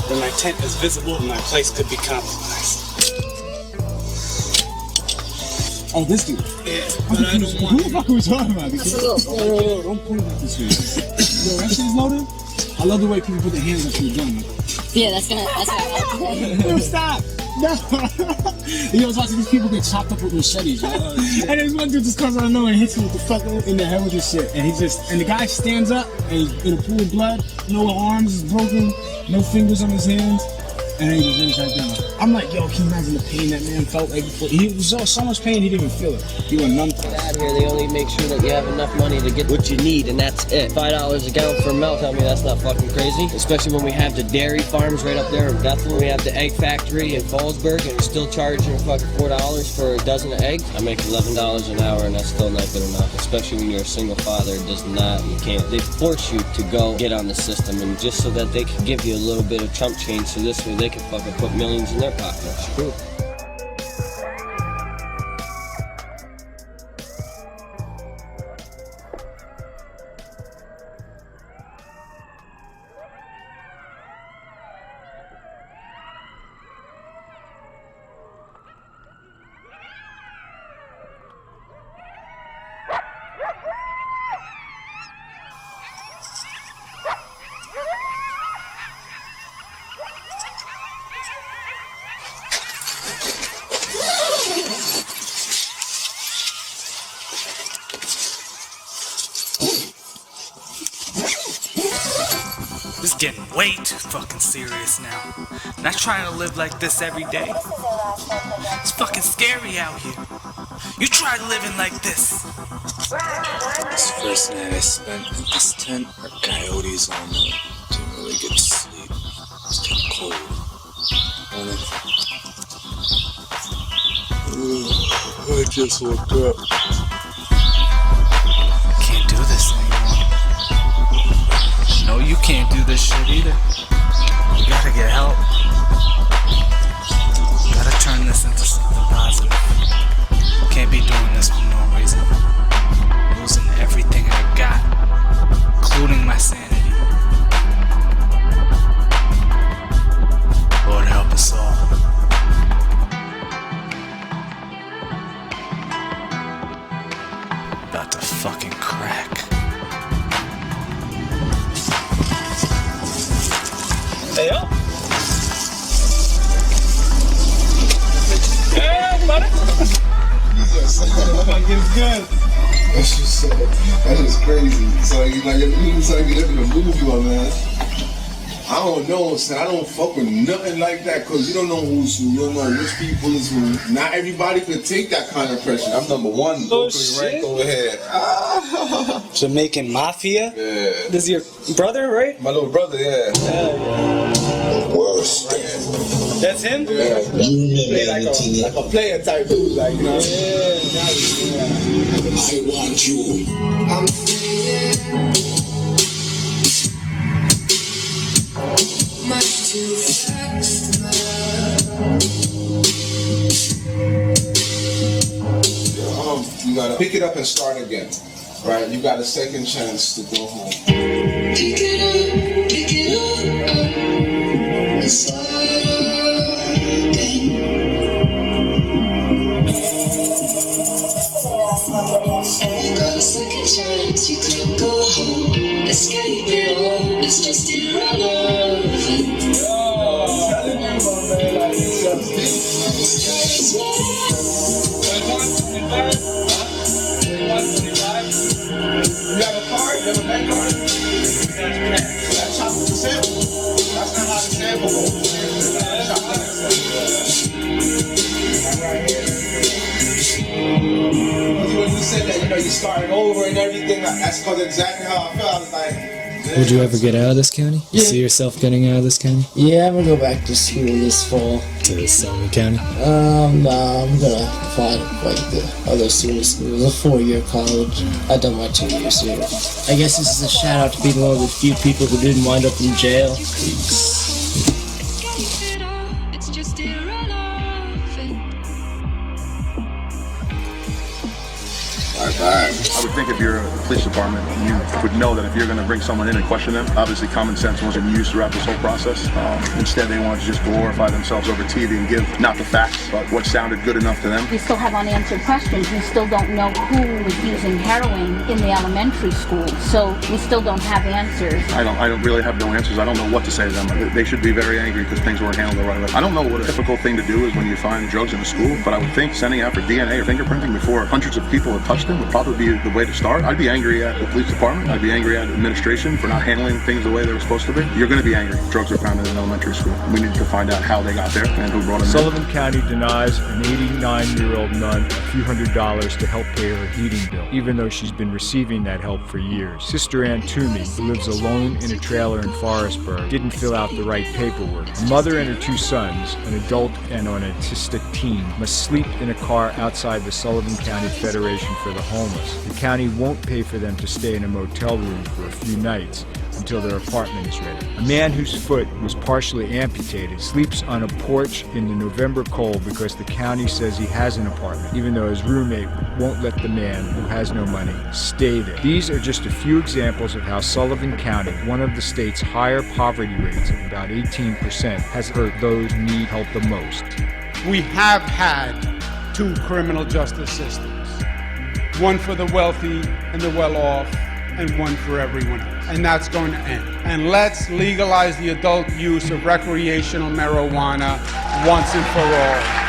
then my tent is visible and my place could be compromised. Oh, this dude. Yeah. Who the fuck are we talking about? Yo, don't point at this shit. Yo, that shit is loaded. I love the way people put their hands up to the gun. Yeah, that's gonna. Yo, stop. No. Yo, I was watching these people get chopped up with machetes, yo. And this one dude just comes out of nowhere and hits him with the fucking in the head with this shit. And and the guy stands up and he's in a pool of blood, no arms is broken, no fingers on his hands. And then he just lays right down. I'm like, yo, can you imagine the pain that man felt like before? He was so much pain, he didn't even feel it. He went numb. Out here, they only make sure that you have enough money to get what you need, and that's it. $5 a gallon for milk. Tell me that's not fucking crazy. Especially when we have the dairy farms right up there in Bethel. We have the egg factory in Fallsburg, and we're still charging fucking $4 for a dozen of eggs. I make $11 an hour, and that's still not good enough. Especially when you're a single father, it does not. You can't. They force you to go get on the system, and just so that they can give you a little bit of chump change, so this way they can fucking put millions in their pockets. True. This is getting way too fucking serious now. Not trying to live like this every day. It's fucking scary out here. You try living like this. This first night I spent in this tent are coyotes all night. Didn't really get to sleep. It's kind of cold. I just woke up. Can't do this anymore. No, you can't do this shit either. You gotta get help. Gotta turn this into something positive. Can't be doing this for no reason. Losing everything I got, including my sanity. Lord help us all. About to fucking crack. Hey, yo. Hey, buddy. It's good. That's just crazy. So you like you live in a movie, my man. I don't know, son. I don't fuck with nothing like that because you don't know who's who. You don't know which people is who. Not everybody can take that kind of pressure. I'm number one. Oh, Rank over here. Jamaican Mafia? Yeah. This is your brother, right? My little brother, yeah. Worst. That's him? Yeah. Like a player type dude, like, you know? I want you. I'm much too fast. You gotta pick it up and start again, right? You got a second chance to go home. Pick it up, and start again. You got a second chance, you could go home. Escape it all, it's just irrelevant. You have a card? You have a bank card? That's how it's sample. That's not how the sample goes. Right here. When you said that, you started over and everything, that's because exactly how I felt. I was like, would you ever get out of this county? You see yourself getting out of this county? Yeah, I'm gonna go back to school this fall. To Sullivan County? No, I'm gonna find like the other school. It was a 4-year college. I done my 2 years here. I guess this is a shout out to being one of the few people who didn't wind up in jail. bad. I would think if you're a police department, you would know that if you're going to bring someone in and question them, obviously common sense wasn't used throughout this whole process. Instead, they wanted to just glorify themselves over TV and give not the facts, but what sounded good enough to them. We still have unanswered questions. We still don't know who was using heroin in the elementary school, so we still don't have answers. I don't really have no answers. I don't know what to say to them. They should be very angry because things weren't handled the right way. I don't know what a typical thing to do is when you find drugs in a school, but I would think sending out for DNA or fingerprinting before hundreds of people have touched them would probably be the way to start. I'd be angry at the police department. I'd be angry at administration for not handling things the way they were supposed to be. You're going to be angry if drugs are found in an elementary school. We need to find out how they got there and who brought them in. Sullivan County denies an 89-year-old nun a few $100s to help pay her heating bill, even though she's been receiving that help for years. Sister Ann Toomey, who lives alone in a trailer in Forestburg, didn't fill out the right paperwork. A mother and her two sons, an adult and an autistic teen, must sleep in a car outside the Sullivan County Federation for the Homeless. The county won't pay for them to stay in a motel room for a few nights until their apartment is ready. A man whose foot was partially amputated sleeps on a porch in the November cold because the county says he has an apartment, even though his roommate won't let the man, who has no money, stay there. These are just a few examples of how Sullivan County, one of the state's higher poverty rates of about 18%, has hurt those who need help the most. We have had two criminal justice systems, one for the wealthy and the well-off, and one for everyone else. And that's going to end. And let's legalize the adult use of recreational marijuana once and for all.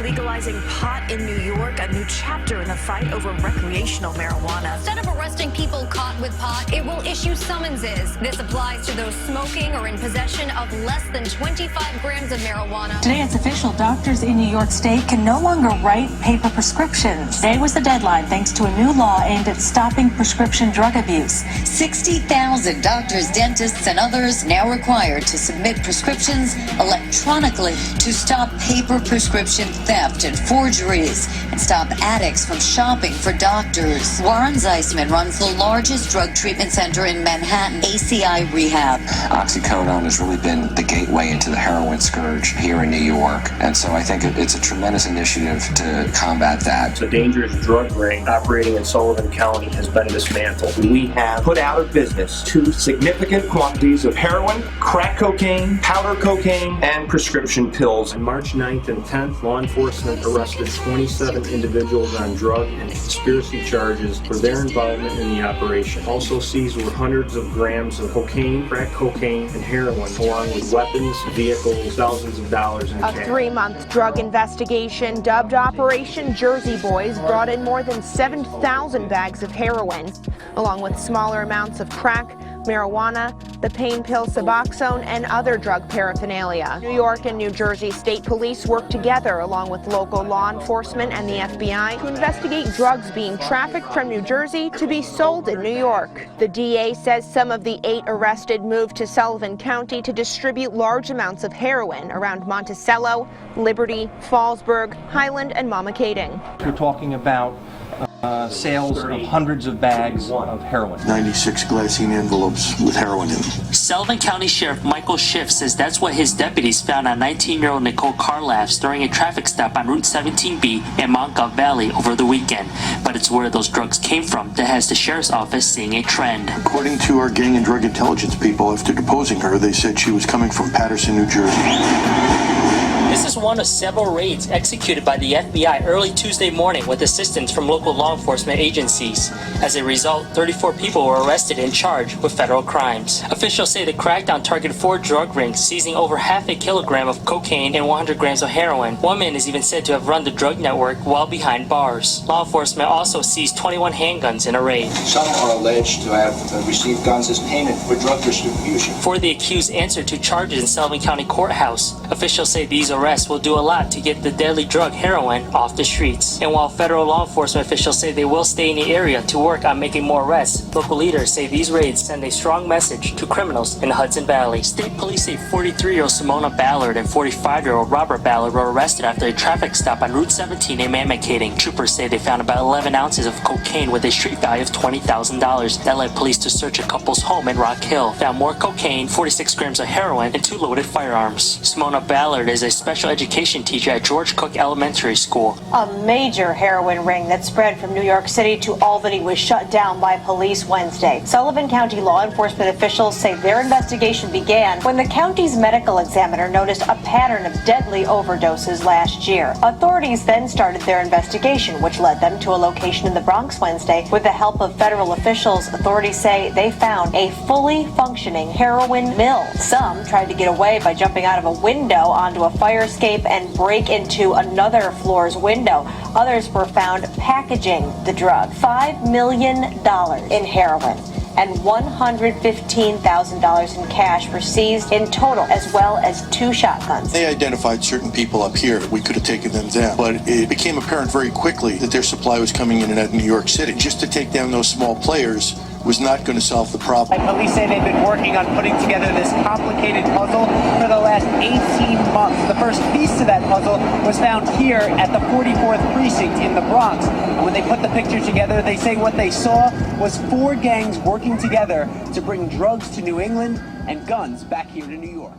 Legalizing pot in New York, a new chapter in the fight over recreational marijuana. Instead of arresting people caught with pot, it will issue summonses. This applies to those smoking or in possession of less than 25 grams of marijuana. Today it's official. Doctors in New York State can no longer write paper prescriptions. Today was the deadline thanks to a new law aimed at stopping prescription drug abuse. 60,000 doctors, dentists, and others now required to submit prescriptions electronically to stop paper prescription theft and forgeries and stop addicts from shopping for doctors. Warren Zeisman runs the largest drug treatment center in Manhattan, ACI Rehab. Oxycodone has really been the gateway into the heroin scourge here in New York, and so I think it's a tremendous initiative to combat that. The dangerous drug ring operating in Sullivan County has been dismantled. We have put out of business 2 significant quantities of heroin, crack cocaine, powder cocaine, and prescription pills. On March 9th and 10th, law enforcement arrested 27 individuals on drug and conspiracy charges for their involvement in the operation. Also seized were hundreds of grams of cocaine, crack cocaine, and heroin, along with weapons, vehicles, thousands of dollars in A cash. 3-month drug investigation dubbed Operation Jersey Boys brought in more than 7,000 bags of heroin, along with smaller amounts of crack, marijuana, the pain pill Suboxone, and other drug paraphernalia. New York and New Jersey State Police work together along with local law enforcement and the FBI to investigate drugs being trafficked from New Jersey to be sold in New York. The DA says some of the 8 arrested moved to Sullivan County to distribute large amounts of heroin around Monticello, Liberty, Fallsburg, Highland, and Mamakating. We're talking about sales of hundreds of bags of heroin. 96 glassine envelopes with heroin in them. Sullivan County Sheriff Michael Schiff says that's what his deputies found on 19-year-old Nicole Karlafs during a traffic stop on Route 17B in Montgomery Valley over the weekend. But it's where those drugs came from that has the sheriff's office seeing a trend. According to our gang and drug intelligence people, after deposing her, they said she was coming from Paterson, New Jersey. This is one of several raids executed by the FBI early Tuesday morning with assistance from local law enforcement agencies. As a result, 34 people were arrested and charged with federal crimes. Officials say the crackdown targeted 4 drug rings, seizing over half a kilogram of cocaine and 100 grams of heroin. One man is even said to have run the drug network while behind bars. Law enforcement also seized 21 handguns in a raid. Some are alleged to have received guns as payment for drug distribution. 4 of the accused answered to charges in Sullivan County Courthouse. Officials say these arrests will do a lot to get the deadly drug heroin off the streets. And while federal law enforcement officials say they will stay in the area to work on making more arrests, local leaders say these raids send a strong message to criminals in the Hudson Valley. State police say 43-year-old Simona Ballard and 45-year-old Robert Ballard were arrested after a traffic stop on Route 17 in Mamakating. Troopers say they found about 11 ounces of cocaine with a street value of $20,000. That led police to search a couple's home in Rock Hill. Found more cocaine, 46 grams of heroin, and 2 loaded firearms. Simona Ballard is a special education teacher at George Cook Elementary School. A major heroin ring that spread from New York City to Albany was shut down by police Wednesday. Sullivan County law enforcement officials say their investigation began when the county's medical examiner noticed a pattern of deadly overdoses last year. Authorities then started their investigation, which led them to a location in the Bronx Wednesday. With the help of federal officials, authorities say they found a fully functioning heroin mill. Some tried to get away by jumping out of a window onto a fire escape and break into another floor's window. Others were found packaging the drug. $5 million in heroin and $115,000 in cash were seized in total, as well as 2 shotguns. They identified certain people up here. We could have taken them down, but it became apparent very quickly that their supply was coming in and out of New York City. Just to take down those small players was not going to solve the problem. Police say they've been working on putting together this complicated puzzle for the last 18 months. The first piece to that puzzle was found here at the 44th Precinct in the Bronx. And when they put the picture together, they say what they saw was 4 gangs working together to bring drugs to New England and guns back here to New York.